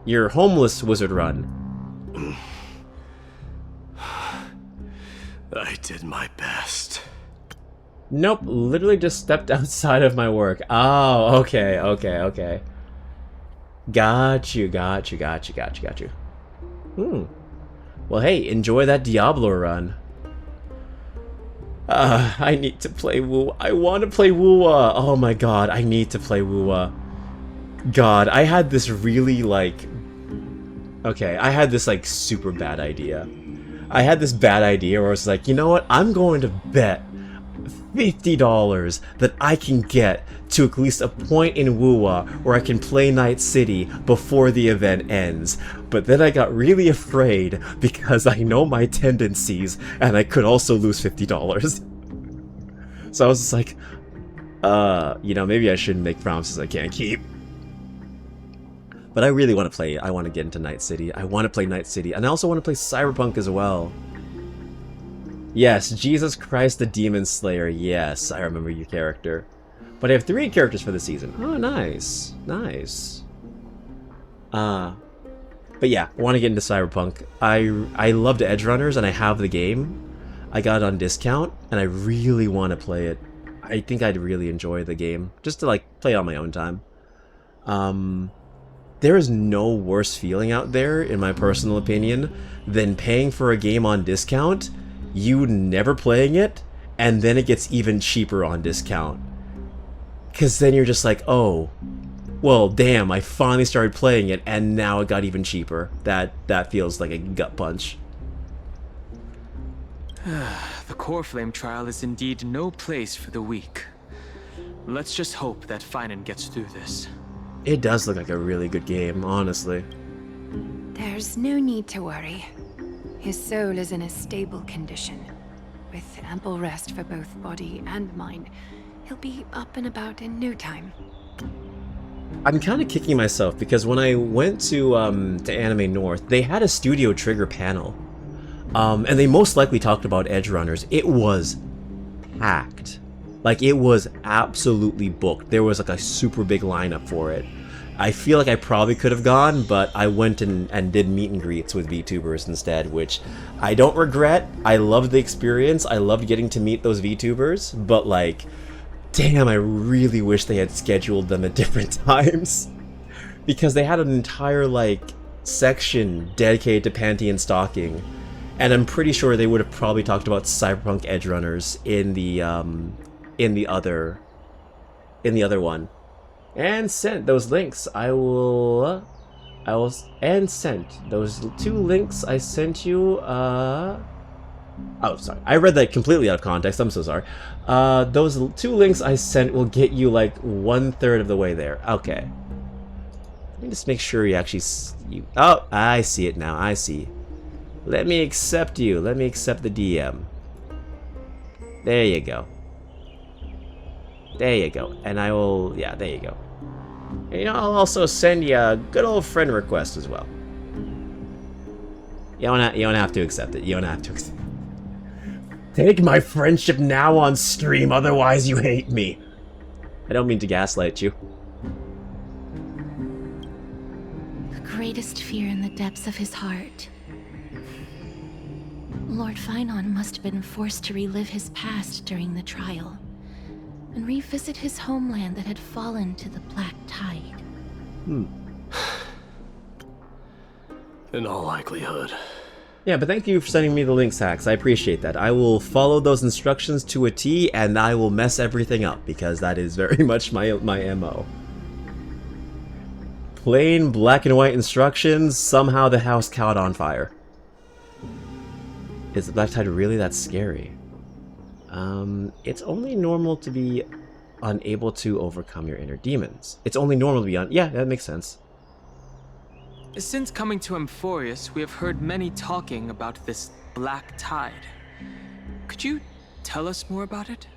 Your homeless wizard run. I did my best. Nope, literally just stepped outside of my work. Oh, okay. Got you. Well, hey, enjoy that Diablo run. I need to play Woo. I want to play Woo-Wah. Oh my god, I need to play Woo-Wah. God, I had this really, like... Okay, I had this, like, super bad idea. I had this bad idea where I was like, you know what? I'm going to bet $50 that I can get to at least a point in Woo-Wah where I can play Night City before the event ends. But then I got really afraid because I know my tendencies and I could also lose $50. So I was just like, you know, maybe I shouldn't make promises I can't keep. But I really want to play, I want to get into Night City. I want to play Night City, and I also want to play Cyberpunk as well. Yes, Jesus Christ the Demon Slayer, yes, I remember your character. But I have 3 characters for the season. Oh, nice. Nice. But yeah, I want to get into Cyberpunk. I loved Edge Runners, and I have the game. I got it on discount, and I really want to play it. I think I'd really enjoy the game, just to, like, play it on my own time. There is no worse feeling out there, in my personal opinion, than paying for a game on discount, you never playing it, and then it gets even cheaper on discount. Because then you're just like, oh, well, damn, I finally started playing it, and now it got even cheaper. That feels like a gut punch. The Core Flame trial is indeed no place for the weak. Let's just hope that Finan gets through this. It does look like a really good game, honestly. There's no need to worry. His soul is in a stable condition. With ample rest for both body and mind, he'll be up and about in no time. I'm kind of kicking myself because when I went to Anime North, they had a Studio Trigger panel. And they most likely talked about Edge Runners. It was packed. Like, it was absolutely booked. There was like a super big lineup for it. I feel like I probably could have gone, but I went and did meet and greets with VTubers instead, which I don't regret. I loved the experience. I loved getting to meet those VTubers, but like, damn, I really wish they had scheduled them at different times. Because they had an entire, like, section dedicated to Pantheon stalking. And I'm pretty sure they would have probably talked about Cyberpunk Edgerunners in the other one. And sent those links. And sent those 2 links I sent you. Oh, sorry. I read that completely out of context. I'm so sorry. Those 2 links I sent will get you like 1/3 of the way there. Okay. Let me just make sure you actually oh, I see it now. I see. Let me accept you. Let me accept the DM. There you go. There you go. And I will... Yeah, there you go. And, you know, I'll also send you a good old friend request as well. You don't have to accept it. You don't have to accept it. Take my friendship now on stream, otherwise you hate me. I don't mean to gaslight you. The greatest fear in the depths of his heart. Lord Finon must have been forced to relive his past during the trial, and revisit his homeland that had fallen to the Black Tide. In all likelihood. Yeah, but thank you for sending me the links, Hacks. I appreciate that. I will follow those instructions to a T, and I will mess everything up, because that is very much my MO. Plain black and white instructions, somehow the house caught on fire. Is the Black Tide really that scary? It's only normal to be unable to overcome your inner demons. It's only normal to be yeah, that makes sense. Since coming to Amphorius, we have heard many talking about this Black Tide. Could you tell us more about it?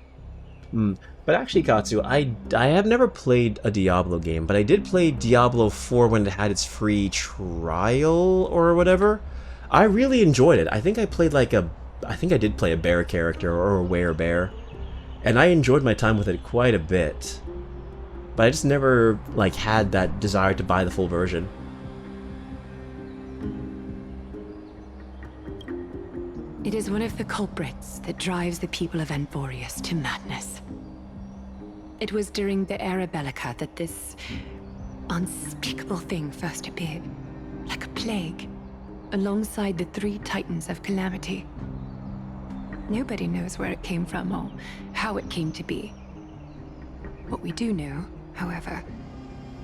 But actually, Katsu, I have never played a Diablo game, but I did play Diablo 4 when it had its free trial or whatever. I really enjoyed it. I think I played like I think I did play a bear character or a werebear, and I enjoyed my time with it quite a bit. But I just never like had that desire to buy the full version. It is one of the culprits that drives the people of Amphorius to madness. It was during the Era Bellica that this unspeakable thing first appeared, like a plague, alongside the 3 Titans of Calamity. Nobody knows where it came from or how it came to be. What we do know, however,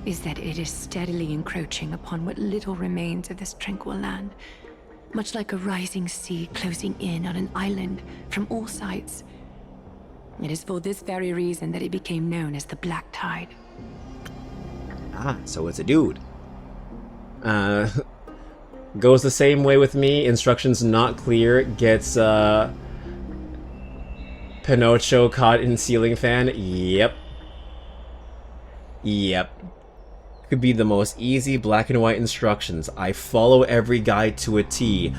is that it is steadily encroaching upon what little remains of this tranquil land, much like a rising sea closing in on an island from all sides. It is for this very reason that it became known as the Black Tide. Ah, so it's a dude. Goes the same way with me. Instructions not clear. Gets, Pinocchio caught in ceiling fan. Yep. Yep. Could be the most easy black and white instructions. I follow every guide to a T.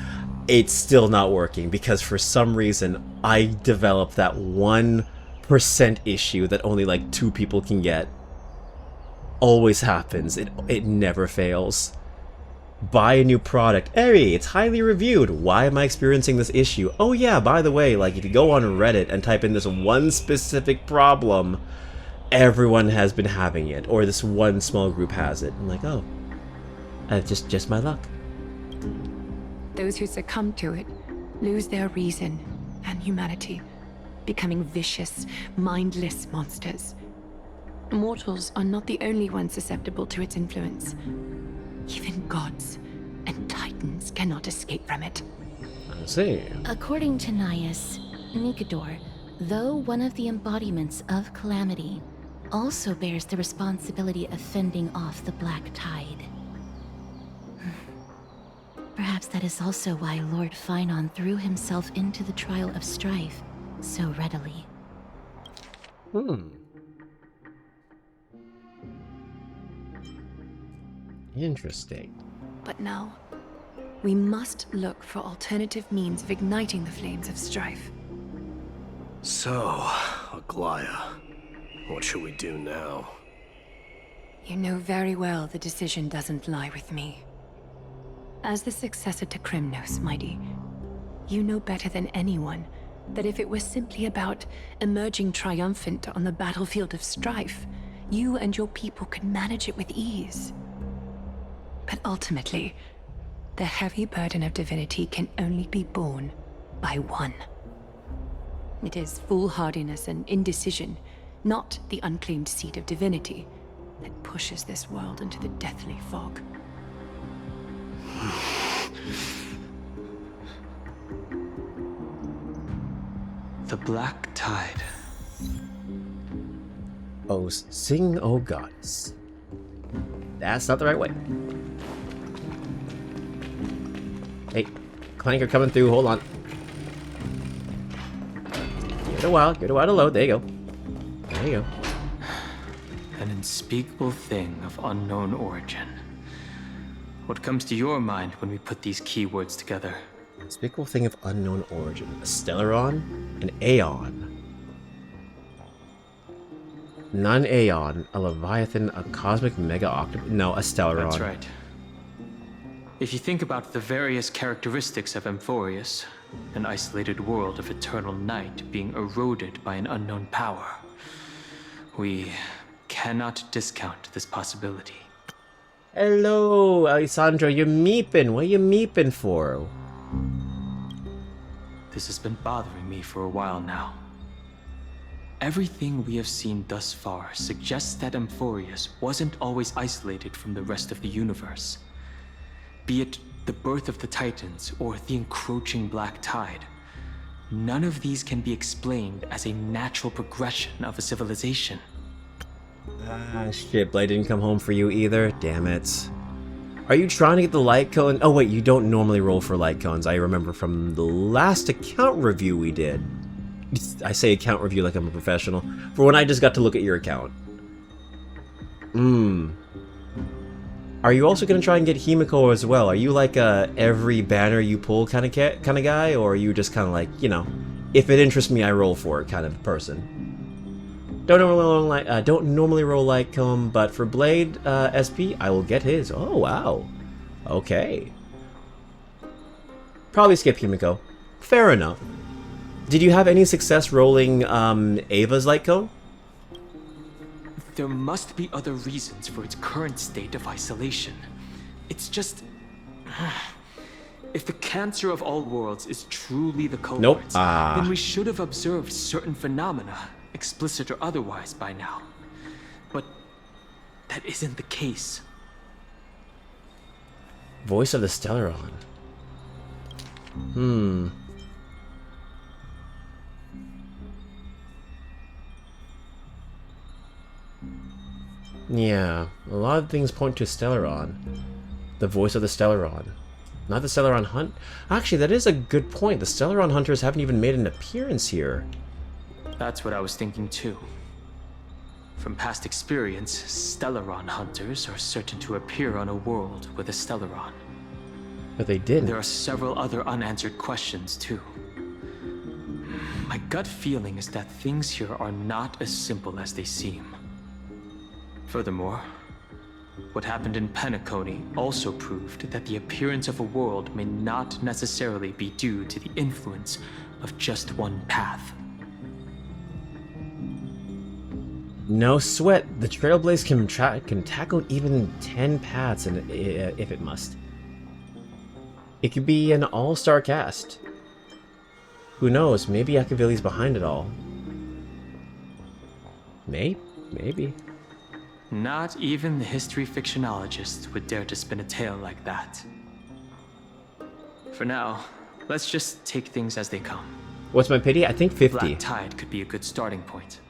It's still not working because for some reason I developed that 1% issue that only like 2 people can get. Always happens. It never fails. Buy a new product. Hey, it's highly reviewed. Why am I experiencing this issue? Oh yeah, by the way, like if you go on Reddit and type in this one specific problem, everyone has been having it, or this one small group has it. I'm like, oh, just my luck. Those who succumb to it lose their reason and humanity, becoming vicious, mindless monsters. Mortals are not the only ones susceptible to its influence. Even gods and titans cannot escape from it. I see. According to Nias, Nikador, though one of the embodiments of Calamity, also bears the responsibility of fending off the Black Tide. Perhaps that is also why Lord Finon threw himself into the trial of strife so readily. Interesting. But now, we must look for alternative means of igniting the flames of strife. So, a Aglaya, what should we do now? You know very well the decision doesn't lie with me. As the successor to Krymnos, Myedi, you know better than anyone that if it was simply about emerging triumphant on the battlefield of strife, you and your people could manage it with ease. But ultimately, the heavy burden of divinity can only be borne by one. It is foolhardiness and indecision, not the unclaimed seat of divinity, that pushes this world into the deathly fog. The Black Tide. Oh, sing, oh goddess. That's not the right way. Hey, Clanker coming through, hold on. Give it a while to load, there you go. There you go. An unspeakable thing of unknown origin. What comes to your mind when we put these keywords together? Unspeakable thing of unknown origin. A Stellaron? An Aeon. Non-Aeon. A Leviathan. A Cosmic Mega Octopus. No, a Stellaron. That's right. If you think about the various characteristics of Amphorius, an isolated world of eternal night being eroded by an unknown power, we cannot discount this possibility. Hello, Alessandro, you're meeping. What are you meeping for? This has been bothering me for a while now. Everything we have seen thus far suggests that Amphorius wasn't always isolated from the rest of the universe. Be it the birth of the Titans or the encroaching Black Tide, none of these can be explained as a natural progression of a civilization. Ah, shit, Blade didn't come home for you either? Damn it. Are you trying to get the light cone? Oh wait, you don't normally roll for light cones. I remember from the last account review we did. I say account review like I'm a professional. For when I just got to look at your account. Are you also going to try and get Himiko as well? Are you like a every banner you pull kind of guy? Or are you just kind of like, you know, if it interests me, I roll for it kind of person? Don't normally roll like comb, but for Blade SP, I will get his. Oh wow, okay. Probably skip Himiko. Fair enough. Did you have any success rolling Ava's light cone? There must be other reasons for its current state of isolation. It's just... If the cancer of all worlds is truly the cohorts, then we should have observed certain phenomena, explicit or otherwise, by now. But that isn't the case. Voice of the Stellaron. Yeah, a lot of things point to Stellaron. The voice of the Stellaron. Not the Stellaron Hunt. Actually, that is a good point. The Stellaron Hunters haven't even made an appearance here. That's what I was thinking too. From past experience, Stellaron Hunters are certain to appear on a world with a Stellaron. But they didn't. There are several other unanswered questions too. My gut feeling is that things here are not as simple as they seem. Furthermore, what happened in Penacony also proved that the appearance of a world may not necessarily be due to the influence of just one path. No sweat. The Trailblaze can tackle even 10 paths if it must. It could be an all-star cast. Who knows? Maybe Akavili's behind it all. Maybe. Not even the history fictionologist would dare to spin a tale like that. For now, let's just take things as they come. What's my pity? I think 50. Black Tide could be a good starting point.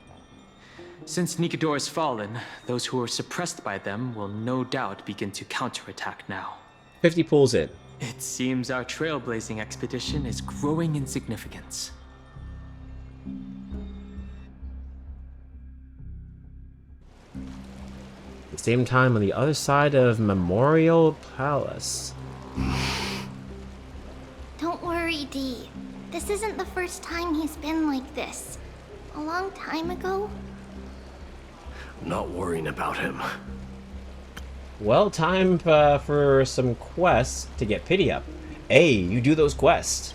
Since Nikador has fallen, those who are suppressed by them will no doubt begin to counterattack now. 50 pulls in. It seems our trailblazing expedition is growing in significance. At the same time, on the other side of Memorial Palace. Don't worry, Dee. This isn't the first time he's been like this. a long time ago. I'm not worrying about him. Well, time for some quests to get pity up. Hey, you do those quests.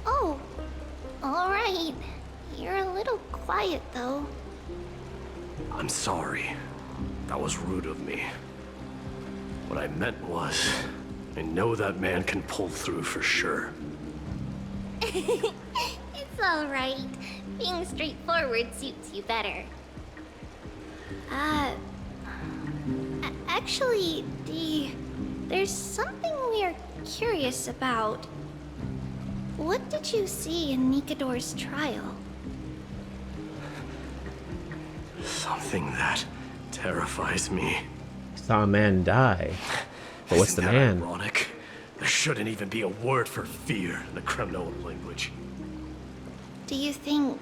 Oh, alright. You're a little quiet, though. I'm sorry. That was rude of me. What I meant was, I know that man can pull through for sure. It's alright. Being straightforward suits you better. Actually, Dee, there's something we're curious about. What did you see in Nikador's trial? Something that terrifies me. Saw a man die. But what's the Isn't that man? ironic? There shouldn't even be a word for fear in the Kremnoan language. Do you think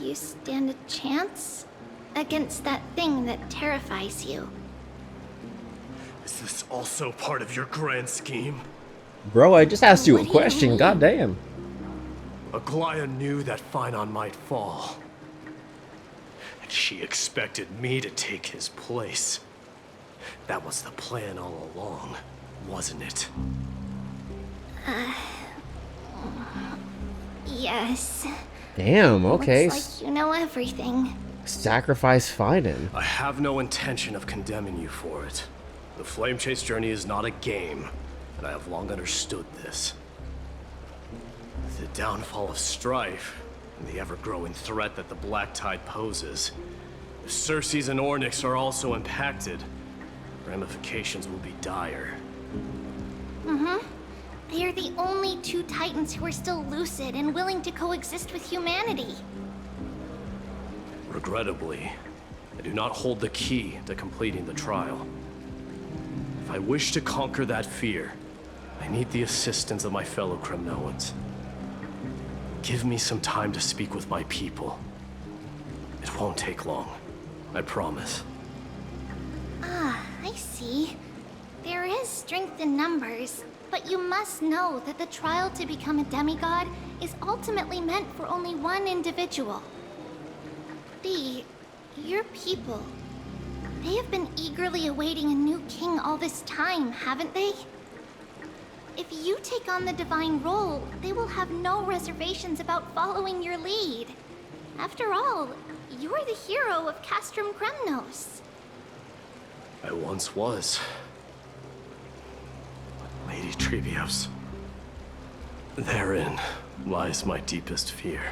you stand a chance against that thing that terrifies you? Is this also part of your grand scheme? Bro, I just asked you a What do you question. mean? Goddamn. Aglaya knew that Finon might fall. And she expected me to take his place. That was the plan all along, wasn't it? Yes. Damn. Okay. Looks like you know everything. Sacrifice Finon. I have no intention of condemning you for it. The Flame Chase journey is not a game, and I have long understood this. The downfall of strife, and the ever-growing threat that the Black Tide poses. If Circes and Ornyx are also impacted, ramifications will be dire. They are the only two Titans who are still lucid and willing to coexist with humanity. Regrettably, I do not hold the key to completing the trial. If I wish to conquer that fear, I need the assistance of my fellow Kremnoans. Give me some time to speak with my people. It won't take long, I promise. I see. There is strength in numbers, but you must know that the trial to become a demigod is ultimately meant for only one individual. Your people, they have been eagerly awaiting a new king all this time, haven't they? If you take on the divine role, they will have no reservations about following your lead. After all, you are the hero of Castrum Kremnos. I once was. Lady Trebios. Therein lies my deepest fear.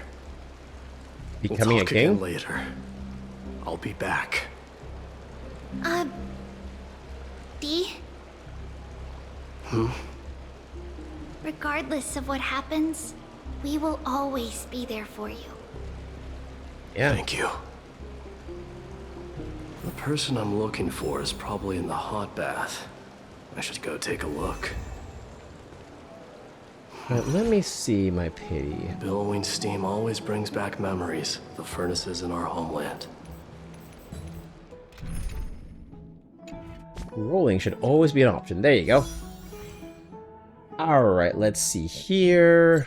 Becoming we'll a talk again king? later. I'll be back. Dee? Regardless of what happens, we will always be there for you. Yeah. Thank you. The person I'm looking for is probably in the hot bath. I should go take a look. Let me see my pity. Billowing steam always brings back memories of the furnaces in our homeland. Rolling should always be an option. There you go. Alright, let's see here.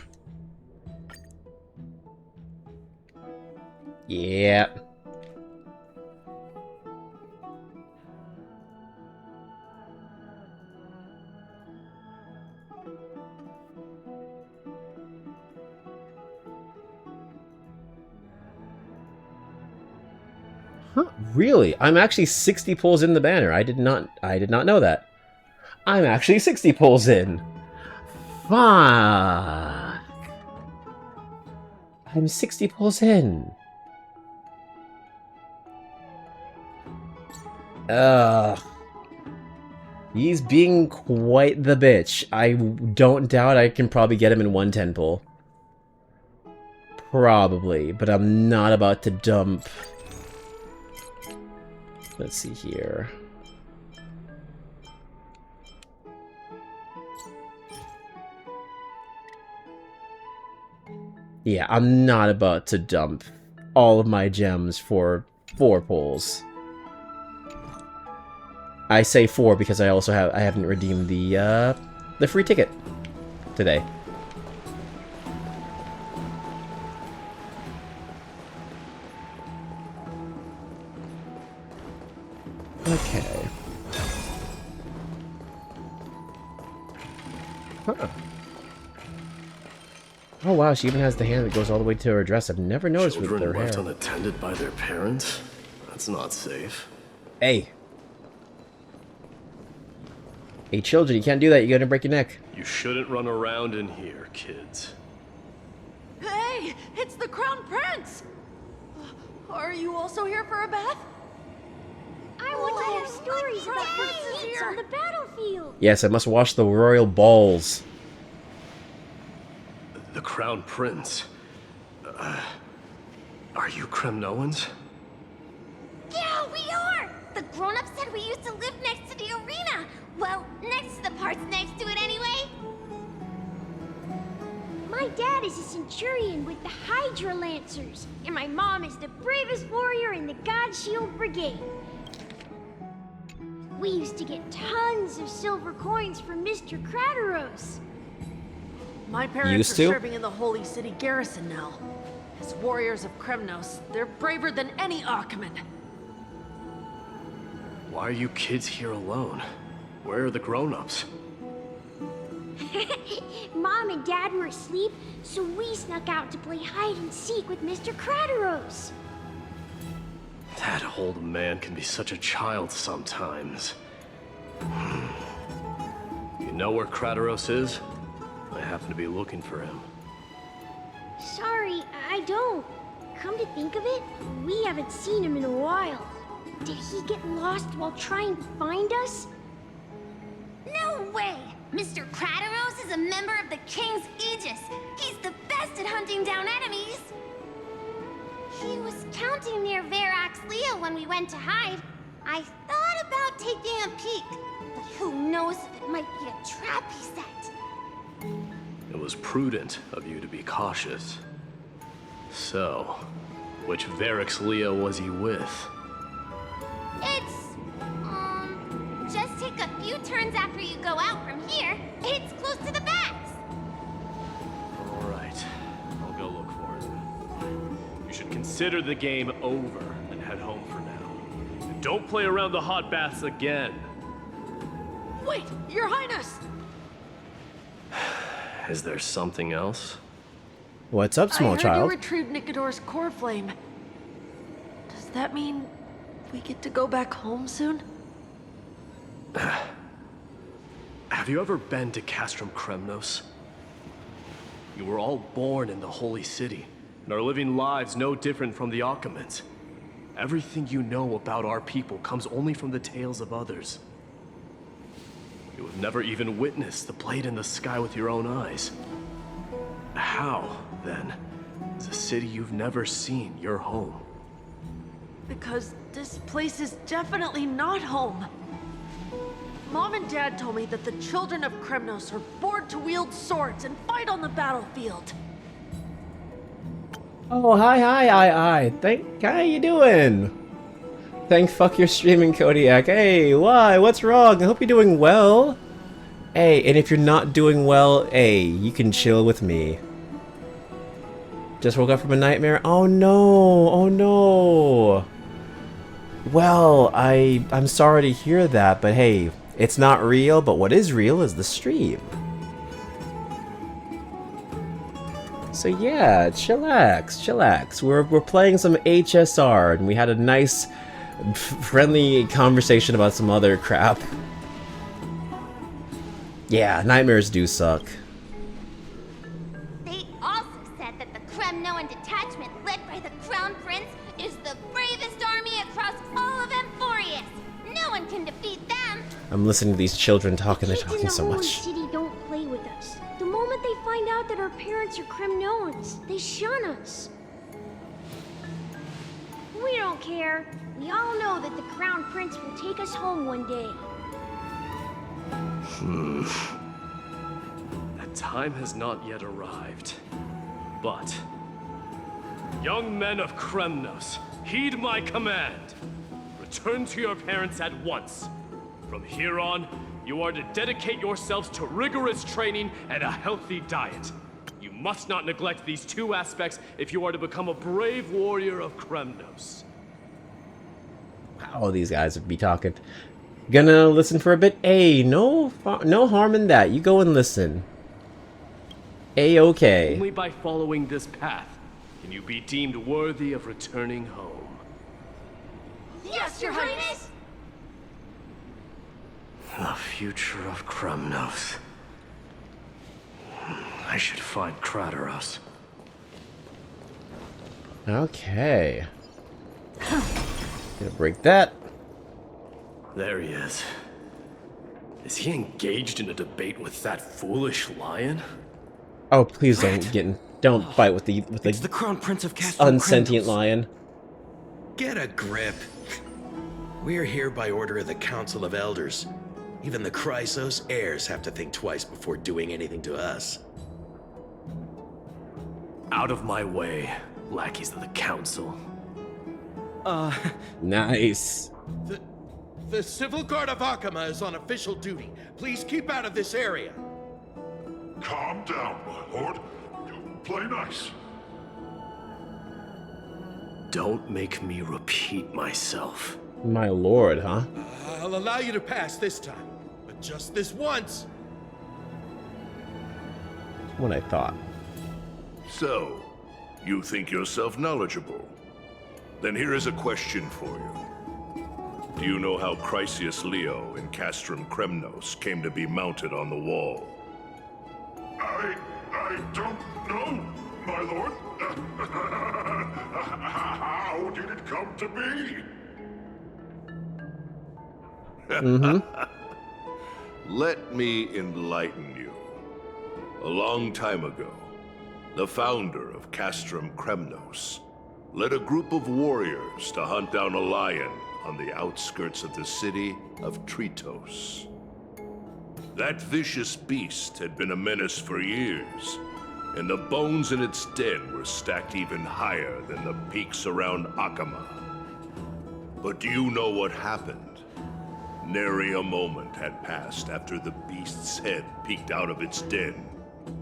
Yeah. Huh, really? I'm actually 60 pulls in the banner. I did not know that. I'm actually 60 pulls in. Fuck. I'm 60 pulls in. Ugh. He's being quite the bitch. I don't doubt I can probably get him in 110 pull. Probably, but I'm not about to dump. Let's see here. Yeah, I'm not about to dump all of my gems for 4 pulls. I say 4 because I haven't redeemed the free ticket today. Huh. Oh wow, she even has the hand that goes all the way to her dress. I've never noticed with her Children left hair. unattended by their parents? That's not safe. Hey. Hey, children, you can't do that. You're gonna break your neck. You shouldn't run around in here, kids. Hey, it's the Crown Prince! Are you also here for a bath? I want to hear stories about princes on the battlefield. Yes, I must wash the royal balls. The Crown Prince. Are you Kremnoans? Yeah, we are! The grown-ups said we used to live next to the arena. Well, next to the parts next to it anyway. My dad is a centurion with the Hydra Lancers, and my mom is the bravest warrior in the God Shield Brigade. We used to get tons of silver coins from Mr. Crateros. My parents are serving in the Holy City garrison now. As warriors of Kremnos, they're braver than any Achaemen. Why are you kids here alone? Where are the grown-ups? Mom and Dad were asleep, so we snuck out to play hide and seek with Mr. Crateros. That old man can be such a child sometimes. You know where Crateros is? I happen to be looking for him. Sorry, I don't. Come to think of it, we haven't seen him in a while. Did he get lost while trying to find us? No way! Mr. Crateros is a member of the King's Aegis. He's the best at hunting down enemies. He was counting near Verax Leo when we went to hide. I thought about taking a peek, but who knows if it might be a trap he set. It was prudent of you to be cautious. So, which Verax Leo was he with? It's, just take a few turns after you go out from here. It's close to the bats. All right, I'll go look for him. You should consider the game over and head home for now. And don't play around the hot baths again. Wait, Your Highness! Is there something else? What's up, small I heard child? you retrieved Nicodor's core flame. Does that mean we get to go back home soon? Have you ever been to Castrum Kremnos? You were all born in the Holy City, and are living lives no different from the Achaemens. Everything you know about our people comes only from the tales of others. You have never even witnessed the blade in the sky with your own eyes. How, then, is a city you've never seen your home? Because this place is definitely not home. Mom and Dad told me that the children of Kremnos are born to wield swords and fight on the battlefield. Oh, hi. How you doing? Thank fuck you're streaming, Kodiak. Hey, why? What's wrong? I hope you're doing well. Hey, and if you're not doing well, hey, you can chill with me. Just woke up from a nightmare? Oh no. Well, I'm sorry to hear that, but hey, it's not real, but what is real is the stream. So yeah, chillax. We're playing some HSR, and we had a nice, friendly conversation about some other crap. Yeah, nightmares do suck. They also said that the Kremnoan detachment led by the Crown Prince is the bravest army across all of Amphorius. No one can defeat them. I'm listening to these children talking, they're Kids talking in the so Holy much. City don't play with us. The moment they find out that our parents are Kremnoans, they shun us. We don't care. We all know that the Crown Prince will take us home one day. That time has not yet arrived. But, young men of Kremnos, heed my command. Return to your parents at once. From here on, you are to dedicate yourselves to rigorous training and a healthy diet. You must not neglect these two aspects if you are to become a brave warrior of Kremnos. All these guys would be talking. Gonna listen for a bit? Hey, no harm in that. You go and listen. A-okay. Only by following this path can you be deemed worthy of returning home. Yes, Your Highness! The future of Kremnos. I should find Krateros. Okay. Gonna break that. There he is. Is he engaged in a debate with that foolish lion? Oh, please don't fight with the Crown Prince of Castrum unsentient lion. Get a grip. We're here by order of the Council of Elders. Even the Chrysos heirs have to think twice before doing anything to us. Out of my way, lackeys of the council. Nice. The Civil Guard of Akama is on official duty. Please keep out of this area. Calm down, my lord. Play nice. Don't make me repeat myself. My lord, huh? I'll allow you to pass this time, but just this once. That's what I thought. So, you think yourself knowledgeable? Then here is a question for you. Do you know how Chrysius Leo in Castrum Kremnos came to be mounted on the wall? I don't know, my lord. How did it come to be? Let me enlighten you. A long time ago, the founder of Castrum Kremnos led a group of warriors to hunt down a lion on the outskirts of the city of Tritos. That vicious beast had been a menace for years, and the bones in its den were stacked even higher than the peaks around Akama. But do you know what happened? Nary a moment had passed after the beast's head peeked out of its den,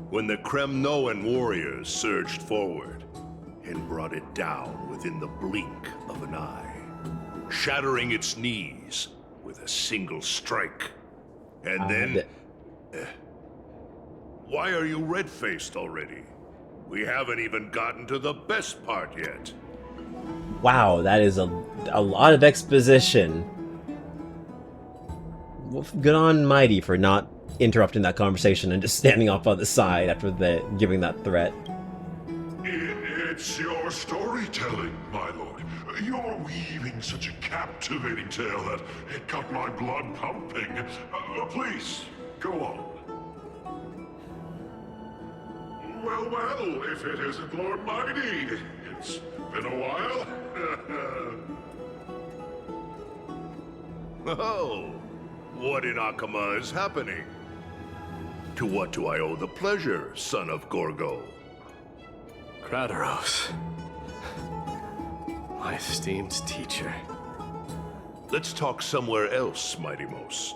when the Kremnoan warriors surged forward and brought it down within the blink of an eye, shattering its knees with a single strike. And then... Why are you red-faced already? We haven't even gotten to the best part yet. Wow, that is a lot of exposition. Good on Myedi for not interrupting that conversation and just standing off on the side after giving that threat. It's your storytelling, my lord. You're weaving such a captivating tale that it got my blood pumping. Please, go on. Well, if it isn't Lord Myedi, it's been a while. Oh, what in Akama is happening? To what do I owe the pleasure, son of Gorgo? Krateros. My esteemed teacher. Let's talk somewhere else, Mighty Mos.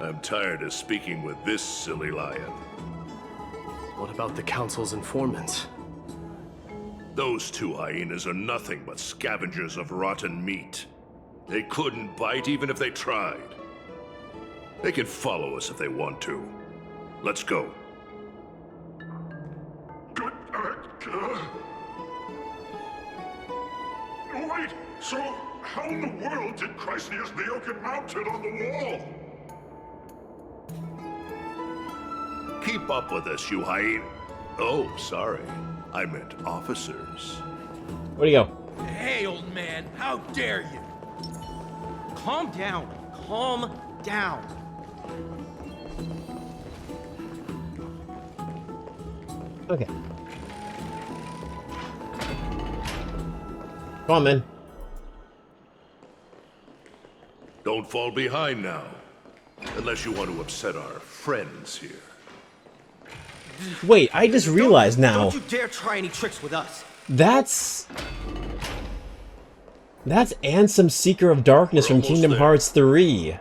I'm tired of speaking with this silly lion. What about the council's informants? Those two hyenas are nothing but scavengers of rotten meat. They couldn't bite even if they tried. They can follow us if they want to. Let's go. Wait, so how in the world did Chrysius Leo get mounted on the wall? Keep up with us, you hyena. Oh, sorry. I meant officers. Where'd he go? Hey, old man, how dare you? Calm down. Calm down. Okay. Come on, man. Don't fall behind now. Unless you want to upset our friends here. Wait, I just realized now. Don't you dare try any tricks with us. That's Ansem, Seeker of Darkness from Kingdom Hearts 3.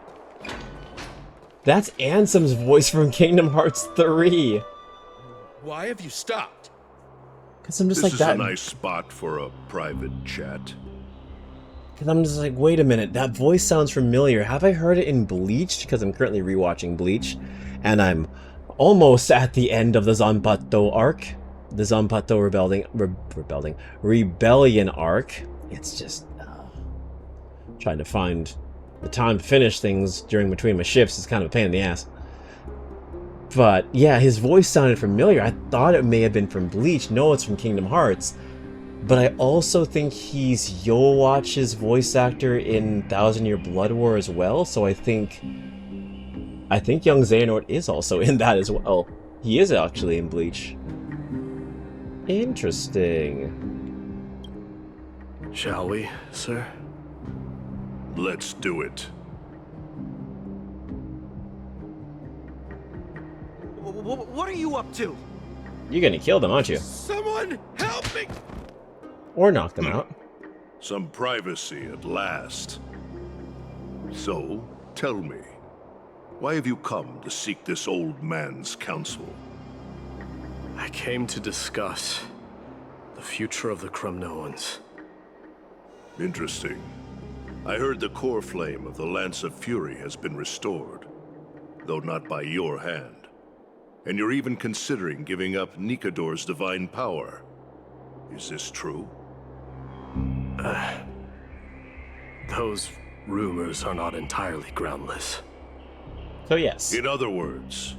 That's Ansem's voice from Kingdom Hearts 3. Why have you stopped? Because I'm just this like that. This is a nice spot for a private chat. Because I'm just like, wait a minute, that voice sounds familiar. Have I heard it in Bleach? Because I'm currently rewatching Bleach, and I'm almost at the end of the Zanpato arc. The Zanpato rebellion arc. It's just trying to find the time to finish things between my shifts is kind of a pain in the ass. But yeah, his voice sounded familiar. I thought it may have been from Bleach. No, it's from Kingdom Hearts. But I also think he's Yowatch's voice actor in Thousand Year Blood War as well. So I think young Xehanort is also in that as well. He is actually in Bleach. Interesting. Shall we, sir? Let's do it. What are you up to? You're gonna kill them, aren't you? Someone help me! Or knock them out. Some privacy at last. So, tell me, why have you come to seek this old man's counsel? I came to discuss the future of the Kremnoans. Interesting. I heard the core flame of the Lance of Fury has been restored, though not by your hand. And you're even considering giving up Nikador's divine power. Is this true? Those rumors are not entirely groundless. So yes. In other words,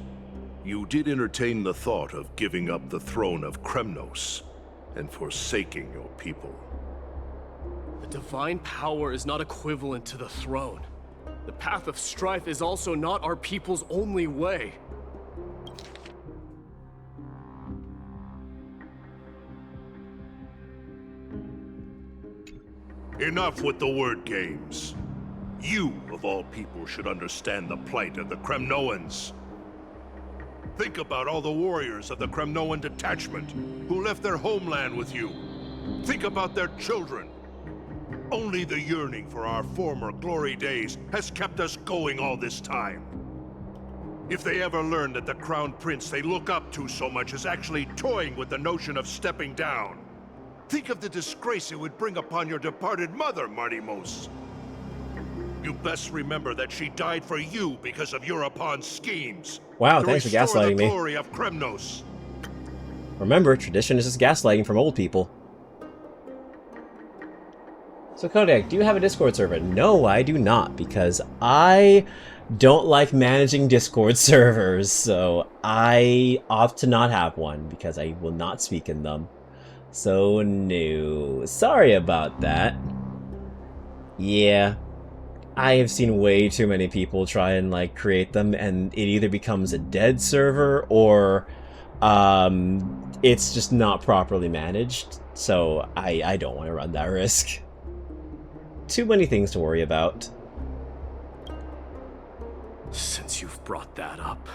you did entertain the thought of giving up the throne of Kremnos and forsaking your people. The divine power is not equivalent to the throne. The path of strife is also not our people's only way. Enough with the word games. You, of all people, should understand the plight of the Kremnoans. Think about all the warriors of the Kremnoan detachment who left their homeland with you. Think about their children. Only the yearning for our former glory days has kept us going all this time. If they ever learn that the Crown Prince they look up to so much is actually toying with the notion of stepping down, think of the disgrace it would bring upon your departed mother, Martimos. You best remember that she died for you because of Europon's schemes. Wow, thanks for gaslighting me. The glory of Kremnos. Remember, tradition is just gaslighting from old people. So Kodiak, do you have a Discord server? No, I do not, because I don't like managing Discord servers, so I opt to not have one, because I will not speak in them. So no, sorry about that. Yeah, I have seen way too many people try and like create them, and it either becomes a dead server or it's just not properly managed. So I don't want to run that risk. Too many things to worry about. Since you've brought that up,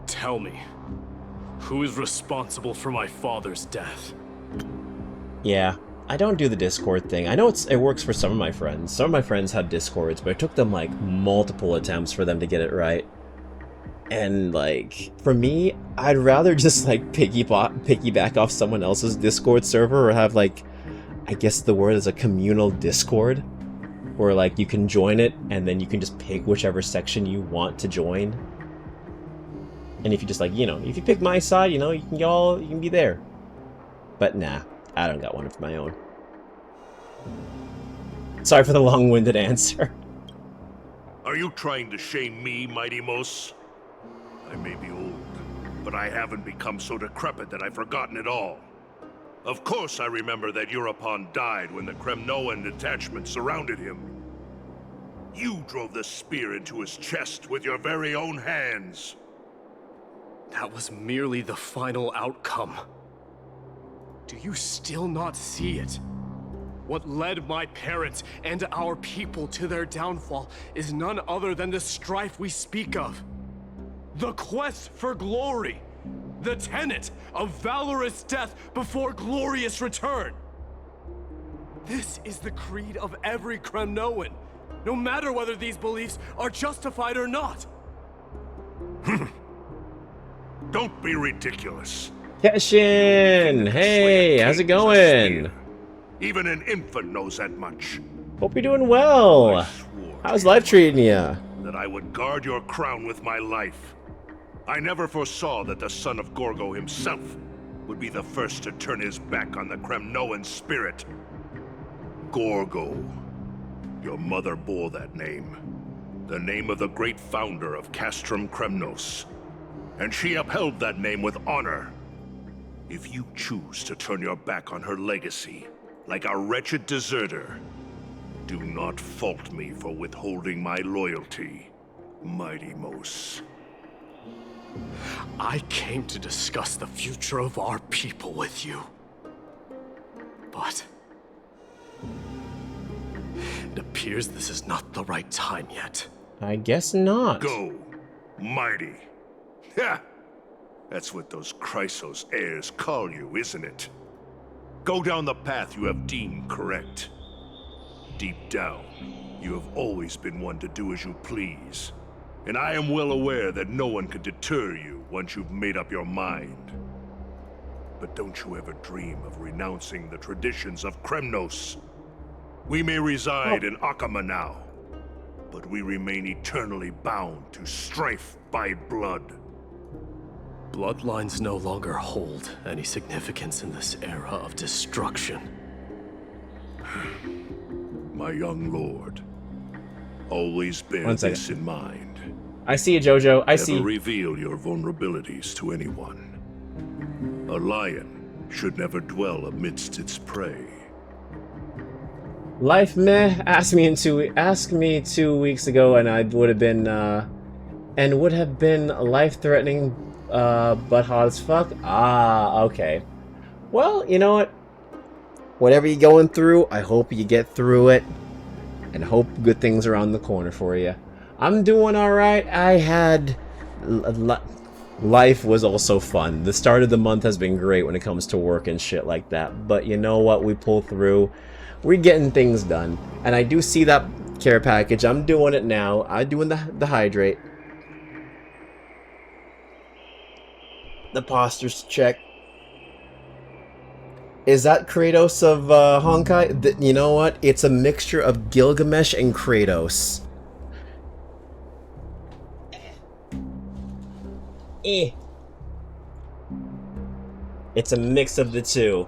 tell me, who is responsible for my father's death? Yeah, I don't do the Discord thing. I know it works for some of my friends. Some of my friends have Discords, but it took them like multiple attempts for them to get it right. And like, for me, I'd rather just like piggyback off someone else's Discord server, or have like, I guess the word is a communal Discord, where like you can join it and then you can just pick whichever section you want to join. And if you just like, you know, if you pick my side, you know, you can be there. But nah, I don't got one of my own. Sorry for the long-winded answer. Are you trying to shame me, Martimos? I may be old, but I haven't become so decrepit that I've forgotten it all. Of course I remember that Europon died when the Kremnoan detachment surrounded him. You drove the spear into his chest with your very own hands. That was merely the final outcome. Do you still not see it? What led my parents and our people to their downfall is none other than the strife we speak of. The quest for glory. The tenet of valorous death before glorious return. This is the creed of every Kremnoan, no matter whether these beliefs are justified or not. Don't be ridiculous. Keshin! Hey, how's it going? Even an infant knows that much. Hope you're doing well. How's life treating you? that I would guard your crown with my life. I never foresaw that the son of Gorgo himself would be the first to turn his back on the Kremnoan spirit. Gorgo. Your mother bore that name. The name of the great founder of Castrum Kremnos. And she upheld that name with honor. If you choose to turn your back on her legacy, like a wretched deserter, do not fault me for withholding my loyalty, Mighty Mos. I came to discuss the future of our people with you. But it appears this is not the right time yet. I guess not. Go, Mighty. Ha! That's what those Chrysos heirs call you, isn't it? Go down the path you have deemed correct. Deep down, you have always been one to do as you please. And I am well aware that no one can deter you once you've made up your mind. But don't you ever dream of renouncing the traditions of Kremnos. We may reside in Akama now, but we remain eternally bound to strife by blood. Bloodlines no longer hold any significance in this era of destruction. My young lord, always bear this in mind. I see you, Jojo. I see. Never reveal your vulnerabilities to anyone. A lion should never dwell amidst its prey. Life meh. Ask me 2 weeks ago, and I would have been life-threatening, but hot as fuck. Ah, okay. Well, you know what? Whatever you're going through, I hope you get through it, and hope good things are on the corner for you. I'm doing alright. I had... Life was also fun. The start of the month has been great when it comes to work and shit like that. But you know what? We pull through. We're getting things done. And I do see that care package. I'm doing it now. I'm doing the hydrate. The posters check. Is that Kratos of Honkai? You know what? It's a mixture of Gilgamesh and Kratos. It's a mix of the two.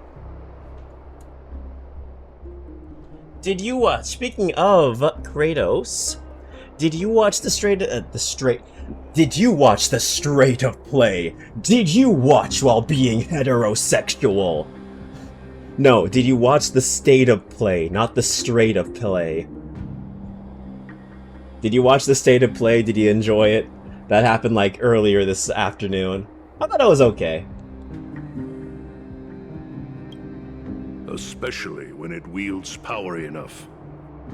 Did you speaking of Kratos, did you watch the Did you watch the Straight of Play? Did you watch while being heterosexual? No, did you watch the State of Play, not the Straight of Play? Did you watch the State of Play? Did you enjoy it? That happened like earlier this afternoon. I thought it was okay. Especially when it wields power enough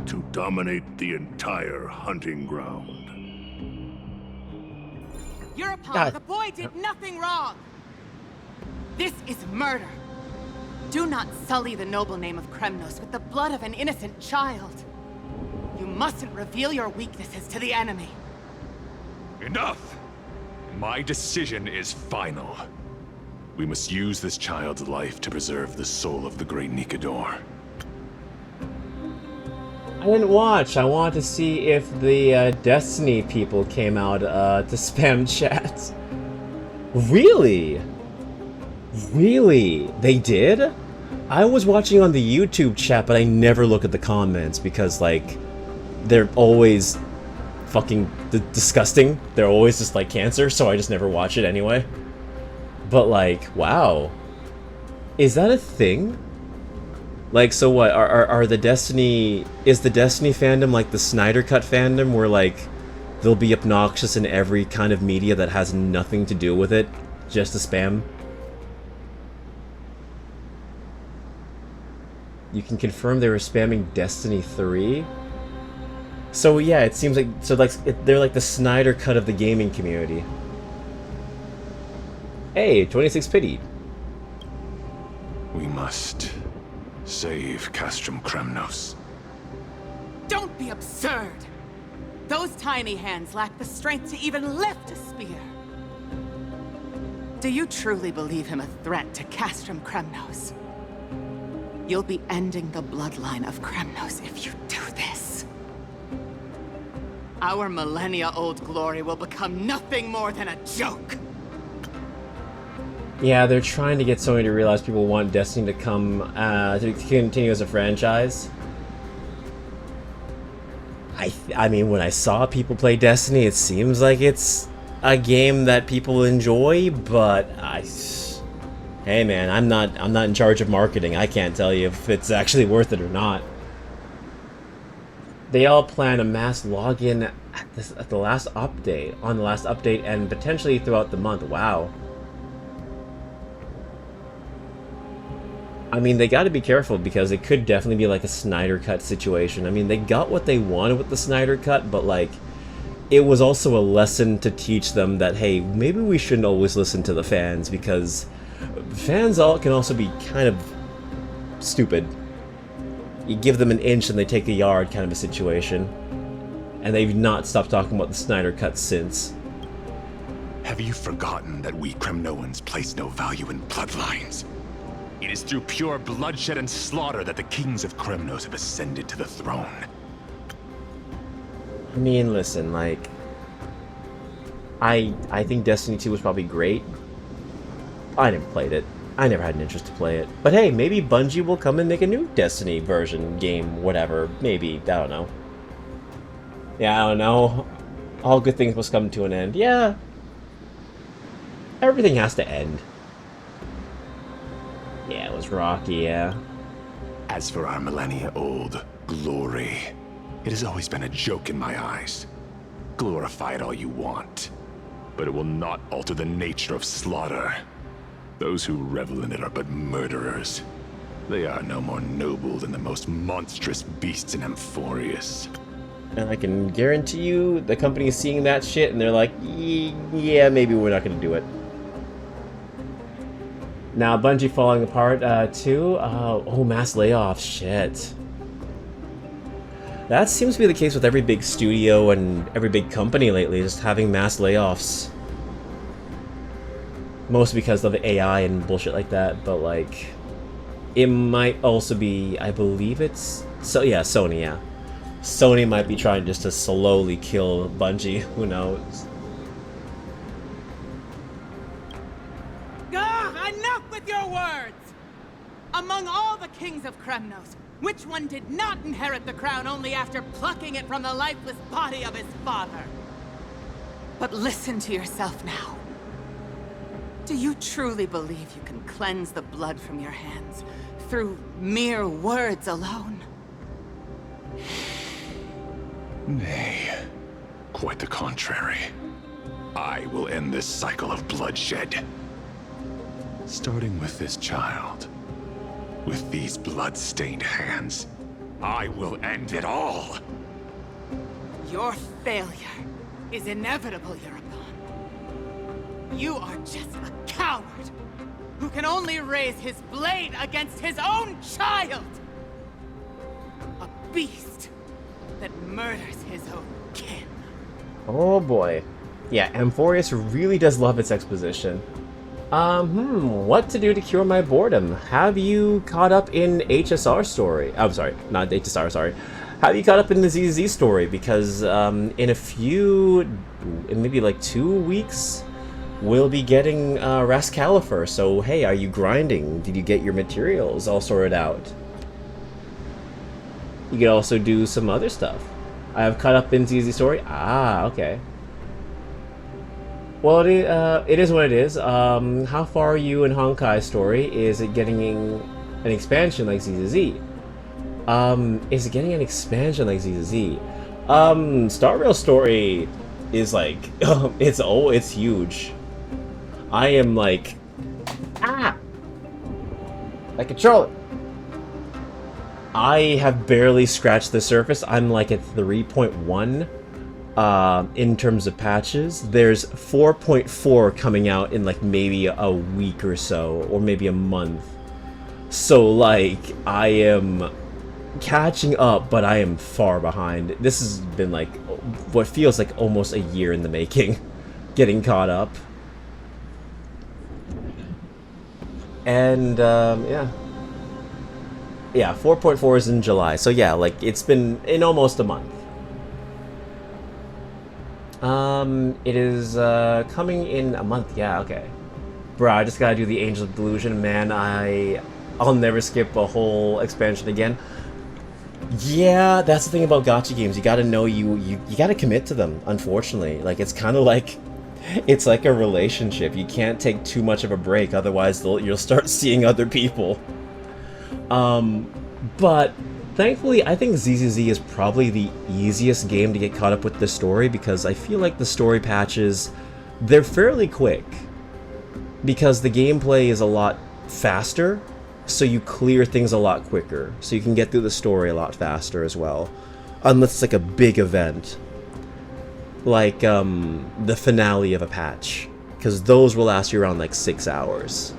to dominate the entire hunting ground. Your opponent, the boy did nothing wrong! This is murder! Do not sully the noble name of Kremnos with the blood of an innocent child. You mustn't reveal your weaknesses to the enemy. Enough! My decision is final. We must use this child's life to preserve the soul of the great Nikador. I didn't watch. I wanted to see if the Destiny people came out to spam chats. Really? Really? They did? I was watching on the YouTube chat, but I never look at the comments because, like, they're always fucking disgusting. They're always just like cancer, so I just never watch it anyway. But like, wow. Is that a thing? Like, so what, are the Destiny... Is the Destiny fandom like the Snyder Cut fandom, where like, they'll be obnoxious in every kind of media that has nothing to do with it, just to spam? You can confirm they were spamming Destiny 3? So yeah, it seems like they're like the Snyder Cut of the gaming community. Hey, 26 pity. We must save Castrum Kremnos. Don't be absurd! Those tiny hands lack the strength to even lift a spear. Do you truly believe him a threat to Castrum Kremnos? You'll be ending the bloodline of Kremnos if you do this. our millennia-old glory will become nothing more than a joke. Yeah, they're trying to get Sony to realize people want Destiny to come, to continue as a franchise. I mean, when I saw people play Destiny, it seems like it's a game that people enjoy, but hey man, I'm not in charge of marketing. I can't tell you if it's actually worth it or not. They all plan a mass login at the last update, and potentially throughout the month. Wow. I mean, they got to be careful because it could definitely be like a Snyder Cut situation. I mean, they got what they wanted with the Snyder Cut, but like, it was also a lesson to teach them that, hey, maybe we shouldn't always listen to the fans, because fans can also be kind of stupid. You give them an inch and they take a yard kind of a situation. And they've not stopped talking about the Snyder Cut since. Have you forgotten that we Kremnoans place no value in bloodlines? It is through pure bloodshed and slaughter that the kings of Kremnos have ascended to the throne. I mean, listen, like, I think Destiny 2 was probably great. I never played it. I never had an interest to play it. But hey, maybe Bungie will come and make a new Destiny version, game, whatever. Maybe, I don't know. Yeah, I don't know. All good things must come to an end. Yeah. Everything has to end. Yeah, it was rocky, yeah. As for our millennia-old glory, it has always been a joke in my eyes. Glorify it all you want, but it will not alter the nature of slaughter. Those who revel in it are but murderers. They are no more noble than the most monstrous beasts in Amphorius. And I can guarantee you the company is seeing that shit and they're like, yeah, maybe we're not going to do it. Now, Bungie falling apart, too. Oh, mass layoffs, shit. That seems to be the case with every big studio and every big company lately, just having mass layoffs. Mostly because of AI and bullshit like that, but like, it might also be, I believe it's, so yeah, Sony, yeah. Sony might be trying just to slowly kill Bungie, who knows. Enough with your words! Among all the kings of Kremnos, which one did not inherit the crown only after plucking it from the lifeless body of his father? But listen to yourself now. Do you truly believe you can cleanse the blood from your hands through mere words alone? Nay, quite the contrary. I will end this cycle of bloodshed. Starting with this child. With these blood-stained hands, I will end it all! Your failure is inevitable, European. You are just a coward who can only raise his blade against his own child! A beast that murders his own kin. Oh boy. Yeah, Amphorius really does love its exposition. What to do to cure my boredom? Have you caught up in HSR story? I'm sorry, not HSR, sorry. Have you caught up in the ZZ story? Because, in maybe like 2 weeks, we'll be getting, Rascalifer. So, hey, are you grinding? Did you get your materials all sorted out? You can also do some other stuff. I have caught up in ZZ story? Ah, okay. Well, it is what it is. How far are you in Honkai story? Is it getting an expansion like ZZZ? Is it getting an expansion like ZZZ? Star Rail story is like, it's huge. I am like, I control it. I have barely scratched the surface. I'm like at 3.1. In terms of patches. There's 4.4 coming out in like maybe a week or so, or maybe a month. So like, I am catching up, but I am far behind. This has been like, what feels like almost a year in the making, getting caught up. And, yeah. Yeah, 4.4 is in July, so yeah, like, it's been in almost a month. It is coming in a month. Yeah, okay. Bruh, I just gotta do the Angel of Delusion, man. I'll never skip a whole expansion again. Yeah, that's the thing about gacha games. You gotta know you gotta commit to them, unfortunately. Like, it's kind of like, it's like a relationship. You can't take too much of a break, otherwise you'll start seeing other people. But thankfully, I think ZZZ is probably the easiest game to get caught up with the story, because I feel like the story patches, they're fairly quick. Because the gameplay is a lot faster, so you clear things a lot quicker. So you can get through the story a lot faster as well. Unless it's like a big event. Like, the finale of a patch. Because those will last you around like 6 hours.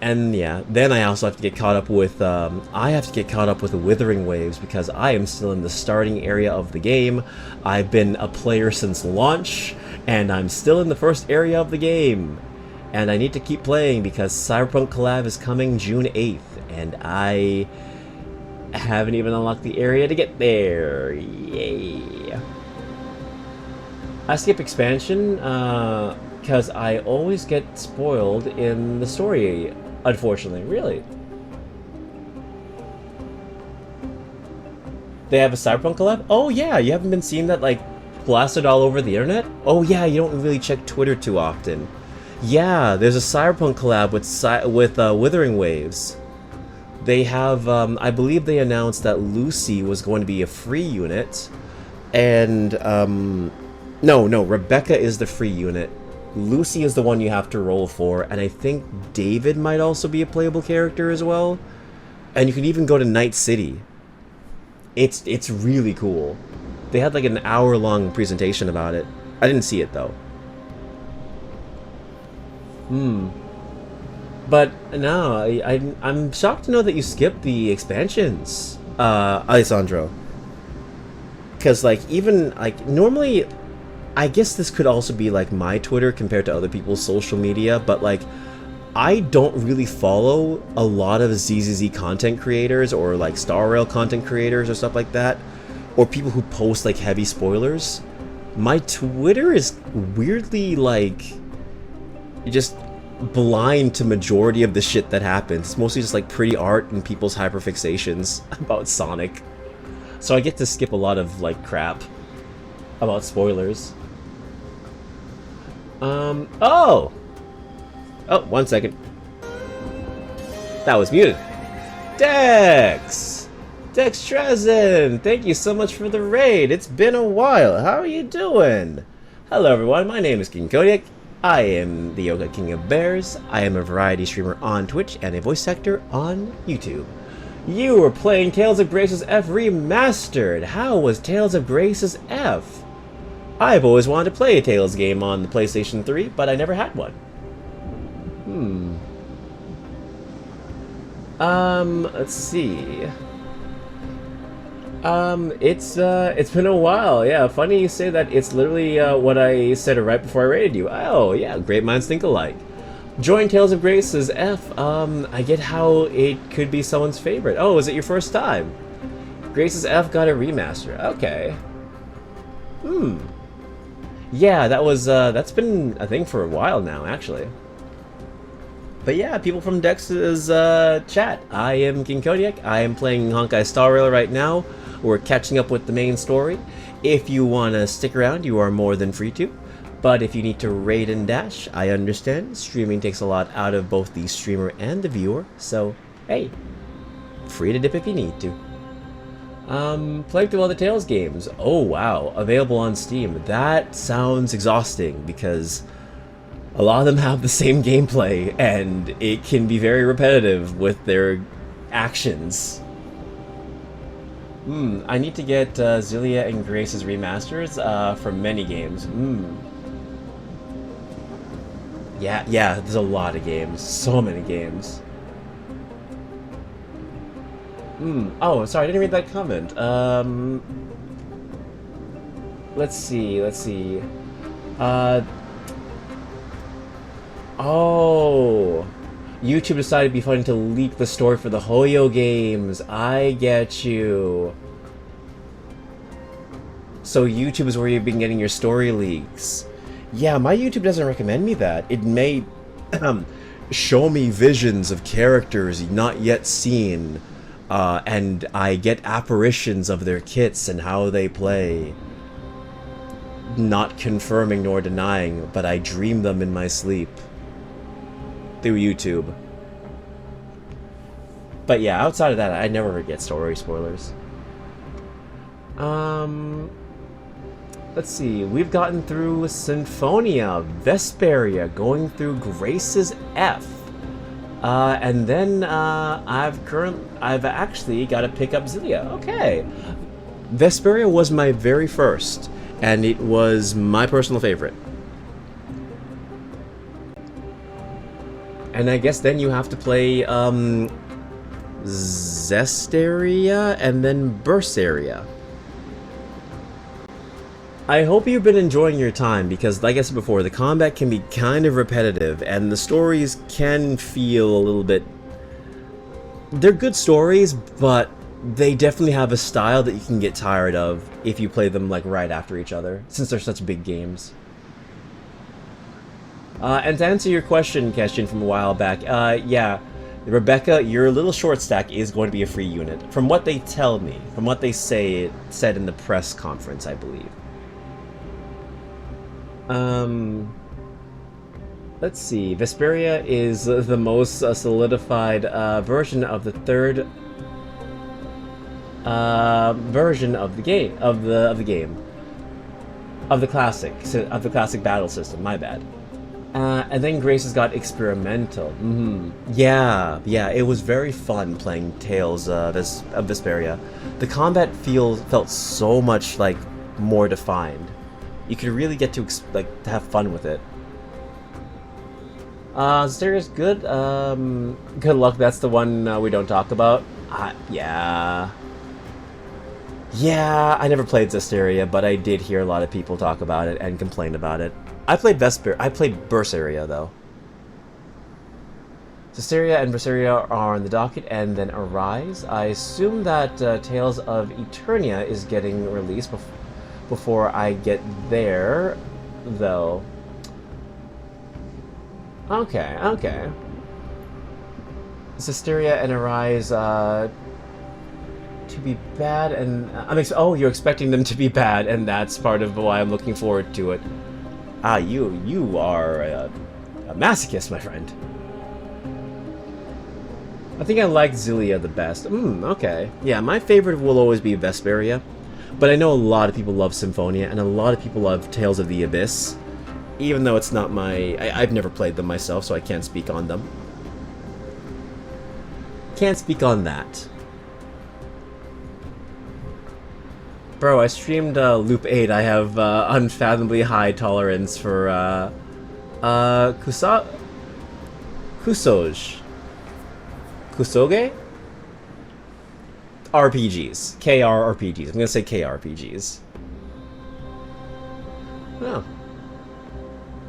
And yeah, then I also have to get caught up with, Withering Waves, because I am still in the starting area of the game. I've been a player since launch, and I'm still in the first area of the game. And I need to keep playing because Cyberpunk Collab is coming June 8th, and I haven't even unlocked the area to get there. Yay. I skip expansion, because I always get spoiled in the story, unfortunately. Really? They have a Cyberpunk collab? Oh yeah, you haven't been seeing that, like, blasted all over the internet? Oh yeah, you don't really check Twitter too often. Yeah, there's a Cyberpunk collab with Withering Waves. They have, I believe they announced that Lucy was going to be a free unit, and, no, Rebecca is the free unit. Lucy is the one you have to roll for, and I think David might also be a playable character as well. And you can even go to Night City. It's really cool. They had like an hour-long presentation about it. I didn't see it though. But no, I'm shocked to know that you skipped the expansions, Alessandro. Because like even like normally, I guess this could also be like my Twitter compared to other people's social media, but like I don't really follow a lot of ZZZ content creators or like Star Rail content creators or stuff like that, or people who post like heavy spoilers. My Twitter is weirdly like just blind to majority of the shit that happens. It's mostly just like pretty art and people's hyperfixations about Sonic. So I get to skip a lot of like crap about spoilers. Oh, 1 second. That was muted. Dex Trezen, thank you so much for the raid. It's been a while. How are you doing? Hello everyone, my name is King Kodiak. I am the Yoga King of Bears. I am a variety streamer on Twitch and a voice actor on YouTube. You were playing Tales of Graces F Remastered. How was Tales of Graces F? I've always wanted to play a Tales game on the PlayStation 3, but I never had one. Let's see. It's been a while. Yeah, funny you say that. It's literally what I said right before I rated you. Oh, yeah, great minds think alike. Join Tales of Graces F. I get how it could be someone's favorite. Oh, is it your first time? Graces F got a remaster. Okay. Yeah, that's been a thing for a while now, actually. But yeah, people from Dex's chat. I am King Kodiak. I am playing Honkai Star Rail right now. We're catching up with the main story. If you want to stick around, you are more than free to. But if you need to raid and dash, I understand. Streaming takes a lot out of both the streamer and the viewer. So, hey, free to dip if you need to. Playing through all the Tales games. Oh wow, available on Steam. That sounds exhausting because a lot of them have the same gameplay and it can be very repetitive with their actions. I need to get Zilia and Grace's remasters for many games. Yeah, there's a lot of games. So many games. Oh, sorry, I didn't read that comment. Let's see. Oh, YouTube decided it'd be funny to leak the story for the Hoyo games. I get you. So YouTube is where you've been getting your story leaks. Yeah, my YouTube doesn't recommend me that. It may show me visions of characters not yet seen, and I get apparitions of their kits and how they play. Not confirming nor denying, but I dream them in my sleep. Through YouTube. But yeah, outside of that, I never get story spoilers. Let's see, we've gotten through Symphonia, Vesperia, going through Grace's F. And then I've actually got to pick up Xillia. Okay. Vesperia was my very first, and it was my personal favorite. And I guess then you have to play Zestiria and then Berseria. I hope you've been enjoying your time because, like I said before, the combat can be kind of repetitive and the stories can feel a little bit... They're good stories, but they definitely have a style that you can get tired of if you play them like right after each other, since they're such big games. And to answer your question from a while back, yeah, Rebecca, your little short stack is going to be a free unit. From what they tell me, from what they say, it said in the press conference, I believe. Let's see. Vesperia is the most solidified version of the third version of the game of the classic battle system. My bad. And then Grace has got experimental. Yeah, it was very fun playing Tales of Vesperia. The combat felt so much like more defined. You could really get to have fun with it. Zestaria's good. Good luck. That's the one we don't talk about. Yeah. Yeah, I never played Zestiria, but I did hear a lot of people talk about it and complain about it. I played Berseria though. Zestiria and Berseria are on the docket, and then Arise. I assume that Tales of Eternia is getting released before I get there, though. Okay. Zestiria and Arise to be bad, and oh, you're expecting them to be bad, and that's part of why I'm looking forward to it. You are a masochist, my friend. I think I like Xillia the best. Okay. Yeah, my favorite will always be Vesperia, but I know a lot of people love Symphonia, and a lot of people love Tales of the Abyss, even though it's not I've never played them myself, so I can't speak on them. Can't speak on that. Bro, I streamed Loop 8. I have unfathomably high tolerance for Kusoge? RPGs. KRPGs. I'm gonna say KRPGs. Oh.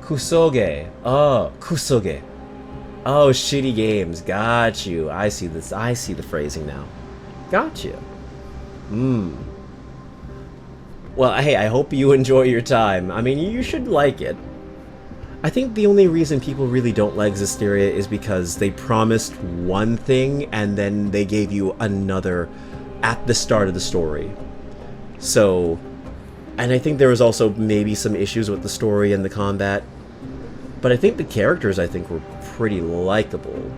Kusoge. Oh, Kusoge. Oh, shitty games. Got you. I see this. I see the phrasing now. Got you. Well, hey, I hope you enjoy your time. I mean, you should like it. I think the only reason people really don't like Zestiria is because they promised one thing and then they gave you another at the start of the story. So, and I think there was also maybe some issues with the story and the combat. But I think the characters, were pretty likable.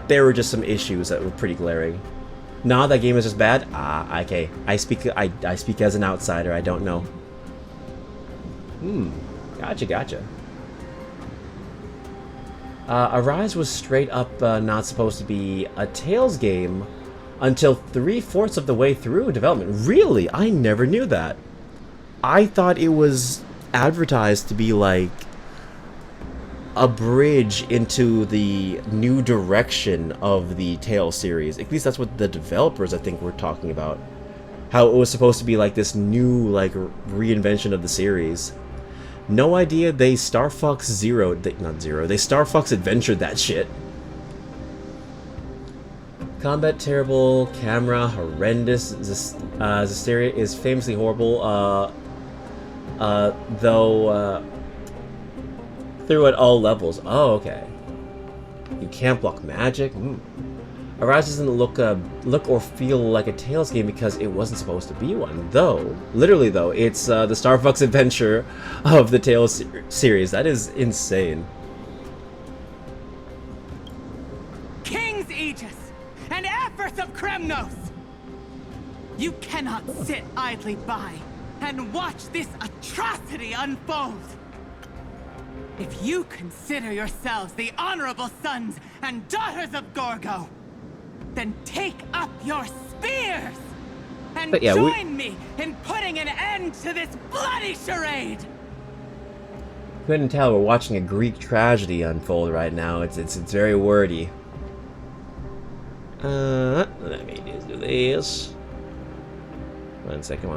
There were just some issues that were pretty glaring. Nah, that game is just bad? Okay. I speak as an outsider, I don't know. Gotcha. Arise was straight up not supposed to be a Tales game until 3/4 of the way through development. Really? I never knew that. I thought it was advertised to be like a bridge into the new direction of the Tales series. At least that's what the developers, I think, were talking about. How it was supposed to be like this new, reinvention of the series. No idea they Star Fox Adventured that shit. Combat terrible, camera horrendous. Zestiria is famously horrible, though through at all levels. Oh, okay. You can't block magic. Arise doesn't look or feel like a Tales game because it wasn't supposed to be one. Though, literally though, it's the Star Fox Adventure of the Tales series. That is insane. King's Aegis and Empress of Kremnos! You cannot sit idly by and watch this atrocity unfold. If you consider yourselves the honorable sons and daughters of Gorgo, then take up your spears and join me in putting an end to this bloody charade. Couldn't tell we're watching a Greek tragedy unfold right now. It's very wordy. Let me just do this. One second.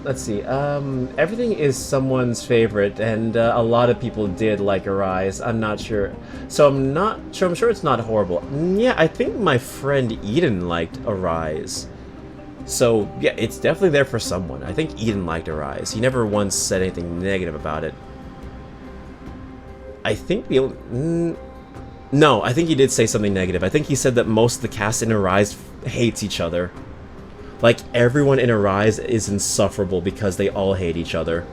Let's see. Everything is someone's favorite, and a lot of people did like Arise. I'm not sure. So I'm not sure. I'm sure it's not horrible. Yeah, I think my friend Eden liked Arise. So yeah, it's definitely there for someone. I think Eden liked Arise. He never once said anything negative about it. I think the only... No, I think he did say something negative. I think he said that most of the cast in Arise hates each other. Like, everyone in Arise is insufferable because they all hate each other.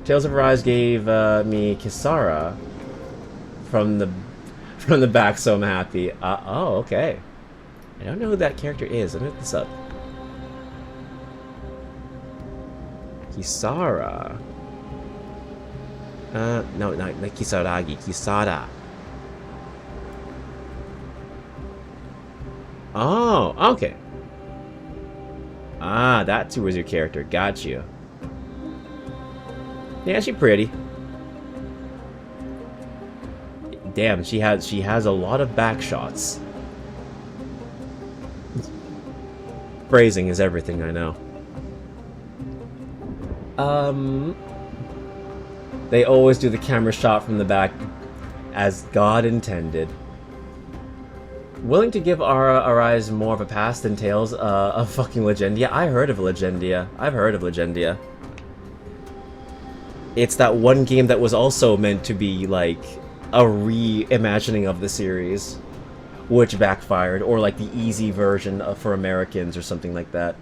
Tales of Arise gave me Kisara from the back, so I'm happy. Oh, okay. I don't know who that character is. Let me look this up. Kisara. No, not Kisaragi. Kisara. Oh, okay. Ah, that too was your character. Got you. Yeah, she's pretty. Damn, she has a lot of back shots. Phrasing is everything, I know. They always do the camera shot from the back as God intended. Willing to give Arise more of a pass than Tales of fucking Legendia? I heard of Legendia. I've heard of Legendia. It's that one game that was also meant to be like a reimagining of the series, which backfired, or like the easy version for Americans or something like that.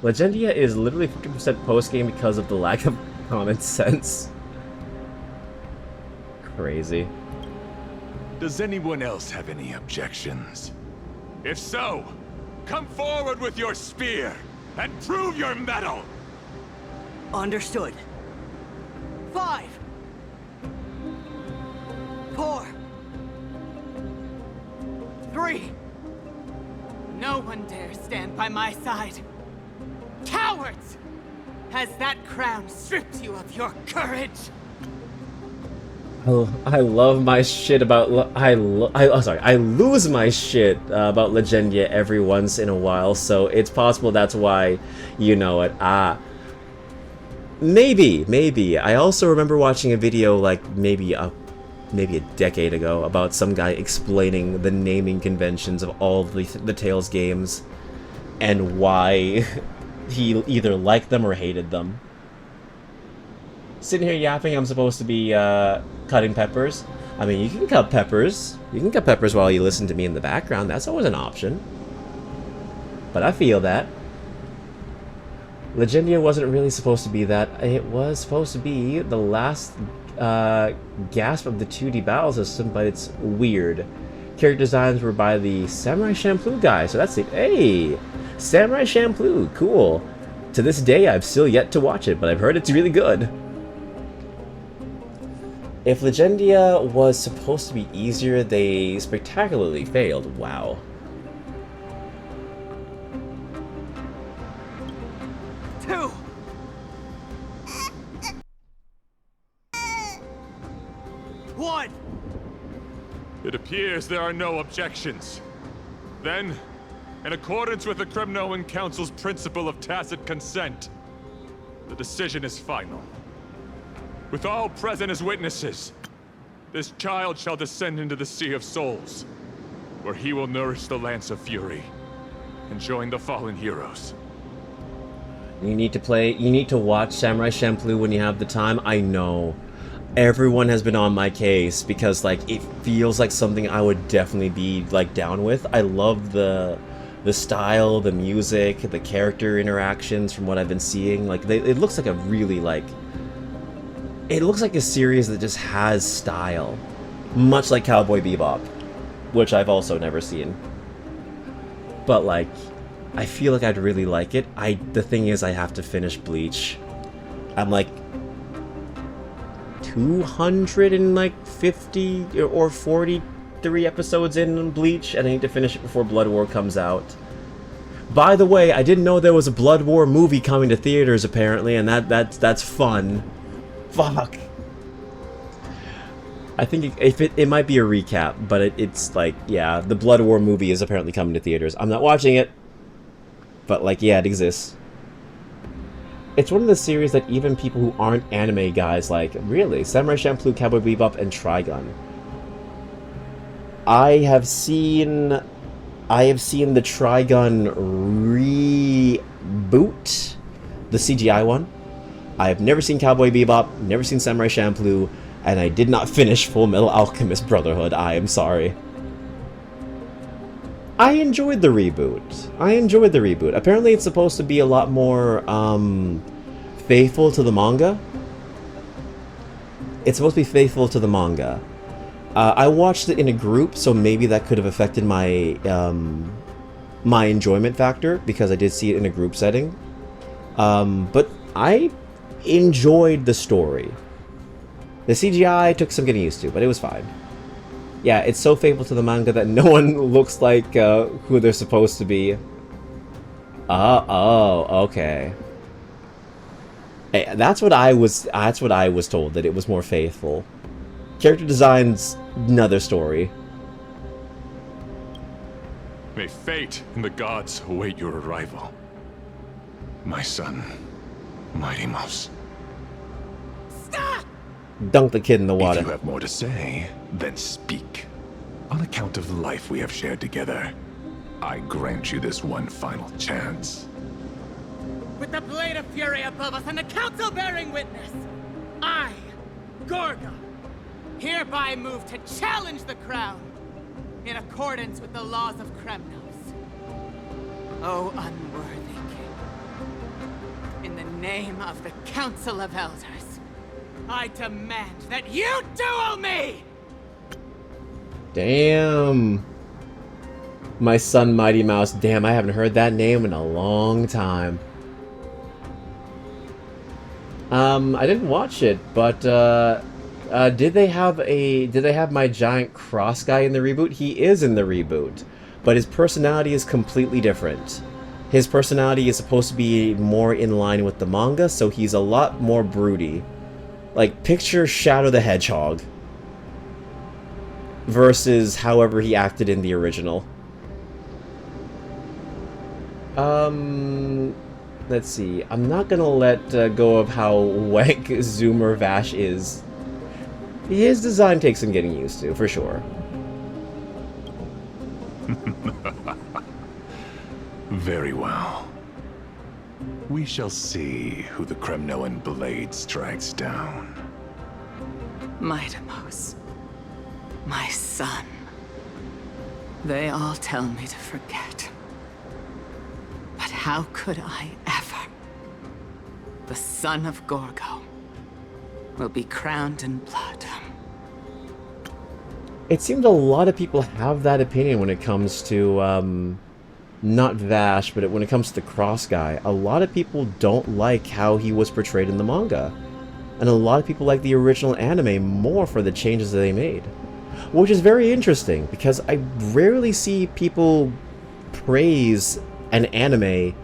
Legendia is literally 50% post-game because of the lack of common sense. Crazy. Does anyone else have any objections? If so, come forward with your spear and prove your mettle! Understood. 5, 4, 3. No one dare stand by my side. Cowards! Has that crown stripped you of your courage? I love my shit about I lose my shit about Legendia every once in a while, so it's possible that's why you know it. Maybe. I also remember watching a video like maybe a decade ago about some guy explaining the naming conventions of all the Tales games and why he either liked them or hated them. Sitting here yapping, I'm supposed to be cutting peppers. I mean, you can cut peppers. You can cut peppers while you listen to me in the background. That's always an option. But I feel that. Legendia wasn't really supposed to be that. It was supposed to be the last gasp of the 2D battle system, but it's weird. Character designs were by the Samurai Champloo guy, so that's it. Hey! Samurai Champloo, cool. To this day, I've still yet to watch it, but I've heard it's really good. If Legendia was supposed to be easier, they spectacularly failed. Wow. It appears there are no objections. Then, in accordance with the Kremnoan Council's principle of tacit consent, the decision is final. With all present as witnesses, This child shall descend into the Sea of Souls, where he will nourish the Lance of Fury and join the fallen heroes. You need to watch Samurai Champloo when you have the time. I know. Everyone has been on my case because, like, it feels like something I would definitely be, like, down with. I love the style, the music, the character interactions from what I've been seeing. Like, it looks like a really, like... It looks like a series that just has style. Much like Cowboy Bebop, which I've also never seen. But, like, I feel like I'd really like it. The thing is, I have to finish Bleach. I'm, like, 250 or 43 episodes in Bleach, and I need to finish it before Blood War comes out. By the way, I didn't know there was a Blood War movie coming to theaters, apparently, and that's fun. Fuck. I think it might be a recap, but it's like, yeah, the Blood War movie is apparently coming to theaters. I'm not watching it, but, like, yeah, it exists. It's one of the series that even people who aren't anime guys like. Really? Samurai Champloo, Cowboy Bebop, and Trigun. I have seen the Trigun reboot, the CGI one. I have never seen Cowboy Bebop, never seen Samurai Champloo, and I did not finish Full Metal Alchemist Brotherhood. I am sorry. I enjoyed the reboot. Apparently it's supposed to be a lot more, faithful to the manga. It's supposed to be faithful to the manga. I watched it in a group, so maybe that could have affected my, my enjoyment factor, because I did see it in a group setting. But I enjoyed the story. The CGI took some getting used to, but it was fine. Yeah, it's so faithful to the manga that no one looks like who they're supposed to be. Oh, okay. Hey, that's what I was told, that it was more faithful. Character design's another story. May fate and the gods await your arrival. My son, Mighty Mouse. Stop! Dunk the kid in the water. If you have more to say, then speak. On account of the life we have shared together, I grant you this one final chance. With the blade of fury above us and the council bearing witness, I, Gorgo, hereby move to challenge the crown in accordance with the laws of Kremnos. O unworthy king, in the name of the Council of Elders, I demand that you duel me! Damn. My son, Mighty Mouse. Damn, I haven't heard that name in a long time. I didn't watch it, but, did they have my giant cross guy in the reboot? He is in the reboot, but his personality is completely different. His personality is supposed to be more in line with the manga, so he's a lot more broody. Like, picture Shadow the Hedgehog versus however he acted in the original. Let's see. I'm not gonna let go of how wank Zoomer Vash is. His design takes some getting used to, for sure. Very well. We shall see who the Kremnoan blade strikes down. Mytamos, my son. They all tell me to forget. But how could I ever? The son of Gorgo will be crowned in blood. It seems a lot of people have that opinion when it comes to, not Vash, but when it comes to the Cross guy. A lot of people don't like how he was portrayed in the manga. And a lot of people like the original anime more for the changes that they made. Which is very interesting, because I rarely see people praise an anime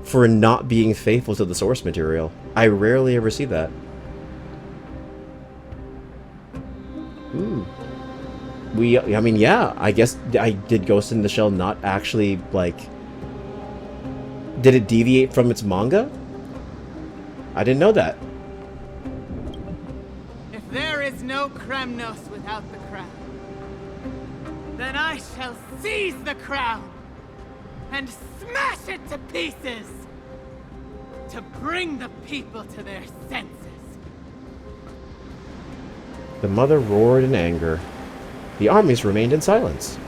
for not being faithful to the source material. I rarely ever see that. I mean, yeah, I guess did Ghost in the Shell not actually, like... Did it deviate from its manga? I didn't know that. If there is no Kremnos without the crown. Then I shall seize the crown and smash it to pieces to bring the people to their senses. The mother roared in anger. The armies remained in silence.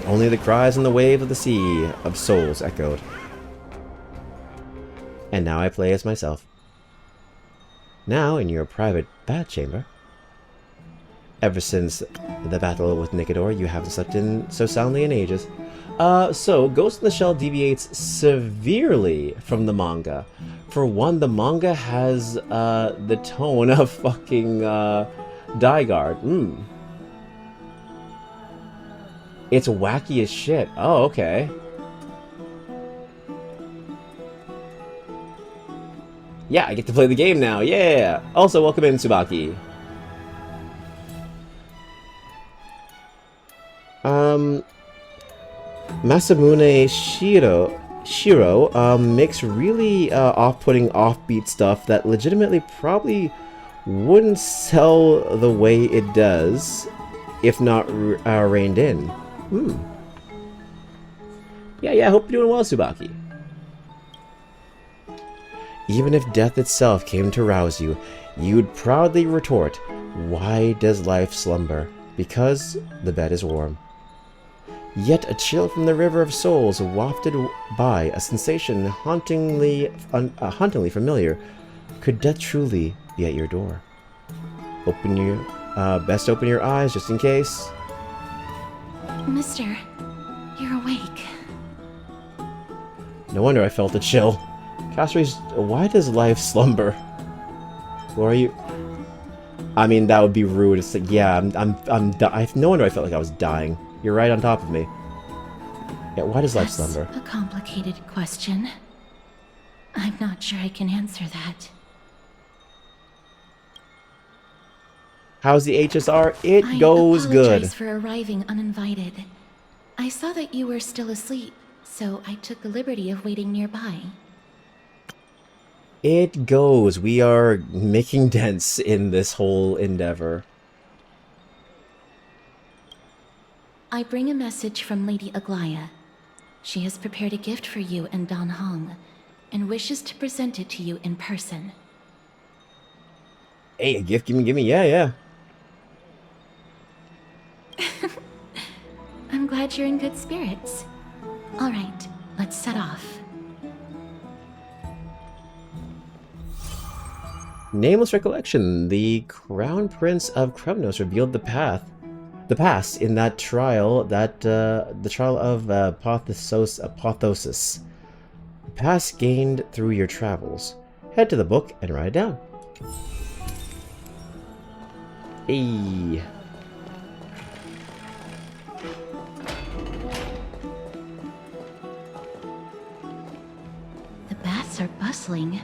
Only the cries and the waves of the sea of souls echoed. And now I play as myself. Now in your private bat chamber. Ever since the battle with Nicodor, you haven't slept in so soundly in ages. So Ghost in the Shell deviates severely from the manga. For one, the manga has the tone of fucking Dygard. It's wacky as shit. Oh, okay. Yeah, I get to play the game now. Yeah. Also, welcome in, Tsubaki. Masamune Shiro makes really off-putting offbeat stuff that legitimately probably wouldn't sell the way it does if not reined in. Yeah, I hope you're doing well, Tsubaki. Even if death itself came to rouse you, you'd proudly retort, "Why does life slumber? Because the bed is warm." Yet a chill from the river of souls wafted by, a sensation hauntingly familiar. Could death truly be at your door? Best open your eyes just in case. Mister, you're awake. No wonder I felt a chill. Cassie's, why does life slumber? Or are you? I mean, that would be rude. It's like, yeah, no wonder I felt like I was dying. You're right on top of me. Yeah, why does life slumber? A complicated question. I'm not sure I can answer that. How's the HSR? It goes good. I apologize for arriving uninvited. I saw that you were still asleep, so I took the liberty of waiting nearby. It goes. We are making dents in this whole endeavor. I bring a message from Lady Aglaya. She has prepared a gift for you and Dan Hong, and wishes to present it to you in person. Hey, a gift? Gimme, yeah. I'm glad you're in good spirits. All right, let's set off. Nameless recollection. The Crown Prince of Kremnos revealed the past in that trial, the trial of apoptosis. The past gained through your travels. Head to the book and write it down. Hey. The baths are bustling.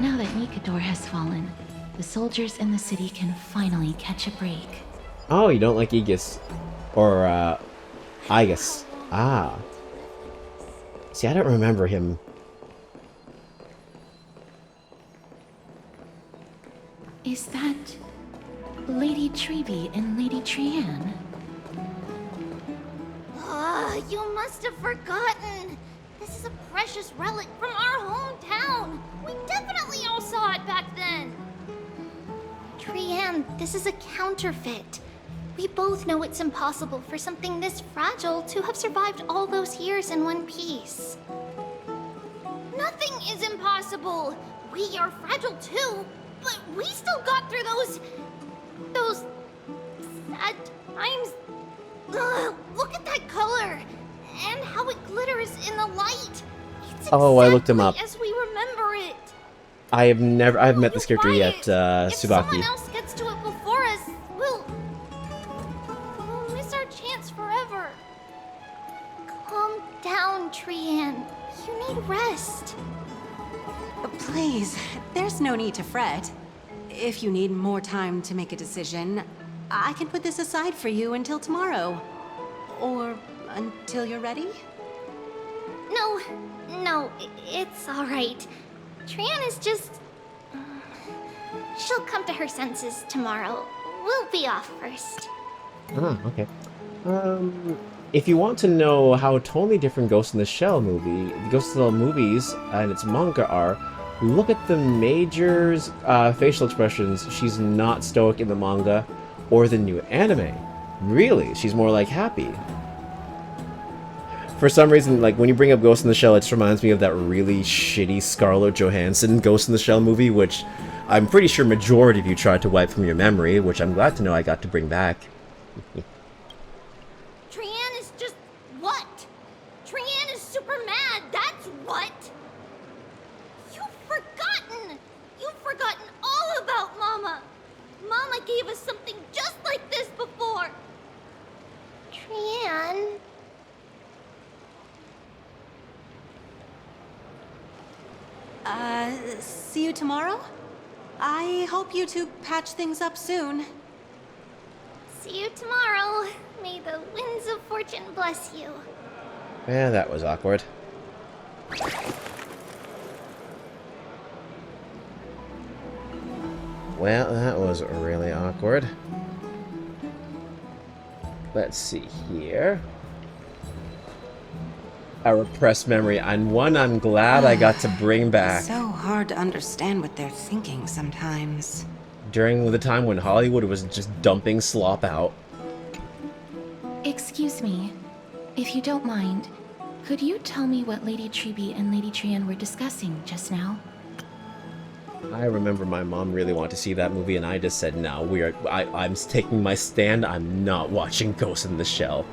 Now that Nicodor has fallen, the soldiers in the city can finally catch a break. Oh, you don't like Aegis. Or, Aegis. Ah. See, I don't remember him. Is that Lady Trevi and Lady Trianne? You must have forgotten. This is a precious relic from our hometown. We definitely all saw it back then. Trianne, this is a counterfeit. We both know it's impossible for something this fragile to have survived all those years in one piece. Nothing is impossible. We are fragile too, but we still got through those sad times. Ugh, look at that color and how it glitters in the light. It's Oh, I looked him up. as we remember it. I've met this character yet, If Tsubaki. someone else gets to it before us, we'll miss our chance forever. Calm down, Trianne. You need rest. Please, there's no need to fret. If you need more time to make a decision, I can put this aside for you until tomorrow. Or until you're ready? No, it's all right. Trianne is just She'll come to her senses tomorrow. We'll be off first. Ah, okay. If you want to know how totally different Ghost in the Shell movies and its manga are, look at the Major's facial expressions. She's not stoic in the manga or the new anime. Really, she's more like happy. For some reason, like when you bring up Ghost in the Shell, it just reminds me of that really shitty Scarlett Johansson Ghost in the Shell movie, which I'm pretty sure majority of you tried to wipe from your memory, which I'm glad to know I got to bring back. Trian is just what? Trian is super mad, that's what! You've forgotten all about Mama! Mama gave us something just like this before! Trian... See you tomorrow? I hope you two patch things up soon. See you tomorrow. May the winds of fortune bless you. Yeah, that was awkward. Well, that was really awkward. Let's see here. A repressed memory, and one I'm glad I got to bring back. So hard to understand what they're thinking sometimes. During the time when Hollywood was just dumping slop out. Excuse me, if you don't mind, could you tell me what Lady Tribi and Lady Trian were discussing just now? I remember my mom really wanted to see that movie, and I just said, no, I'm taking my stand, I'm not watching Ghost in the Shell.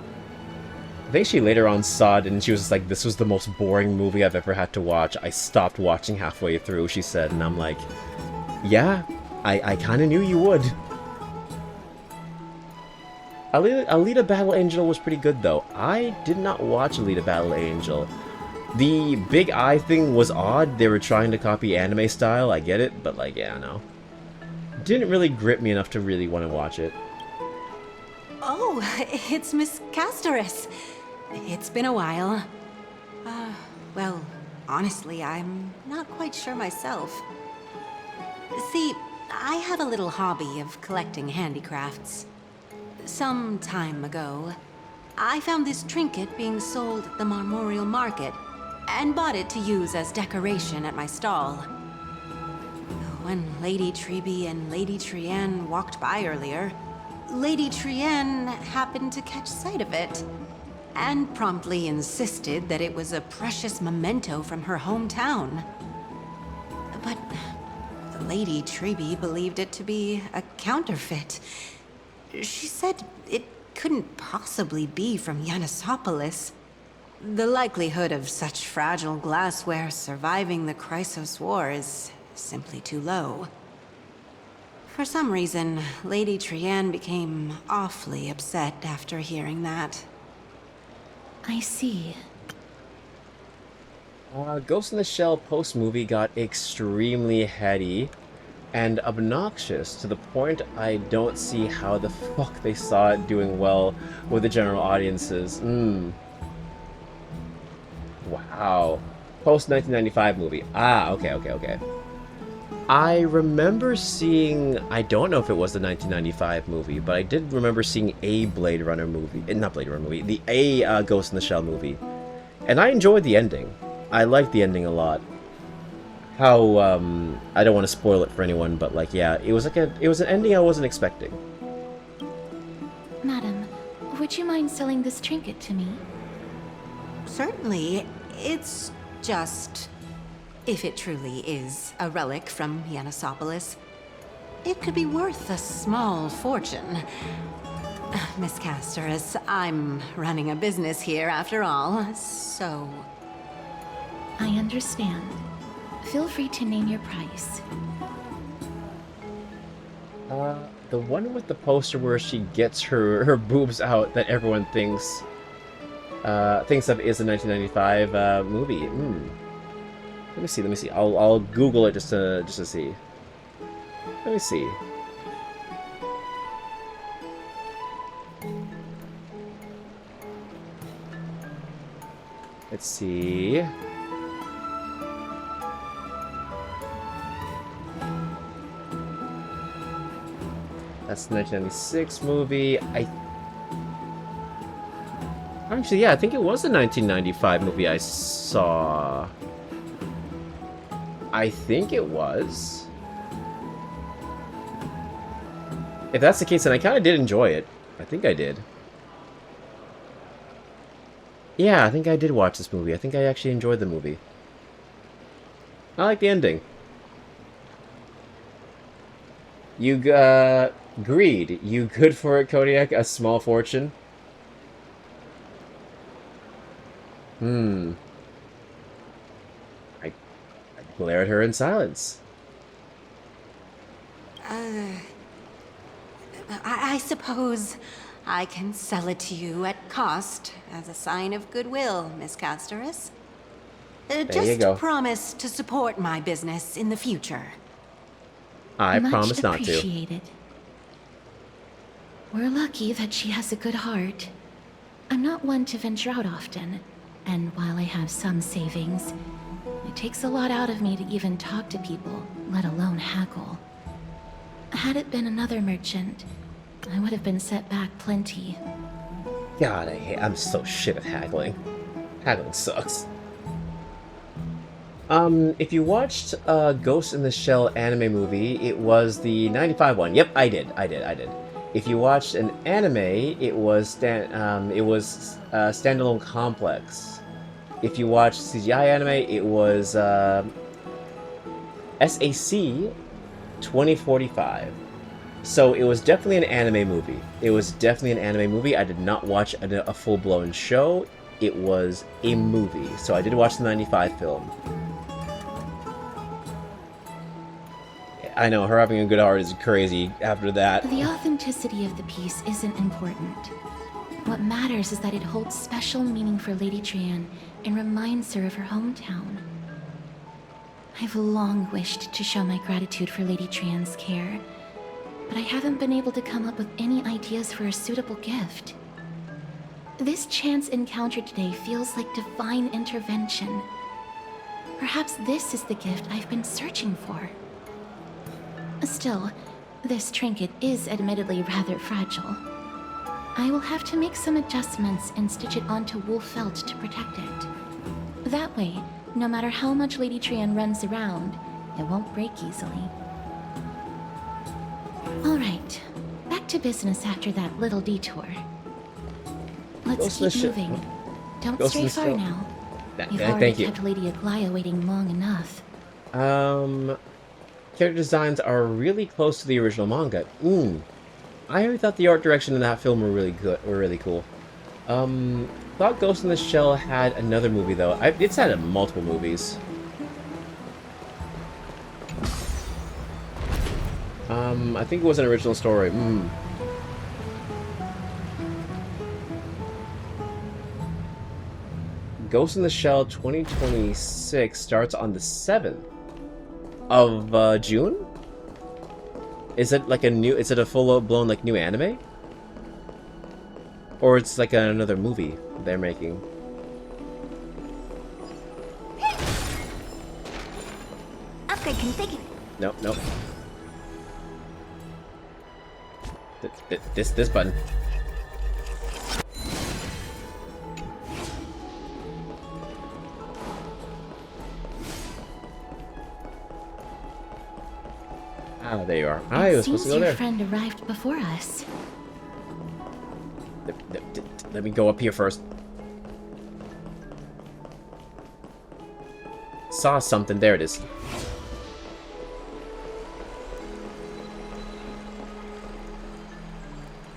I think she later on saw it, and she was just like, this was the most boring movie I've ever had to watch. I stopped watching halfway through, she said, and I'm like, yeah, I kind of knew you would. Alita Battle Angel was pretty good, though. I did not watch Alita Battle Angel. The big eye thing was odd. They were trying to copy anime style, I get it, but like, yeah, no. Didn't really grip me enough to really want to watch it. Oh, it's Miss Castoris. It's been a while. Well, honestly, I'm not quite sure myself. See, I have a little hobby of collecting handicrafts. Some time ago, I found this trinket being sold at the Memorial Market and bought it to use as decoration at my stall. When Lady Tribi and Lady Trian walked by earlier, Lady Trian happened to catch sight of it and promptly insisted that it was a precious memento from her hometown. But Lady Tribi believed it to be a counterfeit. She said it couldn't possibly be from Yanisopolis. The likelihood of such fragile glassware surviving the Chrysos War is simply too low. For some reason, Lady Trian became awfully upset after hearing that. I see. Ghost in the Shell post-movie got extremely heady and obnoxious to the point I don't see how the fuck they saw it doing well with the general audiences. Wow. Post-1995 movie. Ah, okay. I remember seeing, I don't know if it was the 1995 movie, but I did remember seeing a Blade Runner movie, not Blade Runner movie, a Ghost in the Shell movie. And I enjoyed the ending. I liked the ending a lot. How, I don't want to spoil it for anyone, but like, yeah, it was an ending I wasn't expecting. Madam, would you mind selling this trinket to me? Certainly. It's just... if it truly is a relic from Yanisopolis, it could be worth a small fortune. Miss Castoris, I'm running a business here after all, so... I understand. Feel free to name your price. The one with the poster where she gets her boobs out that everyone thinks of is a 1995 movie. Let me see. I'll Google it just to see. Let me see. Let's see. That's the 1996 movie. Actually, yeah, I think it was the 1995 movie I saw. I think it was. If that's the case, then I kind of did enjoy it. I think I did. Yeah, I think I did watch this movie. I think I actually enjoyed the movie. I like the ending. You, Greed. You good for it, Kodiak? A small fortune? I glare at her in silence. I suppose I can sell it to you at cost as a sign of goodwill, Miss Castoris. Just promise to support my business in the future. I promise not to. Much appreciated. We're lucky that she has a good heart. I'm not one to venture out often, and while I have some savings, it takes a lot out of me to even talk to people, let alone haggle. Had it been another merchant, I would have been set back plenty. God, I'm so shit at haggling. Haggling sucks. If you watched Ghost in the Shell anime movie, it was the 95 one. Yep, I did. If you watched an anime, it was Standalone Complex. If you watched CGI anime, it was SAC 2045. So it was definitely an anime movie. I did not watch a full-blown show. It was a movie. So I did watch the 95 film. I know, her having a good heart is crazy after that. The authenticity of the piece isn't important. What matters is that it holds special meaning for Lady Trian and reminds her of her hometown. I've long wished to show my gratitude for Lady Trian's care, but I haven't been able to come up with any ideas for a suitable gift. This chance encounter today feels like divine intervention. Perhaps this is the gift I've been searching for. Still, this trinket is admittedly rather fragile. I will have to make some adjustments and stitch it onto wool felt to protect it. That way, no matter how much Lady Trian runs around, it won't break easily. Alright, back to business after that little detour. Let's keep moving. Don't stray far now. You've already kept Lady Aglaya waiting long enough. Character designs are really close to the original manga. I always thought the art direction in that film were really cool. Thought Ghost in the Shell had another movie though. It's had multiple movies. I think it was an original story. Ghost in the Shell 2026 starts on the 7th of June? Is it like is it a full-blown like new anime? Or it's like another movie they're making? Upgrade configured. Nope. This button. Ah, there you are. I was supposed to go there. Your friend arrived before us. Let me go up here first. Saw something. There it is.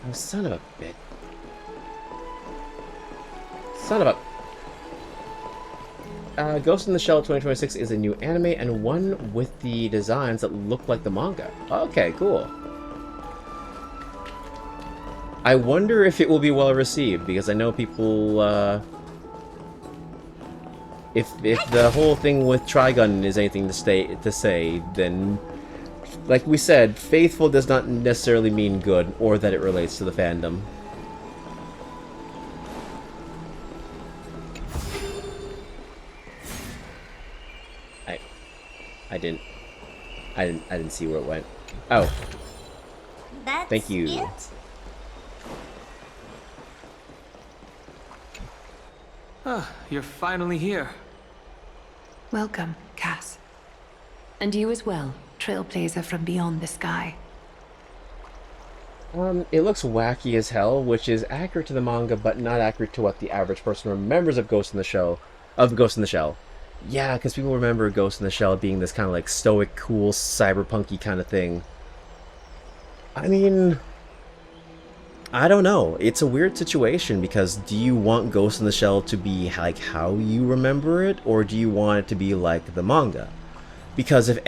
Oh, son of a bitch. Son of a... Ghost in the Shell 2026 is a new anime and one with the designs that look like the manga. Okay, cool. I wonder if it will be well received, because I know people, if the whole thing with Trigun is anything to say, then, like we said, faithful does not necessarily mean good, or that it relates to the fandom. I didn't see where it went. Oh. That Thank you. Ah, you're finally here. Welcome, Cass. And you as well, trailblazer from beyond the sky. It looks wacky as hell, which is accurate to the manga, but not accurate to what the average person remembers of Ghost in the Shell. Yeah, because people remember Ghost in the Shell being this kind of like stoic, cool, cyberpunky kind of thing. I mean, I don't know. It's a weird situation because do you want Ghost in the Shell to be like how you remember it, or do you want it to be like the manga? Because if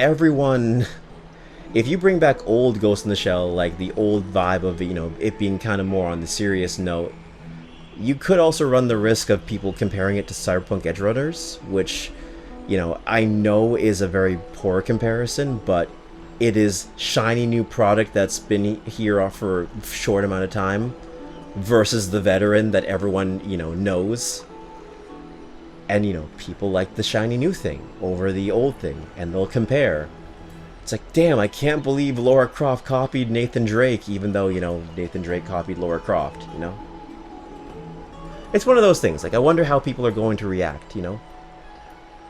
you bring back old Ghost in the Shell, like the old vibe of, you know, it being kind of more on the serious note, you could also run the risk of people comparing it to Cyberpunk Edge Runners, which, you know, I know is a very poor comparison, but it is shiny new product that's been here for a short amount of time versus the veteran that everyone, you know, knows. And, you know, people like the shiny new thing over the old thing, and they'll compare. It's like, damn, I can't believe Lara Croft copied Nathan Drake, even though, you know, Nathan Drake copied Lara Croft, you know? It's one of those things. Like, I wonder how people are going to react, you know?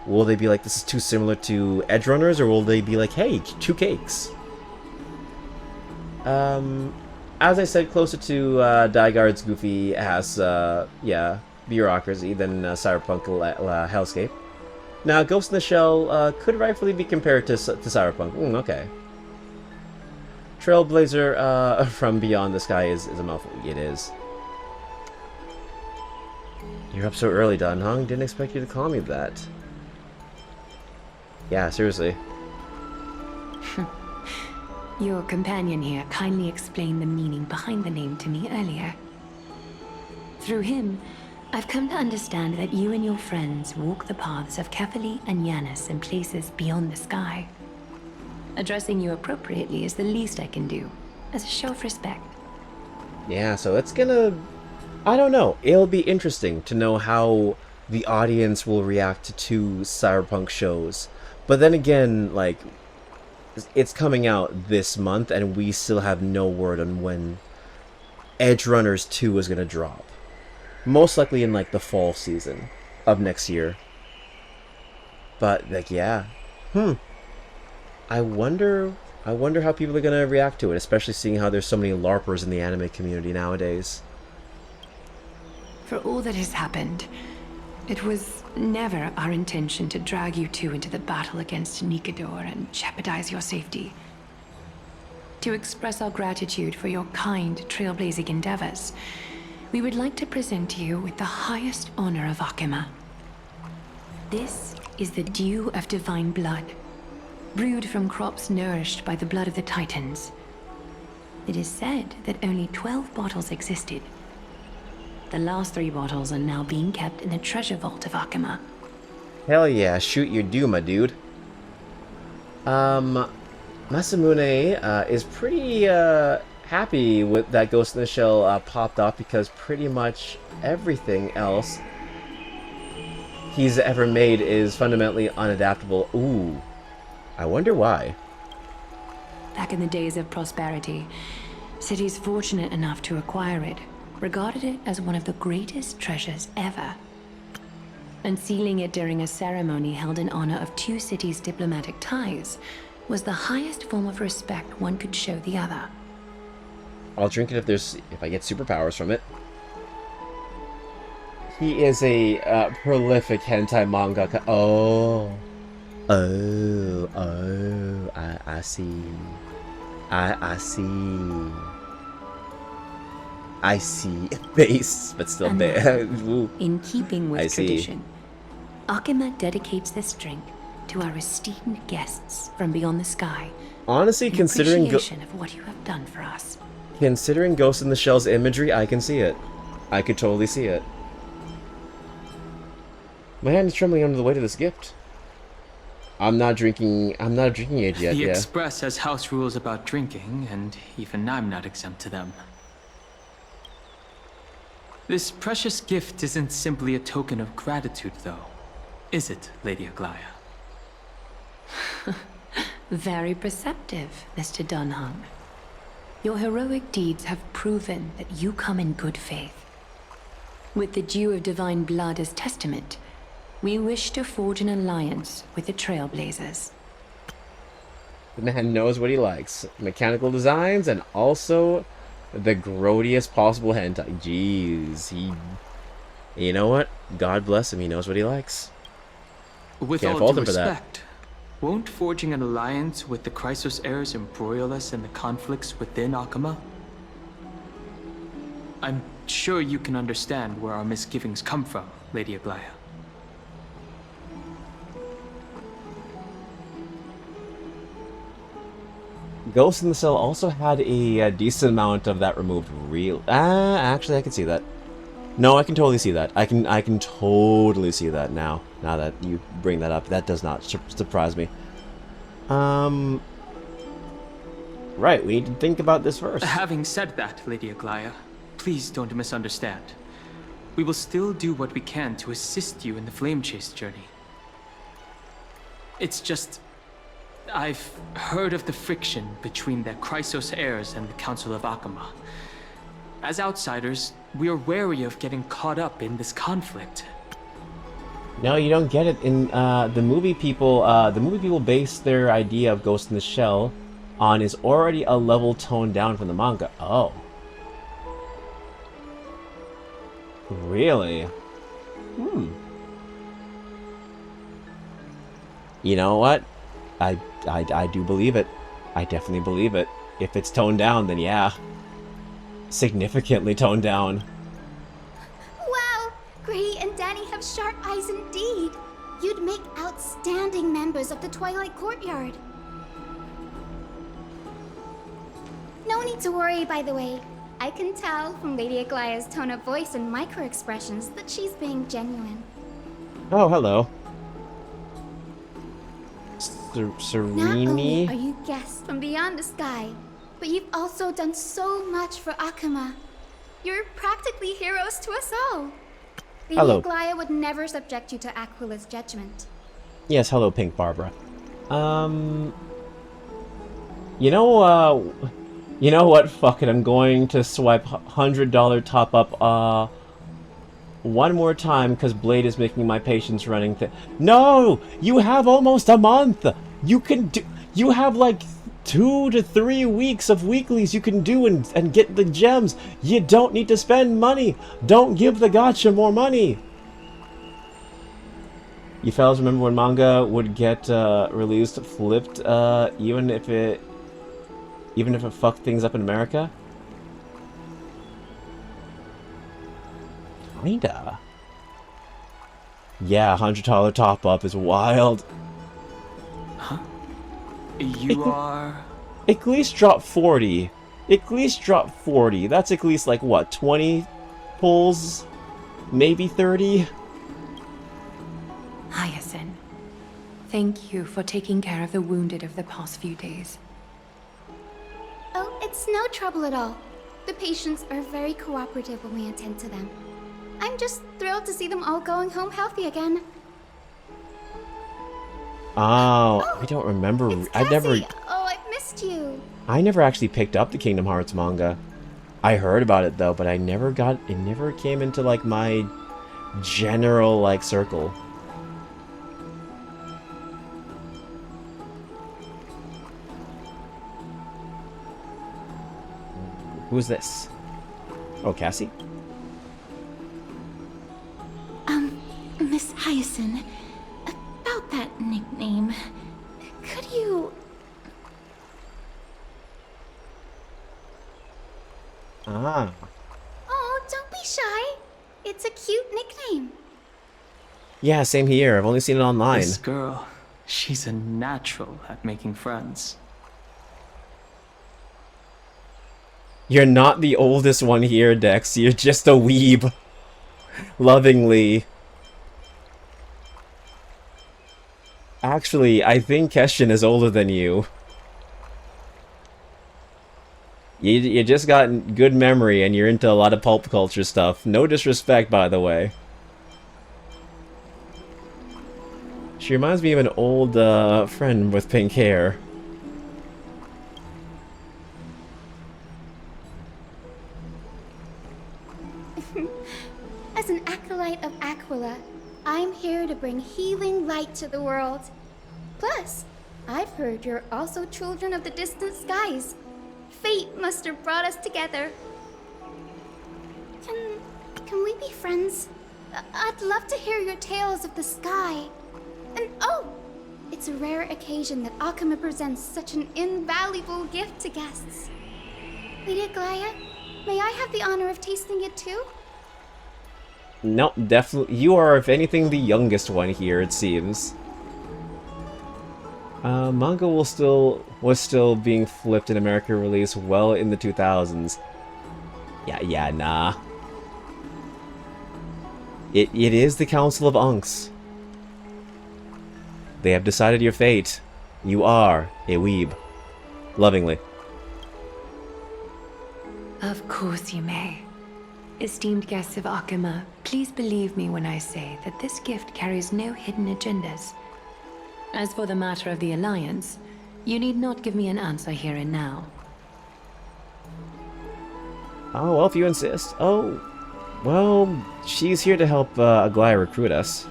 Will they be like, this is too similar to Edge Runners, or will they be like, hey, two cakes? As I said, closer to Dygard's goofy ass, yeah, bureaucracy than Cyberpunk Hellscape. Now, Ghost in the Shell could rightfully be compared to Cyberpunk. Okay. Trailblazer from Beyond the Sky is a mouthful. It is. You're up so early, Dan Hong. Didn't expect you to call me that. Yeah, seriously. Your companion here kindly explained the meaning behind the name to me earlier. Through him, I've come to understand that you and your friends walk the paths of Kefali and Yanis in places beyond the sky. Addressing you appropriately is the least I can do, as a show of respect. Yeah, so it's gonna... I don't know. It'll be interesting to know how the audience will react to Cyberpunk shows. But then again, like, it's coming out this month, and we still have no word on when Edge Runners 2 is gonna drop. Most likely in, like, the fall season of next year. But, like, yeah. I wonder how people are gonna react to it, especially seeing how there's so many LARPers in the anime community nowadays. For all that has happened, it was never our intention to drag you two into the battle against Nikador and jeopardize your safety. To express our gratitude for your kind, trailblazing endeavors, we would like to present you with the highest honor of Akima. This is the dew of divine blood, brewed from crops nourished by the blood of the Titans. It is said that only 12 bottles existed. The last 3 bottles are now being kept in the treasure vault of Akima. Hell yeah, shoot your dew, my dude. Masamune is pretty happy with that Ghost in the Shell popped off, because pretty much everything else he's ever made is fundamentally unadaptable. Ooh, I wonder why. Back in the days of prosperity, cities fortunate enough to acquire it regarded it as one of the greatest treasures ever. Unsealing it during a ceremony held in honor of 2 cities' diplomatic ties was the highest form of respect one could show the other. I'll drink it if I get superpowers from it. He is a prolific hentai mangaka. I see. I see. I see. Base, but still there. In keeping with tradition, Akima dedicates this drink to our esteemed guests from beyond the sky. Honestly, considering appreciation of what you have done for us. Considering Ghost in the Shell's imagery, I can see it. I could totally see it. My hand is trembling under the weight of this gift. I'm not drinking age yet. The Express has house rules about drinking, and even I'm not exempt to them. This precious gift isn't simply a token of gratitude, though, is it, Lady Aglaya? Very perceptive, Mr. Dunham. Your heroic deeds have proven that you come in good faith. With the dew of divine blood as testament, we wish to forge an alliance with the Trailblazers. The man knows what he likes. Mechanical designs and also the grodiest possible hentai. Jeez, you know what? God bless him, he knows what he likes. With Can't all fault due him for that. respect, won't forging an alliance with the Chrysos heirs embroil us in the conflicts within Akama? I'm sure you can understand where our misgivings come from, Lady Aglaya. Ghost in the Cell also had a decent amount of that removed. Actually, I can see that. No, I can totally see that. I can totally see that now. Now that you bring that up, that does not surprise me. Right, we need to think about this first. Having said that, Lady Aglaya, please don't misunderstand. We will still do what we can to assist you in the Flame Chase journey. It's just, I've heard of the friction between the Chrysos heirs and the Council of Akama. As outsiders, we are wary of getting caught up in this conflict. No, you don't get it. In the movie people base their idea of Ghost in the Shell on is already a level toned down from the manga. Oh. Really? You know what? I do believe it. I definitely believe it. If it's toned down, then yeah. Significantly toned down. Wow! Gray and Danny have sharp eyes indeed. You'd make outstanding members of the Twilight Courtyard. No need to worry, by the way. I can tell from Lady Aglaya's tone of voice and micro-expressions that she's being genuine. Oh, hello. Not Serini? only are you guests from beyond the sky, but you've also done so much for Akama. You're practically heroes to us all. Lady Hello. Aglaya would never subject you to Aquila's judgment. Yes, hello, Pink Barbara. You know what? Fuck it. I'm going to swipe $100 top up, one more time because Blade is making my patience running thin. No! You have almost a month! You have like 2 to 3 weeks of weeklies you can do and get the gems. You don't need to spend money. Don't give the gacha more money. You fellas remember when manga would get released flipped, even if it fucked things up in America? Kinda. Yeah, $100 top up is wild. Huh? You are... At least drop 40. At least drop 40. That's at least like what, 20 pulls? Maybe 30? Hyacinth, thank you for taking care of the wounded of the past few days. Oh, it's no trouble at all. The patients are very cooperative when we attend to them. I'm just thrilled to see them all going home healthy again. Oh, I don't remember. Oh, I've missed you. I never actually picked up the Kingdom Hearts manga. I heard about it though, but it never came into like my general like circle. Who's this? Oh, Cassie? Miss Hyacinth, about that nickname, could you... Ah. Oh, don't be shy. It's a cute nickname. Yeah, same here. I've only seen it online. This girl, she's a natural at making friends. You're not the oldest one here, Dex. You're just a weeb. Lovingly. Actually, I think Keshin is older than you. You just got good memory and you're into a lot of pulp culture stuff. No disrespect, by the way. She reminds me of an old friend with pink hair. Twilight of Aquila, I'm here to bring healing light to the world. Plus, I've heard you're also children of the distant skies. Fate must have brought us together. Can we be friends? I'd love to hear your tales of the sky. And oh, it's a rare occasion that Akama presents such an invaluable gift to guests. Lady Aglaya, may I have the honor of tasting it too? No, definitely. You are, if anything, the youngest one here, it seems. Manga was still being flipped in American release well in the 2000s. Yeah, nah. It is the Council of Unks. They have decided your fate. You are a weeb. Lovingly. Of course you may. Esteemed guests of Akama, please believe me when I say that this gift carries no hidden agendas. As for the matter of the Alliance, you need not give me an answer here and now. Oh, well, if you insist. Oh, well, she's here to help Aglaya recruit us.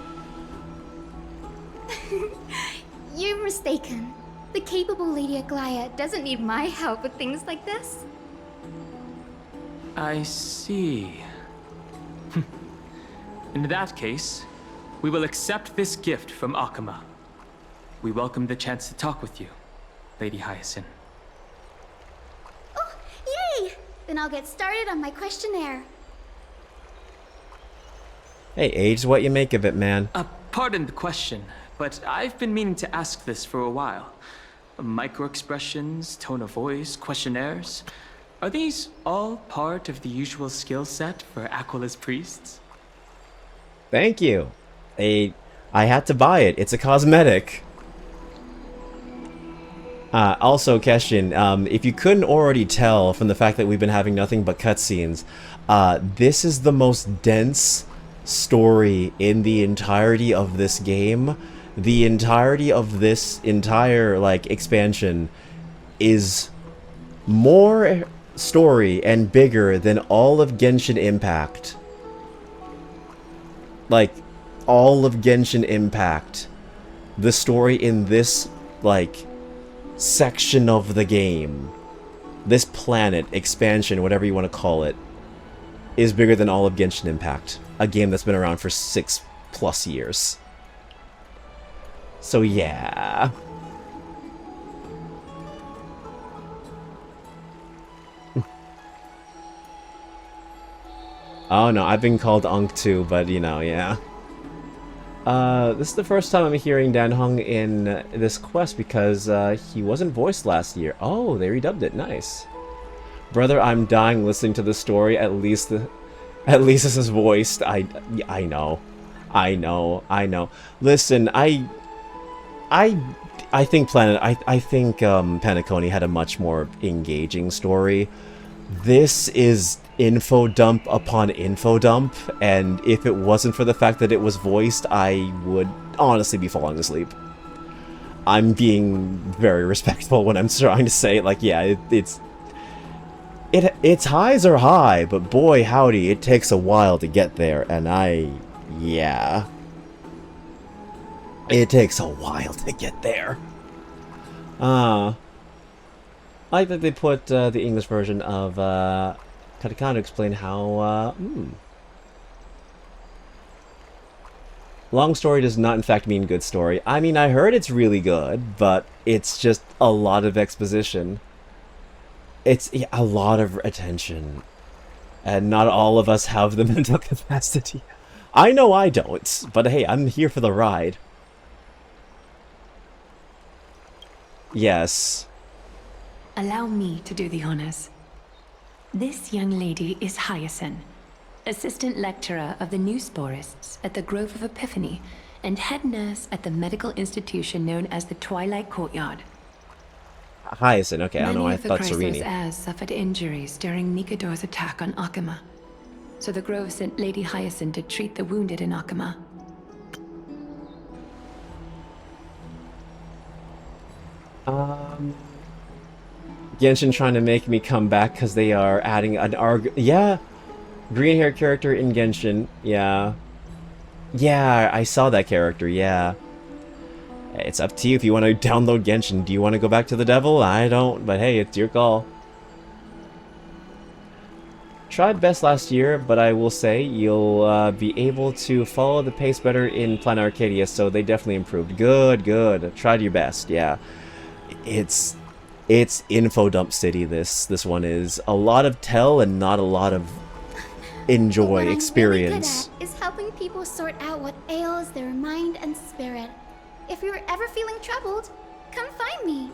You're mistaken. The capable Lady Aglaya doesn't need my help with things like this. I see. In that case, we will accept this gift from Akama. We welcome the chance to talk with you, Lady Hyacinth. Oh, yay! Then I'll get started on my questionnaire. Hey, age what you make of it, man. Pardon the question, but I've been meaning to ask this for a while. Micro-expressions, tone of voice, questionnaires. Are these all part of the usual skill set for Aquila's priests? Thank you. I had to buy it. It's a cosmetic. Also, question, if you couldn't already tell from the fact that we've been having nothing but cutscenes, this is the most dense story in the entirety of this game. The entirety of this entire, like, expansion is more story and bigger than all of Genshin Impact. Like, all of Genshin Impact. The story in this, like, section of the game, this planet, expansion, whatever you want to call it, is bigger than all of Genshin Impact. A game that's been around for 6+ years. So yeah. Oh no, I've been called Unk too, but you know, yeah. This is the first time I'm hearing Dan Heng in this quest because he wasn't voiced last year. Oh, they redubbed it. Nice. Brother, I'm dying listening to the story. At least this is voiced. I know. Listen, I think Panaconi had a much more engaging story. This is info dump upon info dump, and if it wasn't for the fact that it was voiced, I would honestly be falling asleep. I'm being very respectful when I'm trying to say it. Like, yeah, its highs are high, but boy howdy, it takes a while to get there, and yeah. It takes a while to get there. I like that they put the English version of Katakana to explain how, long story does not in fact mean good story. I mean, I heard it's really good, but it's just a lot of exposition. It's a lot of attention. And not all of us have the mental capacity. I know I don't, but hey, I'm here for the ride. Yes. Allow me to do the honors. This young lady is Hyacinth, assistant lecturer of the new sporists at the Grove of Epiphany and head nurse at the medical institution known as the Twilight Courtyard. Hyacinth, okay, I don't know why I thought Many of the Serene. Chrysos heirs suffered injuries during Nikado's attack on Akama, so the Grove sent Lady Hyacinth to treat the wounded in Akama. Genshin trying to make me come back because they are adding an yeah, green hair character in Genshin, yeah. Yeah, I saw that character, yeah. It's up to you if you want to download Genshin. Do you want to go back to the devil? I don't, but hey, it's your call. Tried best last year, but I will say you'll be able to follow the pace better in Planarcadia, so they definitely improved. Good, good. Tried your best, yeah. It's info dump city, this one is. A lot of tell and not a lot of enjoy, experience. What I'm really good at is helping people sort out what ails their mind and spirit. If you're ever feeling troubled, come find me.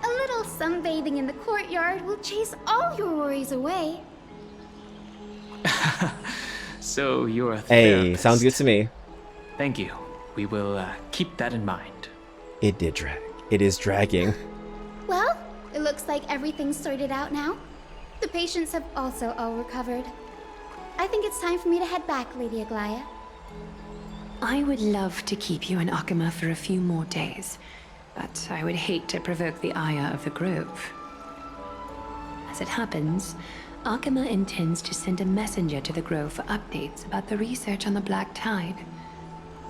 A little sunbathing in the courtyard will chase all your worries away. So you're a Hey, therapist. sounds good to me. Thank you. We will keep that in mind. It did drag. It is dragging. Well, it looks like everything's sorted out now. The patients have also all recovered. I think it's time for me to head back, Lady Aglaya. I would love to keep you in Akuma for a few more days, but I would hate to provoke the ire of the Grove. As it happens, Akuma intends to send a messenger to the Grove for updates about the research on the Black Tide.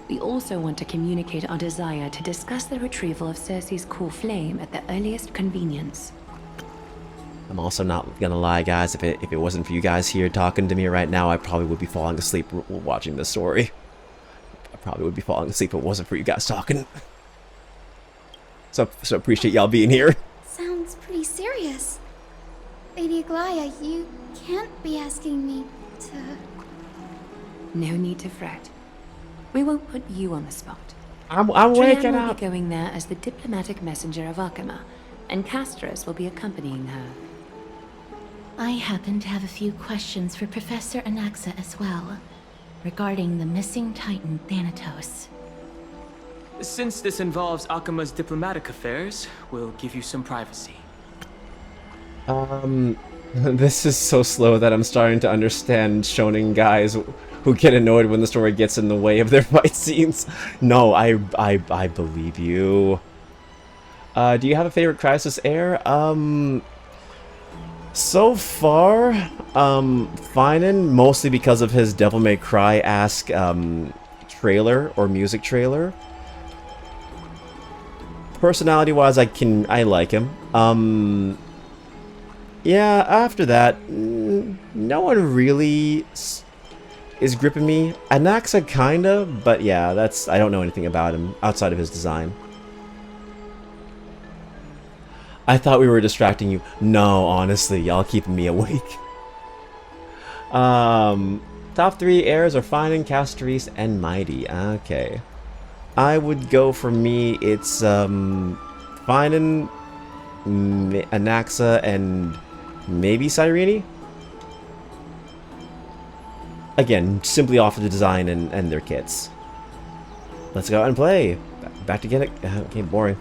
We also want to communicate our desire to discuss the retrieval of Cersei's core flame at the earliest convenience. I'm also not gonna lie, guys, if it wasn't for you guys here talking to me right now, I probably would be falling asleep watching this story. I probably would be falling asleep if it wasn't for you guys talking. So appreciate y'all being here. Sounds pretty serious. Lady Aglaya, you can't be asking me to... No need to fret. We won't put you on the spot. I'm Trian waking will up. be going there as the diplomatic messenger of Akuma, and Castris will be accompanying her. I happen to have a few questions for Professor Anaxa as well, regarding the missing Titan Thanatos. Since this involves Akuma's diplomatic affairs, we'll give you some privacy. This is so slow that I'm starting to understand shonen guys who get annoyed when the story gets in the way of their fight scenes. No, I believe you. Do you have a favorite Crisis heir? So far, Finan, mostly because of his Devil May Cry-esque trailer or music trailer. Personality-wise, I like him. Yeah, after that, no one really is gripping me. Anaxa kinda, but yeah, I don't know anything about him outside of his design. I thought we were distracting you. No, honestly, y'all keeping me awake. Top 3 heirs are Finan, Castris, and Myedi. Okay. I would go for me, it's Finan, Anaxa, and maybe Cyrene? Again, simply off of the design and their kits. Let's go out and play. Back to get it. Okay, boring.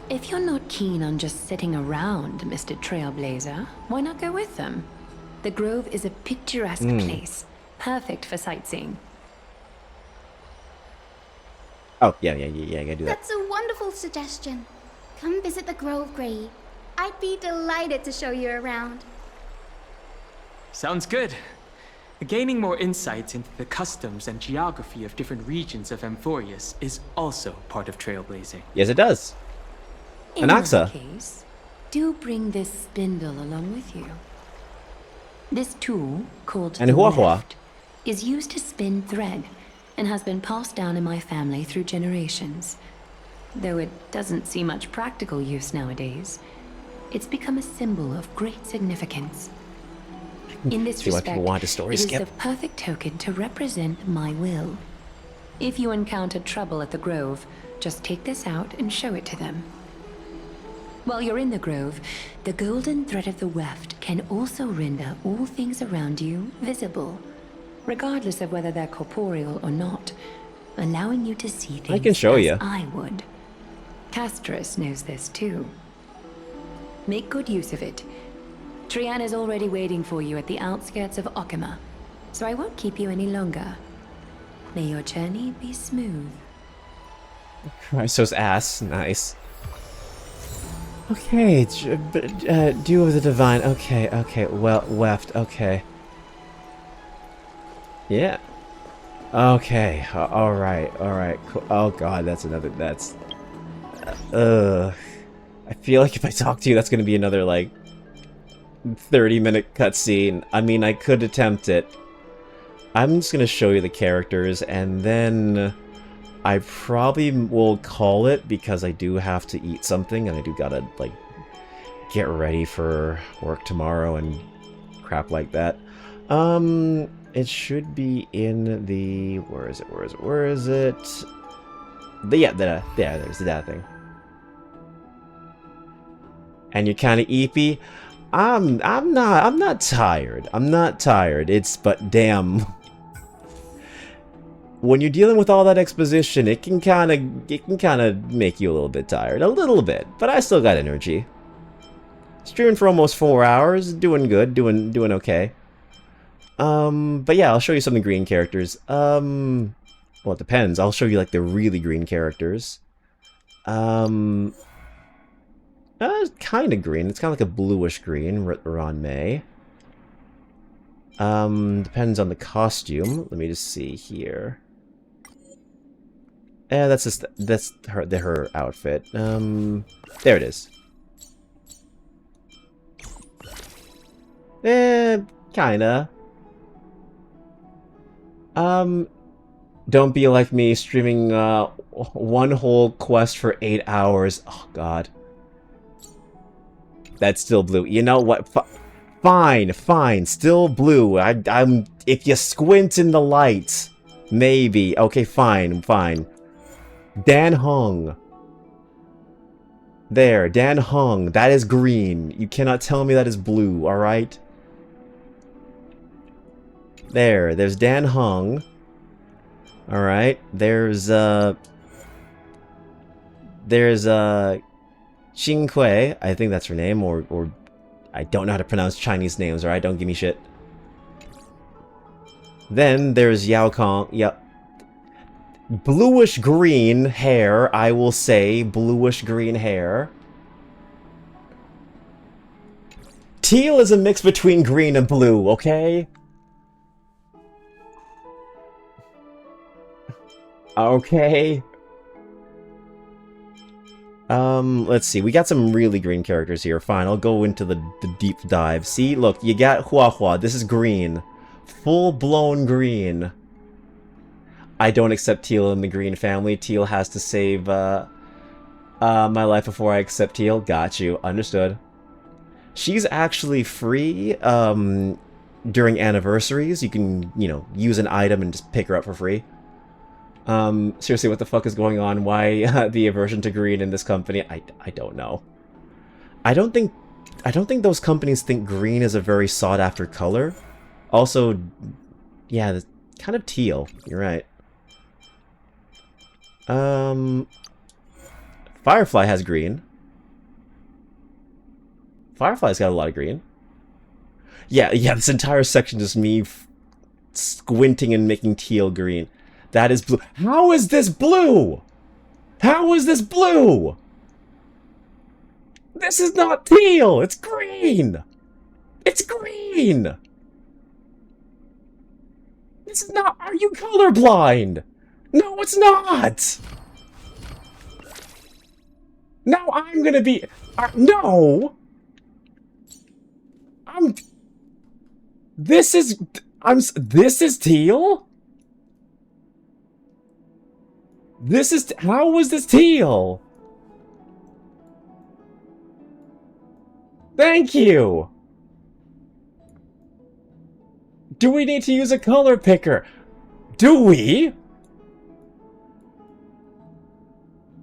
If you're not keen on just sitting around, Mr. Trailblazer, why not go with them? The Grove is a picturesque place, perfect for sightseeing. Oh, yeah, I gotta do that. That's a wonderful suggestion. Come visit the Grove, Grey. I'd be delighted to show you around. Sounds good. Gaining more insights into the customs and geography of different regions of Amphorius is also part of trailblazing. Yes, it does. In Anaxa. that case, do bring this spindle along with you. This tool, called And the Huahua. weft, is used to spin thread and has been passed down in my family through generations. Though it doesn't see much practical use nowadays, it's become a symbol of great significance. In this See why respect, people want a story it is skip. the perfect token to represent my will. If you encounter trouble at the Grove, just take this out and show it to them. While you're in the Grove, the golden thread of the weft can also render all things around you visible, regardless of whether they're corporeal or not, allowing you to see things I can show as you. I would. Castris knows this too. Make good use of it. Trian is already waiting for you at the outskirts of Akuma, so I won't keep you any longer. May your journey be smooth. Chrysos ass. Nice. Okay, Dew of the Divine. Okay, well, weft. Okay. Yeah. Okay, alright, cool. Oh god, that's another, that's... I feel like if I talk to you, that's gonna be another, like, 30-minute cutscene. I mean, I could attempt it. I'm just gonna show you the characters, and then I probably will call it, because I do have to eat something, and I do gotta, like, get ready for work tomorrow and crap like that. It should be in the... Where is it? Yeah, there's that thing. And you're kind of eepy. I'm not tired. I'm not tired. But damn. When you're dealing with all that exposition, it can kind of make you a little bit tired. A little bit, but I still got energy. Streaming for almost 4 hours, doing good, doing okay. But yeah, I'll show you some of the green characters. Well, it depends. I'll show you, like, the really green characters. Kind of green. It's kind of like a bluish green, Ron May. Depends on the costume. Let me just see here. That's her outfit. There it is. Kinda. Don't be like me, streaming, one whole quest for 8 hours. Oh, God. That's still blue. You know what? Fine. Still blue. I'm... If you squint in the light, maybe. Okay, fine. Dan Hung. There, Dan Hung. That is green. You cannot tell me that is blue, alright? There's Dan Hung. Alright, there's Xing Kui, I think that's her name, or I don't know how to pronounce Chinese names, alright? Don't give me shit. Then there's Yao Kong, yep. Bluish green hair, I will say, bluish green hair. Teal is a mix between green and blue, okay? Okay. Let's see. We got some really green characters here. Fine, I'll go into the deep dive. See, look, you got Hua Hua. This is green. Full-blown green. I don't accept Teal in the green family. Teal has to save, my life before I accept Teal. Got you. Understood. She's actually free, during anniversaries. You can, you know, use an item and just pick her up for free. Seriously, what the fuck is going on? Why the aversion to green in this company? I don't know. I don't think those companies think green is a very sought after color. Also, yeah, kind of teal. You're right. Firefly has green. Firefly's got a lot of green. Yeah, this entire section is me squinting and making teal green. That is blue. How is this blue? How is this blue? This is not teal. It's green. It's green. This is not... Are you colorblind? No, it's not. Now I'm gonna be... no. This is... This is teal? This is... How was this teal? Thank you! Do we need to use a color picker? Do we?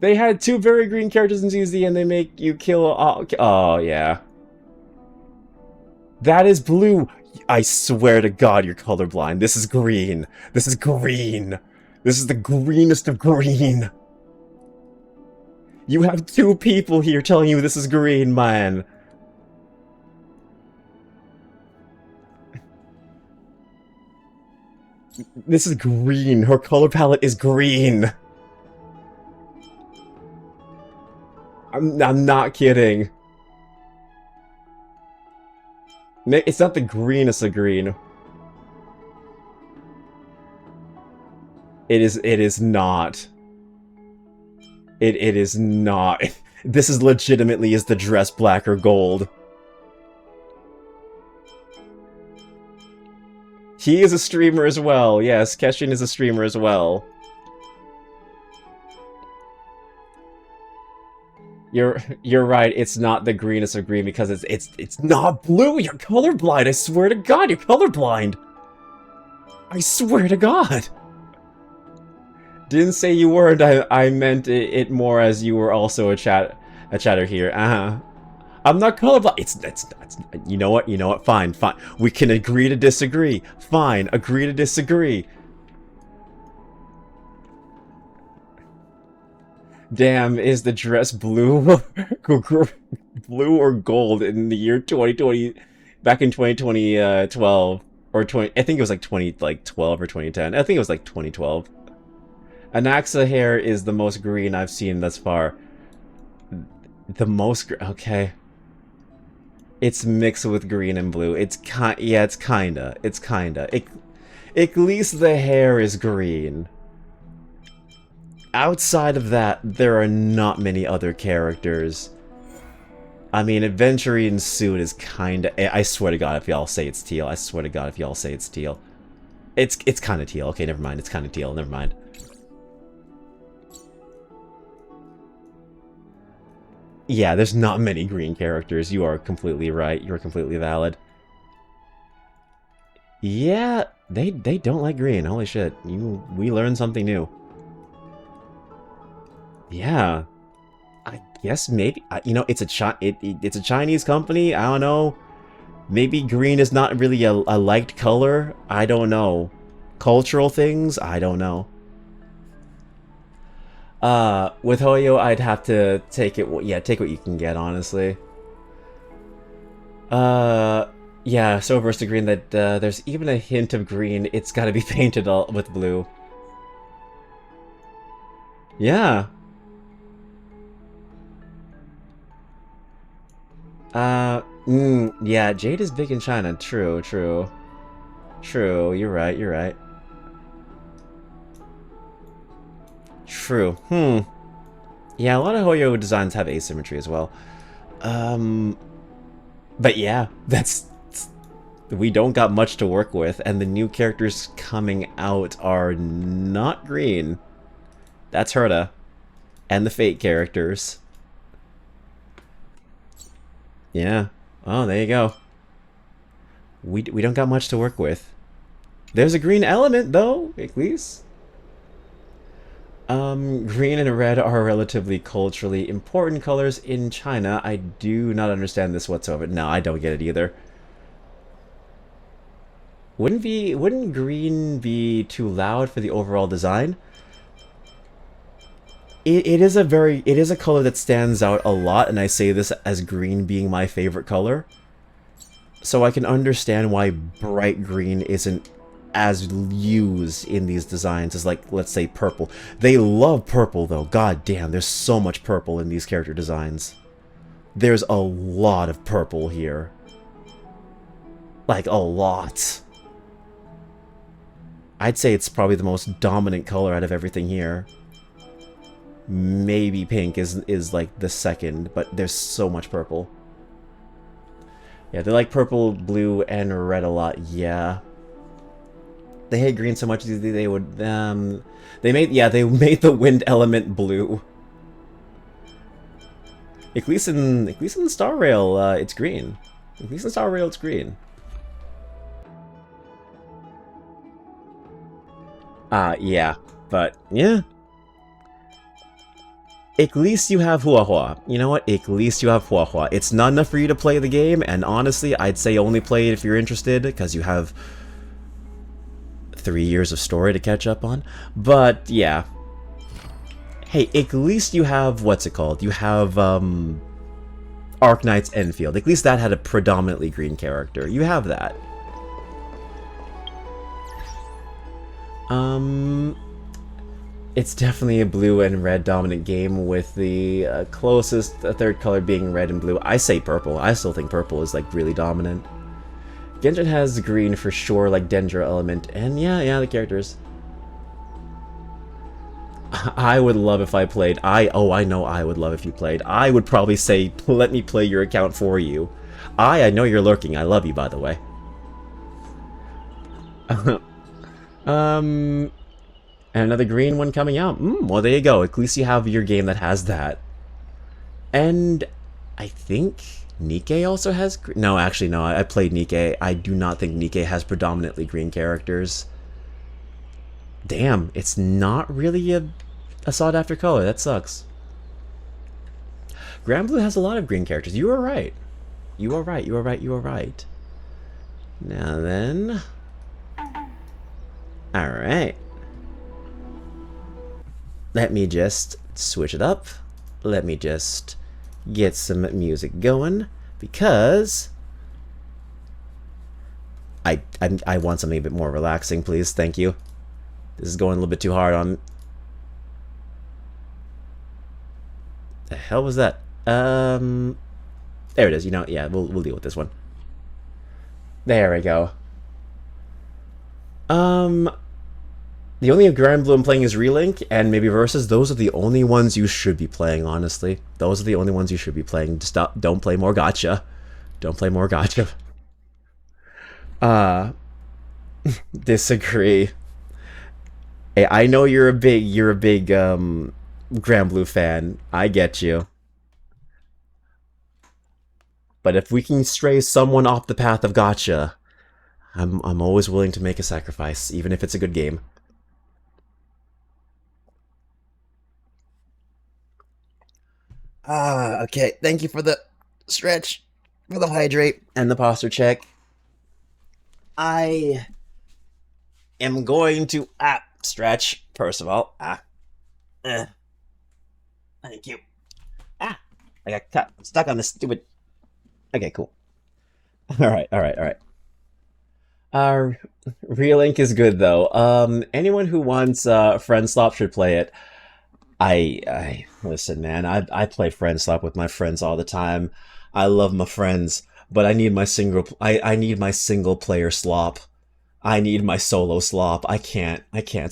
They had two very green characters in ZZ and they make you kill... Oh, yeah. That is blue. I swear to God you're colorblind. This is green. This is green. This is the greenest of green. You have two people here telling you this is green, man. This is green. Her color palette is green. I'm not kidding. It's not the greenest of green. It is not. It is not. This is legitimately is the dress black or gold. He is a streamer as well. Yes, Keshin is a streamer as well. You're right. It's not the greenest of green because it's not blue. You're colorblind. I swear to God, you're colorblind. I swear to God. Didn't say you weren't. I meant it more as you were also a chatter here. I'm not colorblind. It's you know what? You know what? Fine. We can agree to disagree. Fine. Agree to disagree. Damn, is the dress blue blue or gold in the year 2020, back in 2012 or 20, I think it was like 2012 or 2010. I think it was like 2012. Anaxa hair is the most green I've seen thus far. The most okay. It's mixed with green and blue. It's kinda. At least the hair is green. Outside of that, there are not many other characters. I mean, Adventurine's suit is kinda... I swear to God if y'all say it's teal. I swear to God if y'all say it's teal. It's kinda teal. Okay, never mind. It's kinda teal. Never mind. Yeah, there's not many green characters. You are completely right. You are completely valid. Yeah, they don't like green. Holy shit. We learned something new. Yeah, I guess maybe you know it's a Chinese company. I don't know. Maybe green is not really a liked color. I don't know. Cultural things. I don't know. With Hoyo, I'd have to take it. Yeah, take what you can get. Honestly. Yeah. So versus the green that there's even a hint of green. It's got to be painted all with blue. Yeah. Yeah, Jade is big in China. True. You're right. True. Yeah, a lot of Hoyo designs have asymmetry as well. But yeah, we don't got much to work with, and the new characters coming out are not green. That's Herta. And the Fate characters. Yeah. Oh, there you go. We don't got much to work with. There's a green element, though, at least. Green and red are relatively culturally important colors in China. I do not understand this whatsoever. No, I don't get it either. Wouldn't green be too loud for the overall design? It is a color that stands out a lot, and I say this as green being my favorite color. So I can understand why bright green isn't as used in these designs as, like, let's say purple. They love purple though. God damn, there's so much purple in these character designs. There's a lot of purple here. Like, a lot. I'd say it's probably the most dominant color out of everything here. Maybe pink is like the second, but there's so much purple. Yeah, they like purple, blue, and red a lot. Yeah, they hate green so much they would they made the wind element blue. At least in Star Rail, it's green. At least in Star Rail, it's green. Yeah, but yeah. At least you have Hua Hua. You know what? At least you have Hua Hua. It's not enough for you to play the game, and honestly, I'd say only play it if you're interested, because you have 3 years of story to catch up on. But, yeah. Hey, at least you have, what's it called? You have, Arknight's Enfield. At least that had a predominantly green character. You have that. It's definitely a blue and red dominant game, with the closest third color being red and blue. I say purple. I still think purple is like really dominant. Genshin has green for sure, like Dendro element, and yeah, the characters. I would love if I played. I know I would love if you played. I would probably say, let me play your account for you. I know you're lurking. I love you, by the way. And another green one coming out. Well, there you go. At least you have your game that has that. And I think Nikke also has... No, actually, no. I played Nikke. I do not think Nikke has predominantly green characters. Damn, it's not really a sought-after color. That sucks. Granblue has a lot of green characters. You are right. You are right. You are right. You are right. Now then... Alright. Let me just switch it up. Let me just get some music going, because I want something a bit more relaxing, please. Thank you. This is going a little bit too hard on... The hell was that? There it is. You know, yeah, we'll deal with this one. There we go. The only Granblue I'm playing is Relink and maybe Versus. Those are the only ones you should be playing, honestly. Those are the only ones you should be playing. Don't play more gacha. Don't play more gacha. Disagree. Hey, I know you're a big Granblue fan. I get you. But if we can stray someone off the path of gacha, I'm always willing to make a sacrifice, even if it's a good game. Okay. Thank you for the stretch, for the hydrate, and the posture check. I am going to stretch first of all. Thank you. I got cut. I'm stuck on this stupid. Okay, cool. All right. Relink is good though. Anyone who wants Friend Slop should play it. I listen, man. I play Friend Slop with my friends all the time. I love my friends, but I need my I need my single player slop. I need my solo slop. I can't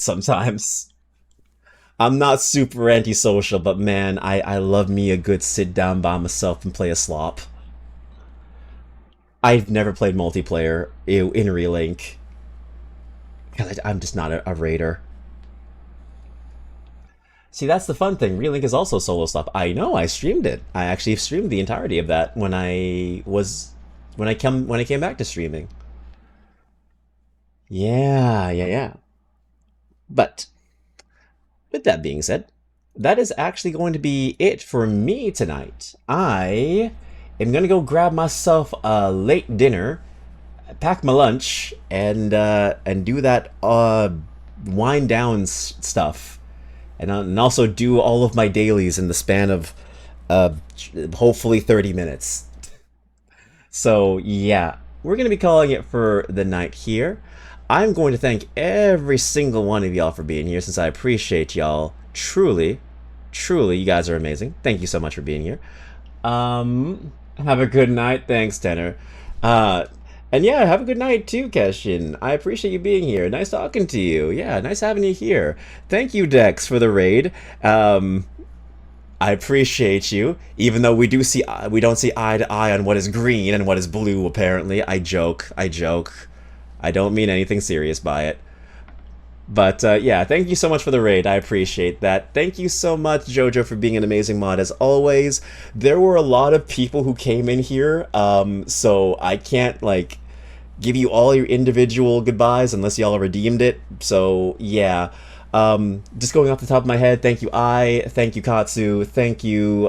sometimes. I'm not super antisocial, but man, I love me a good sit down by myself and play a slop. I've never played multiplayer in Relink. Because I'm just not a raider. See, that's the fun thing. Relink is also solo slop. I know, I streamed it. I actually streamed the entirety of that when I came back to streaming. Yeah. But with that being said, that is actually going to be it for me tonight. I am going to go grab myself a late dinner, pack my lunch, and do that wind down stuff. And also do all of my dailies in the span of hopefully 30 minutes. So yeah, we're going to be calling it for the night here. I'm going to thank every single one of y'all for being here, since I appreciate y'all. Truly, you guys are amazing. Thank you so much for being here. Have a good night. Thanks, Tenor. And yeah, have a good night too, Keshin. I appreciate you being here. Nice talking to you. Yeah, nice having you here. Thank you, Dex, for the raid. I appreciate you, even though we don't see eye to eye on what is green and what is blue, apparently. I joke. I don't mean anything serious by it. But yeah, thank you so much for the raid. I appreciate that. Thank you so much, Jojo, for being an amazing mod as always. There were a lot of people who came in here, so I can't, like, give you all your individual goodbyes unless y'all redeemed it. So yeah, just going off the top of my head, thank you thank you Katsu, thank you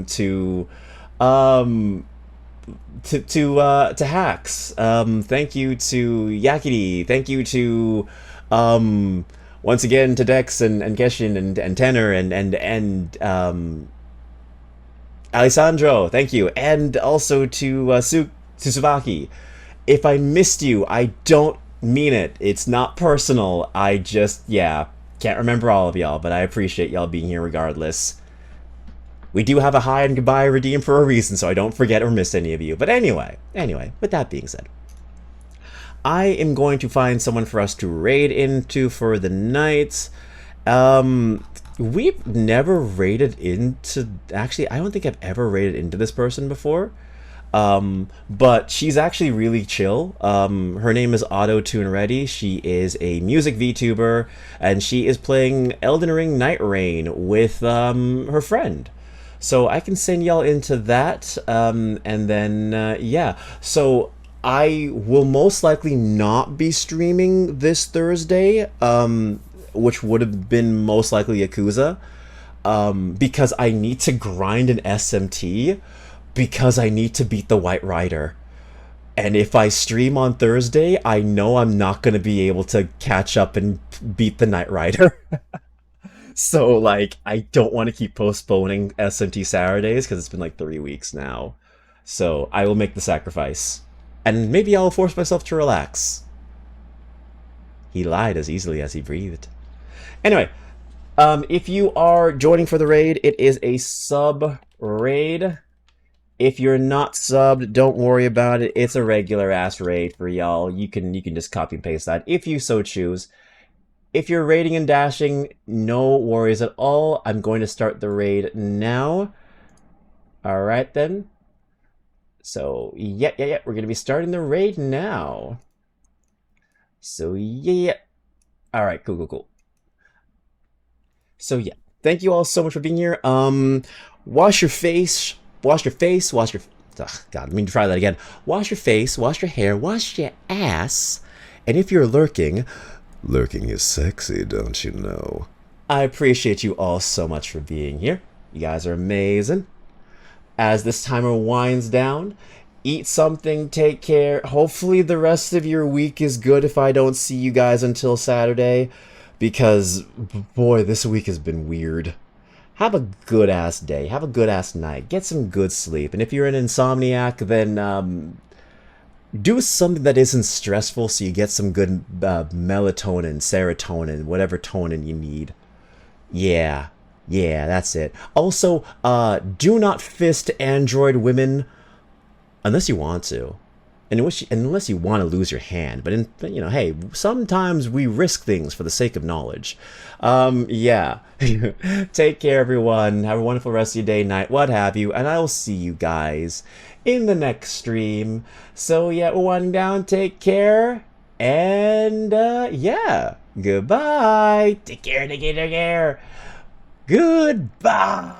to Hacks, thank you to Yakity, thank you to once again to Dex and Keshin and Tenor and Alessandro, thank you, and also to Tsubaki. If I missed you, I don't mean it. It's not personal. I just, yeah, can't remember all of y'all, but I appreciate y'all being here regardless. We do have a hi and goodbye redeem for a reason, so I don't forget or miss any of you. But anyway, with that being said, I am going to find someone for us to raid into for the night. we've never raided into... Actually, I don't think I've ever raided into this person before. But she's actually really chill. Her name is Auto-Tune Ready. She is a music VTuber, and she is playing Elden Ring Night Rain with her friend. So I can send y'all into that, and then, yeah. So I will most likely not be streaming this Thursday, which would have been most likely Yakuza, because I need to grind an SMT, because I need to beat the White Rider. And if I stream on Thursday, I know I'm not going to be able to catch up and beat the Knight Rider. So, like, I don't want to keep postponing SMT Saturdays, because it's been like 3 weeks now. So, I will make the sacrifice. And maybe I'll force myself to relax. He lied as easily as he breathed. Anyway, if you are joining for the raid, it is a sub-raid. If you're not subbed, don't worry about it. It's a regular-ass raid for y'all. You can just copy and paste that if you so choose. If you're raiding and dashing, no worries at all. I'm going to start the raid now. Alright then. So, yeah. We're going to be starting the raid now. So, yeah. Alright, cool. So, yeah. Thank you all so much for being here. Wash your face. Ugh, God, let me try that again. Wash your face, wash your hair, wash your ass. And if you're lurking is sexy, don't you know? I appreciate you all so much for being here. You guys are amazing. As this timer winds down, eat something, take care. Hopefully the rest of your week is good if I don't see you guys until Saturday. Because, boy, this week has been weird. Have a good-ass day. Have a good-ass night. Get some good sleep. And if you're an insomniac, then do something that isn't stressful so you get some good melatonin, serotonin, whatever tonin you need. Yeah, that's it. Also, do not fist android women unless you want to. And unless you want to lose your hand. But, hey, sometimes we risk things for the sake of knowledge. Yeah. Take care, everyone. Have a wonderful rest of your day, night, what have you. And I will see you guys in the next stream. So, yeah, we're winding down. Take care. And, yeah. Goodbye. Take care. Goodbye.